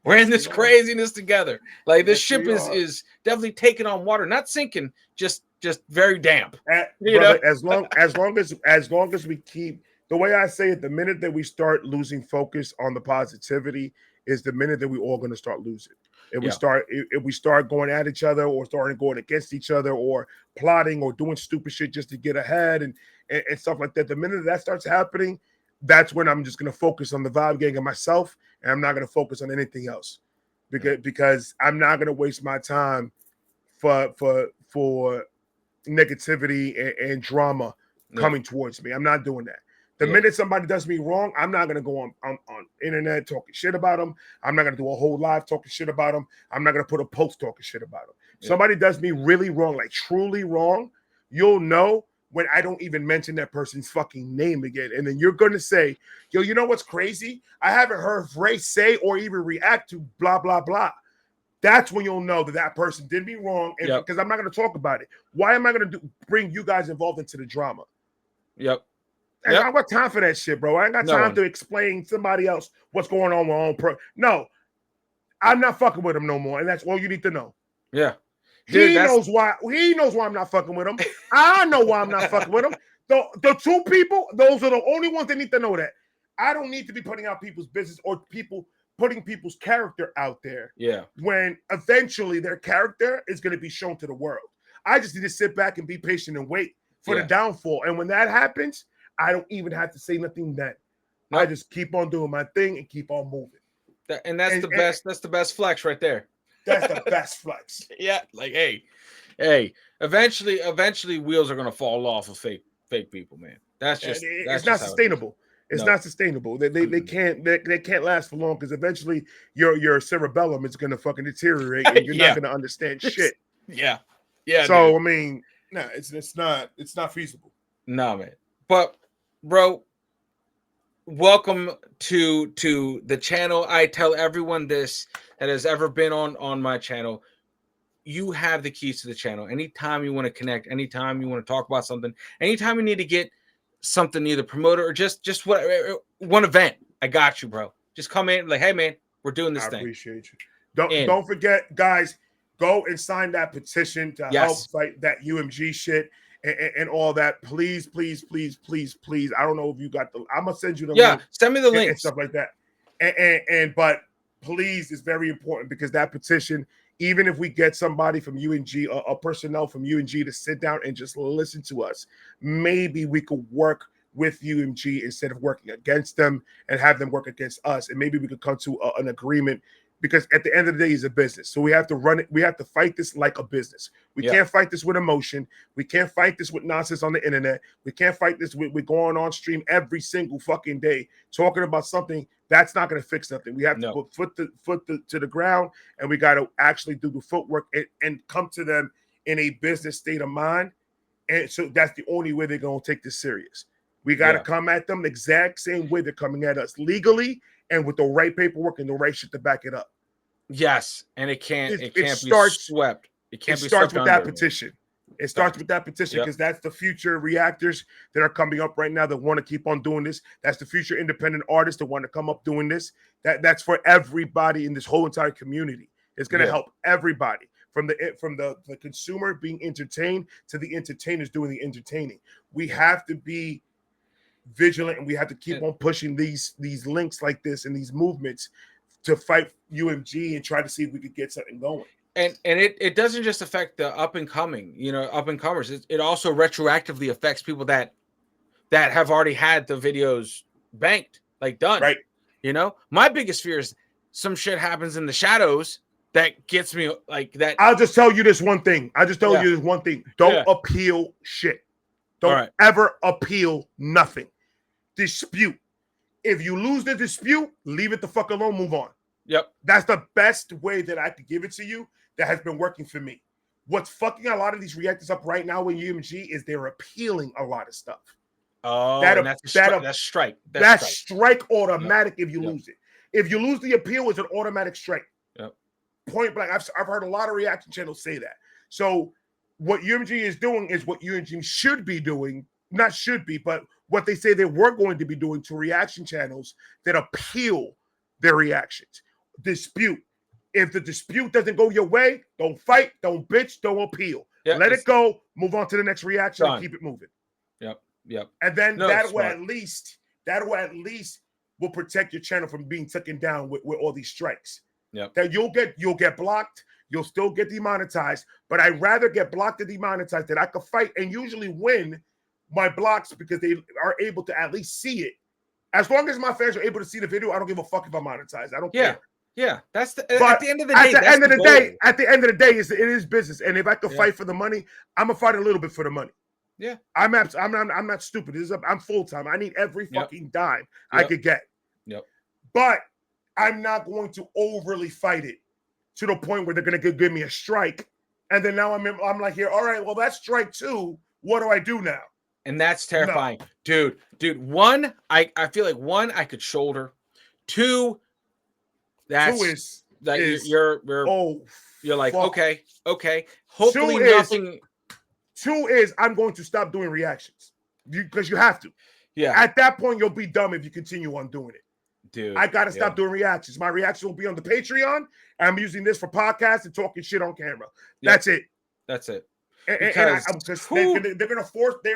We're in this craziness together. Like this ship is definitely taking on water, not sinking, just very damp. Brother, as long as we keep, the way I say it, the minute that we start losing focus on the positivity is the minute that we're all going to start losing. If we start going at each other or starting going against each other or plotting or doing stupid shit just to get ahead and stuff like that, the minute that starts happening, that's when I'm just going to focus on the vibe gang and myself, and I'm not going to focus on anything else because I'm not going to waste my time for negativity and drama coming towards me. I'm not doing that. The minute somebody does me wrong, I'm not going to go on internet talking shit about them. I'm not going to do a whole live talking shit about them. I'm not going to put a post talking shit about them. Somebody does me really wrong, like truly wrong, you'll know when I don't even mention that person's fucking name again. And then you're going to say, yo, you know what's crazy? I haven't heard Ray say or even react to blah, blah, blah. That's when you'll know that person did me wrong. And because I'm not going to talk about it. Why am I going to bring you guys involved into the drama? Yep. I don't got time for that shit, bro. I ain't got time to explain somebody else what's going on with my own No, I'm not fucking with him no more. And that's all you need to know. Yeah. Dude, he knows why I'm not fucking with him. I know why I'm not fucking with him. The two people, those are the only ones that need to know that. I don't need to be putting out people's business or putting people's character out there. Yeah. When eventually their character is going to be shown to the world. I just need to sit back and be patient and wait for the downfall. And when that happens, I don't even have to say nothing then. Nope. I just keep on doing my thing and keep on moving. That's the best flex right there. That's the best flex. Yeah, like hey, eventually wheels are gonna fall off of fake people, man. It's not sustainable. It's not sustainable. They can't last for long because eventually your cerebellum is gonna fucking deteriorate and you're not gonna understand shit. Yeah. So dude. I mean, no, it's not feasible. No, man. But bro, welcome to the channel. I tell everyone this that has ever been on my channel. You have the keys to the channel. Anytime you want to connect, anytime you want to talk about something, anytime you need to get something either promoted or just what one event, I got you, bro. Just come in like, hey man, we're doing this thing. I appreciate you. Don't forget, guys, go and sign that petition to help fight that UMG shit. And all that, please. I don't know if you got I'm gonna send you the link. Send me the link and stuff like that. But please, it's very important because that petition even if we get somebody from UNG, a personnel from UNG to sit down and just listen to us, maybe we could work with UMG instead of working against them and have them work against us. And maybe we could come to an agreement, because at the end of the day, it's a business. So we have to run it. We have to fight this like a business. We can't fight this with emotion. We can't fight this with nonsense on the internet. We can't fight this with going on stream every single fucking day talking about something that's not going to fix nothing. We have to put foot to the ground, and we got to actually do the footwork and come to them in a business state of mind. And so that's the only way they're going to take this serious. We got to come at them the exact same way they're coming at us, legally and with the right paperwork and the right shit to back it up. Yes, and it can't be swept. It can't be starts swept with that petition. It starts with that petition, because that's the future reactors that are coming up right now that want to keep on doing this. That's the future independent artists that want to come up doing this. That's for everybody in this whole entire community. It's going to help everybody, from the consumer being entertained to the entertainers doing the entertaining. We have to be vigilant, and we have to keep on pushing these links like this and these movements to fight UMG and try to see if we could get something going. And it doesn't just affect the up and comers. It also retroactively affects people that have already had the videos banked, like done. Right. My biggest fear is some shit happens in the shadows that gets me like that. I'll just tell you this one thing. Don't appeal shit. Don't ever appeal nothing. Dispute. If you lose the dispute, leave it the fuck alone, move on. Yep. That's the best way that I could give it to you that has been working for me. What's fucking a lot of these reactors up right now in UMG is they're appealing a lot of stuff. Oh, that's strike. That's strike automatic if you lose it. If you lose the appeal, it's an automatic strike. Yep. Point blank. I've heard a lot of reaction channels say that. So what UMG is doing is what UMG should be doing. Not should be, but what they say they were going to be doing to reaction channels that appeal their reactions. Dispute. If the dispute doesn't go your way, don't fight, don't bitch, don't appeal. Let it go, move on to the next reaction, and keep it moving. Yep. And then that way at least will protect your channel from being taken down with all these strikes. Yep. That you'll get blocked, you'll still get demonetized, but I'd rather get blocked and demonetized than I could fight and usually win my blocks, because they are able to at least see it. As long as my fans are able to see the video, I don't give a fuck if I'm monetized. I don't care. Yeah, that's at the end of the day. At the end of the day, it is business. And if I could fight for the money, I'm gonna fight a little bit for the money. Yeah, I'm not stupid. I'm full time. I need every fucking dime I could get. Yep. But I'm not going to overly fight it to the point where they're gonna give me a strike, and then now I'm like here. All right, well that's strike 2. What do I do now? And that's terrifying. No. Dude, one, I feel like one I could shoulder. 2, that's you're like, fuck. Okay. Hopefully nothing. 2 is I'm going to stop doing reactions. Because you have to. Yeah. At that point, you'll be dumb if you continue on doing it. Dude. I gotta stop doing reactions. My reactions will be on the Patreon. I'm using this for podcasts and talking shit on camera. That's it. That's it. Because they're gonna force they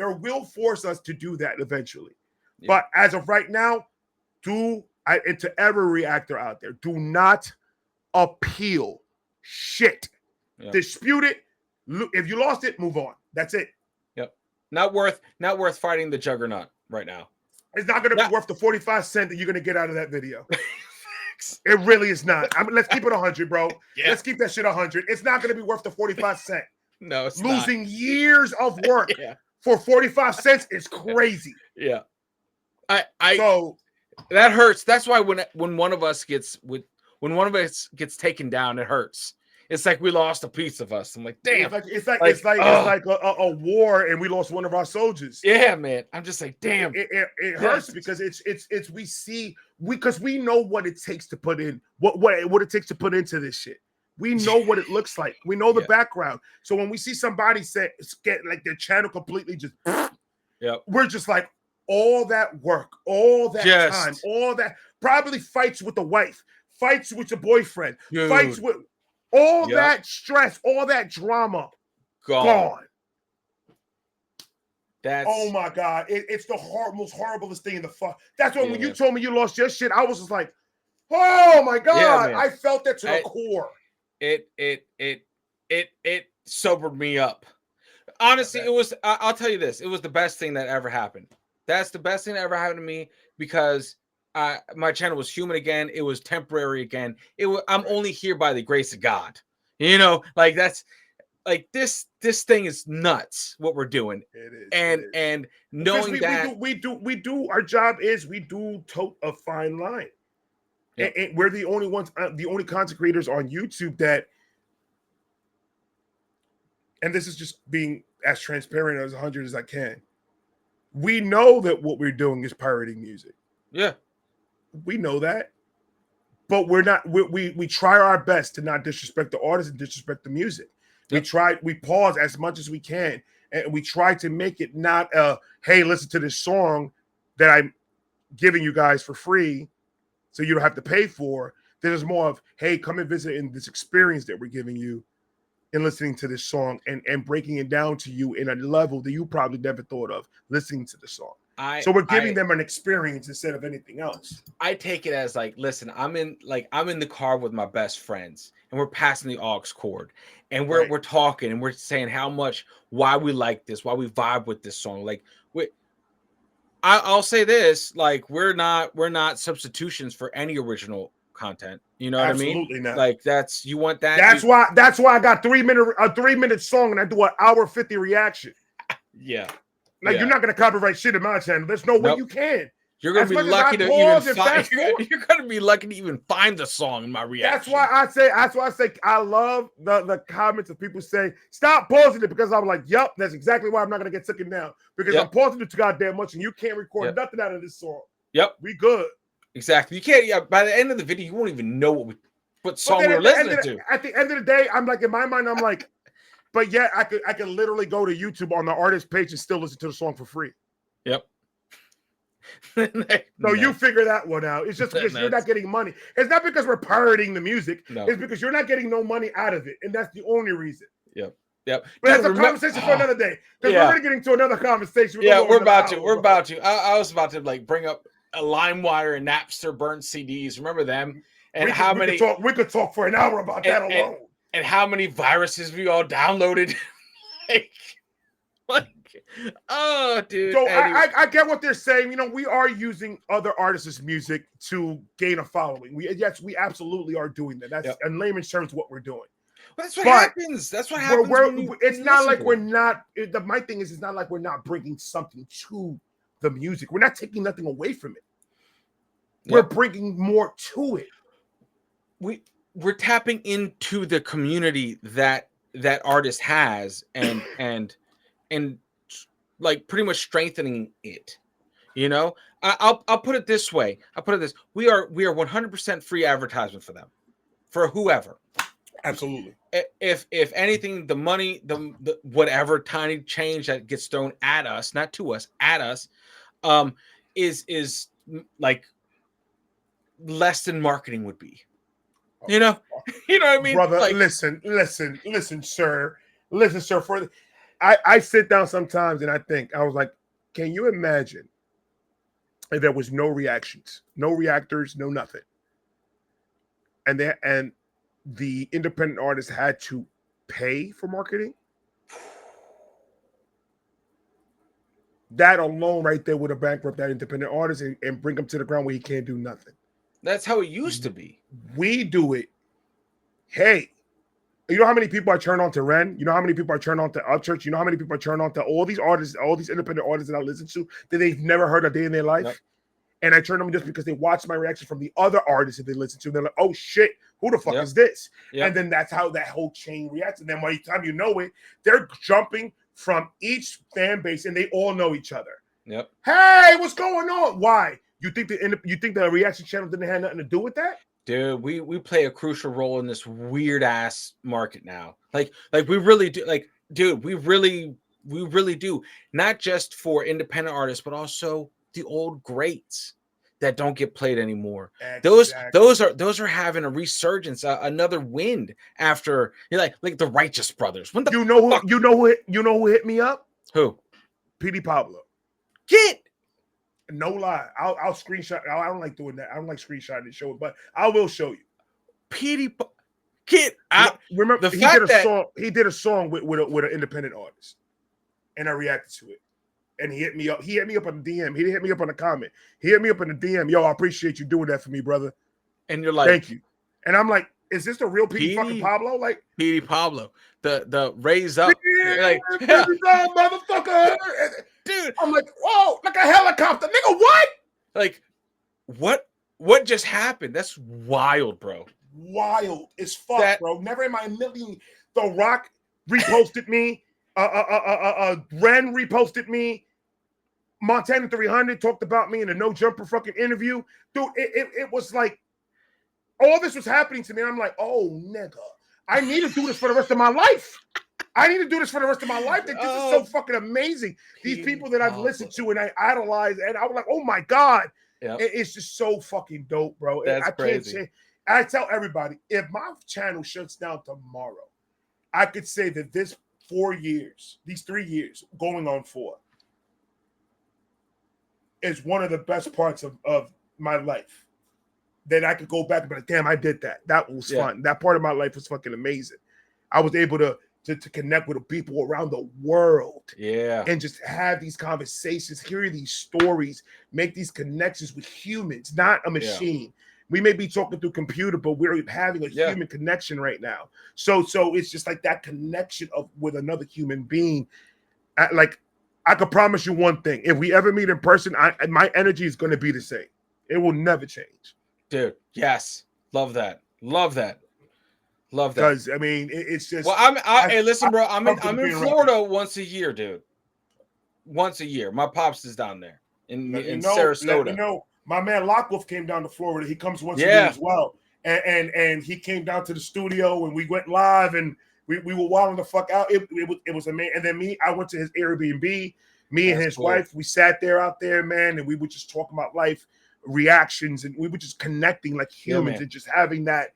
will force us to do that eventually. Yeah. But as of right now, to every reactor out there, do not appeal shit. Yep. Dispute it. If you lost it, move on. That's it. Yep. Not worth fighting the juggernaut right now. It's not going to be worth the 45 cents that you're going to get out of that video. It really is not. Let's keep it 100, bro. Yeah. Let's keep that shit 100. It's not going to be worth the 45 cents. No, it's losing years of work for 45 cents is crazy. Yeah. So that hurts. That's why when one of us gets taken down, it hurts. It's like we lost a piece of us. I'm like, damn. It's like a war and we lost one of our soldiers. Yeah, man. I'm just like, damn. It hurts because we know what it takes to put in what it takes to put into this shit. We know what it looks like. We know the background. So when we see somebody get like their channel completely just, we're just like, all that work, all that time, all that probably fights with the wife, fights with your boyfriend, fights with. All that stress, all that drama, gone. Oh my God. It's the most horriblest thing in the fuck. That's why when you told me you lost your shit, I was just like, Oh my Yeah, God. man. I felt that to the I, core. it sobered me up. Honestly, Okay. it was. I'll tell you this: it was the best thing that ever happened. That's the best thing that ever happened to me because my channel was human again. It was temporary again. I'm Right. only here by the grace of God. Like that's like this thing is nuts what we're doing, It is. It is. and Because knowing we that. do our job is we do tote a fine line. Yep. And we're the only ones, the only content creators on YouTube that, and this is just being as transparent as 100 as I can. We know that what we're doing is pirating music. Yeah. We know that, but we're not. We try our best to not disrespect the artist and disrespect the music. Yep. We pause as much as we can, and we try to make it not a hey, listen to this song that I'm giving you guys for free, so you don't have to pay for. There's more of hey, come and visit in this experience that we're giving you in listening to this song and breaking it down to you in a level that you probably never thought of listening to the song. So we're giving them an experience instead of anything else. I take it as like, listen, I'm in the car with my best friends and we're passing the aux cord and we're talking and we're saying why we like this, why we vibe with this song. Like I'll say this, like we're not substitutions for any original content. You know what I mean? Absolutely not. Like you want that. That's why I got a 3-minute song and I do an hour 50 reaction. Yeah. Like you're not gonna copyright shit in my channel. There's no way you can. You're gonna be lucky to even find. You're gonna be lucky to even find the song in my reaction. That's why I say I love the comments of people saying stop pausing it because I'm like, yep, that's exactly why I'm not gonna get taken down because I'm pausing it too goddamn much and you can't record nothing out of this song. Yep, we good. Exactly. You can't. Yeah. By the end of the video, you won't even know what song we were listening to. At the end of the day, I'm like in my mind, I'm like, but yet I could literally go to YouTube on the artist page and still listen to the song for free. Yep. So you figure that one out. It's just because you're not getting money. It's not because we're pirating the music. No. It's because you're not getting no money out of it. And that's the only reason. Yep. But that's a conversation for another day. Because we're going to get into another conversation. We're about to. I was about to like bring up a LimeWire and Napster burnt CDs. Remember them? And we could talk for an hour about that alone. And how many viruses we all downloaded. like oh, dude. So anyway. I get what they're saying. You know, we are using other artists' music to gain a following. We absolutely are doing that. That's in layman's terms what we're doing. That's what happens. That's what happens. It's not like we're not. My thing is, it's not like we're not bringing something to the music. We're not taking nothing away from it. We're bringing more to it. We're tapping into the community that artist has and like pretty much strengthening it. You know, I'll put it this way. We are 100% free advertisement for them, for whoever. Absolutely. If anything, the money, the whatever tiny change that gets thrown at us, not to us, at us, is like less than marketing would be. You know what I mean, brother. Like, listen, sir. I sit down sometimes and I think, I was like, can you imagine if there was no reactions, no reactors, no nothing, and the independent artist had to pay for marketing? That alone right there would have bankrupted that independent artist and bring him to the ground where he can't do nothing. That's how it used to be. We do it. Hey, you know how many people I turn on to Ren? You know how many people I turn on to Upchurch? You know how many people I turn on to all these artists, all these independent artists that I listen to that they've never heard a day in their life? Yep. And I turn them just because they watch my reaction from the other artists that they listen to. They're like, oh shit, who the fuck is this? Yep. And then that's how that whole chain reacts. And then by the time you know it, they're jumping from each fan base and they all know each other. Yep. Hey, what's going on? Why? You think the reaction channel didn't have nothing to do with that? Dude, we play a crucial role in this weird ass market now. Like we really do. Like, dude, we really do. Not just for independent artists, but also the old greats that don't get played anymore. Exactly. Those are having a resurgence, another wind after like the Righteous Brothers. When the you know who hit me up? Who? PD Pablo. No lie. I'll screenshot. I don't like doing that. I don't like screenshotting and show it, but I will show you. Petey Kid, remember the he did fact a that song. He did a song with an independent artist, and I reacted to it. And he hit me up. He hit me up on the DM. He didn't hit me up on the comment. He hit me up on the DM. Yo, I appreciate you doing that for me, brother. and you're like, thank you. And I'm like, is this the real Petey fucking Pablo? Like Petey Pablo, the raise up, like motherfucker, dude. I'm like, whoa, like a helicopter, nigga. What? Like, what just happened? That's wild, bro. Wild as fuck, bro. Never in my million. The Rock reposted me. Ren reposted me. Montana 300 talked about me in a No Jumper fucking interview. Dude, it was like all this was happening to me. I'm like, oh, nigga, I need to do this for the rest of my life. I need to do this for the rest of my life. This is so fucking amazing. These people that I've listened to and I idolize, and I was like, oh my God. Yep. It's just so fucking dope, bro. That's crazy. Can't change. I tell everybody, if my channel shuts down tomorrow, I could say that these 3 years, going on 4, is one of the best parts of my life. That I could go back and be like, damn, I did that. That was fun. That part of my life was fucking amazing. I was able to connect with the people around the world. Yeah. And just have these conversations, hear these stories, make these connections with humans, not a machine. Yeah. We may be talking through computer, but we're having a human connection right now. So it's just like that connection with another human being. I could promise you one thing. If we ever meet in person, my energy is going to be the same. It will never change. Dude, yes. Love that. Love that. Love that. Because I mean, it's just. Well, hey, listen, bro. I'm in Florida once a year, dude. Once a year. My pops is down there in Sarasota. Let me know. My man Lockwolf came down to Florida. He comes once a year as well, and he came down to the studio and we went live and we were wilding the fuck out. It was amazing. And then I went to his Airbnb. Me and his wife, we sat there out there, man, and we were just talking about life, reactions, and we were just connecting like humans and just having that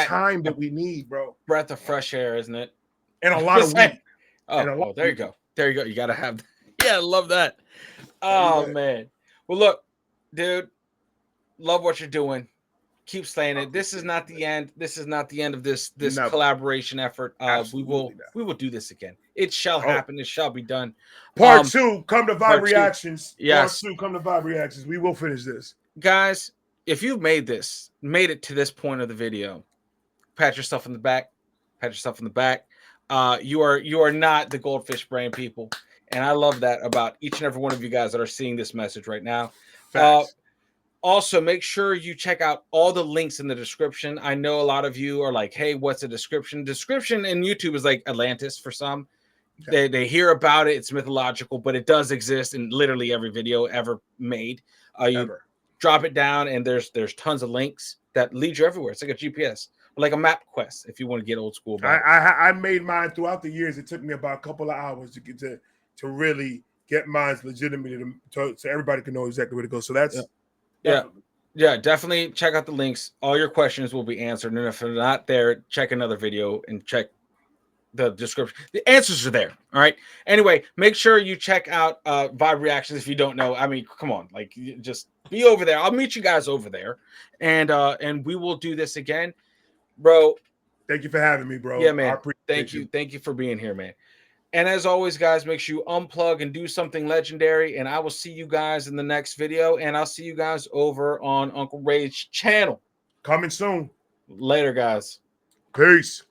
time that we need, bro. Breath of fresh air, isn't it? And a lot of weed. Oh, there you go. There you go. You gotta have. Yeah, love that. Oh man. Well, look, dude. Love what you're doing. Keep slaying it. This is not the end. This is not the end of this collaboration effort. We will do this again. It shall happen. It shall be done. Part 2, come to Vibe Reactions. Yes. Part 2, come to Vibe Reactions. We will finish this. Guys, if you've made it to this point of the video, pat yourself on the back. Pat yourself on the back. You are not the goldfish brain people. And I love that about each and every one of you guys that are seeing this message right now. Also, make sure you check out all the links in the description. I know a lot of you are like, hey, what's a description? Description in YouTube is like Atlantis for some. Okay. They hear about it. It's mythological, but it does exist in literally every video ever made. You drop it down, and there's tons of links that lead you everywhere. It's like a GPS, like a map quest if you want to get old school. I made mine throughout the years. It took me about a couple of hours to get to really get mine legitimately so everybody can know exactly where to go. So that's... Yeah, definitely check out the links. All your questions will be answered. And if they're not there, check another video and check the description. The answers are there. All right. Anyway, make sure you check out Vibe Reactions if you don't know. I mean, come on, like just be over there. I'll meet you guys over there. And we will do this again. Bro. Thank you for having me, bro. Yeah, man. Thank you. Thank you for being here, man. And as always, guys, make sure you unplug and do something legendary. And I will see you guys in the next video. And I'll see you guys over on Uncle Ray's channel. Coming soon. Later, guys. Peace.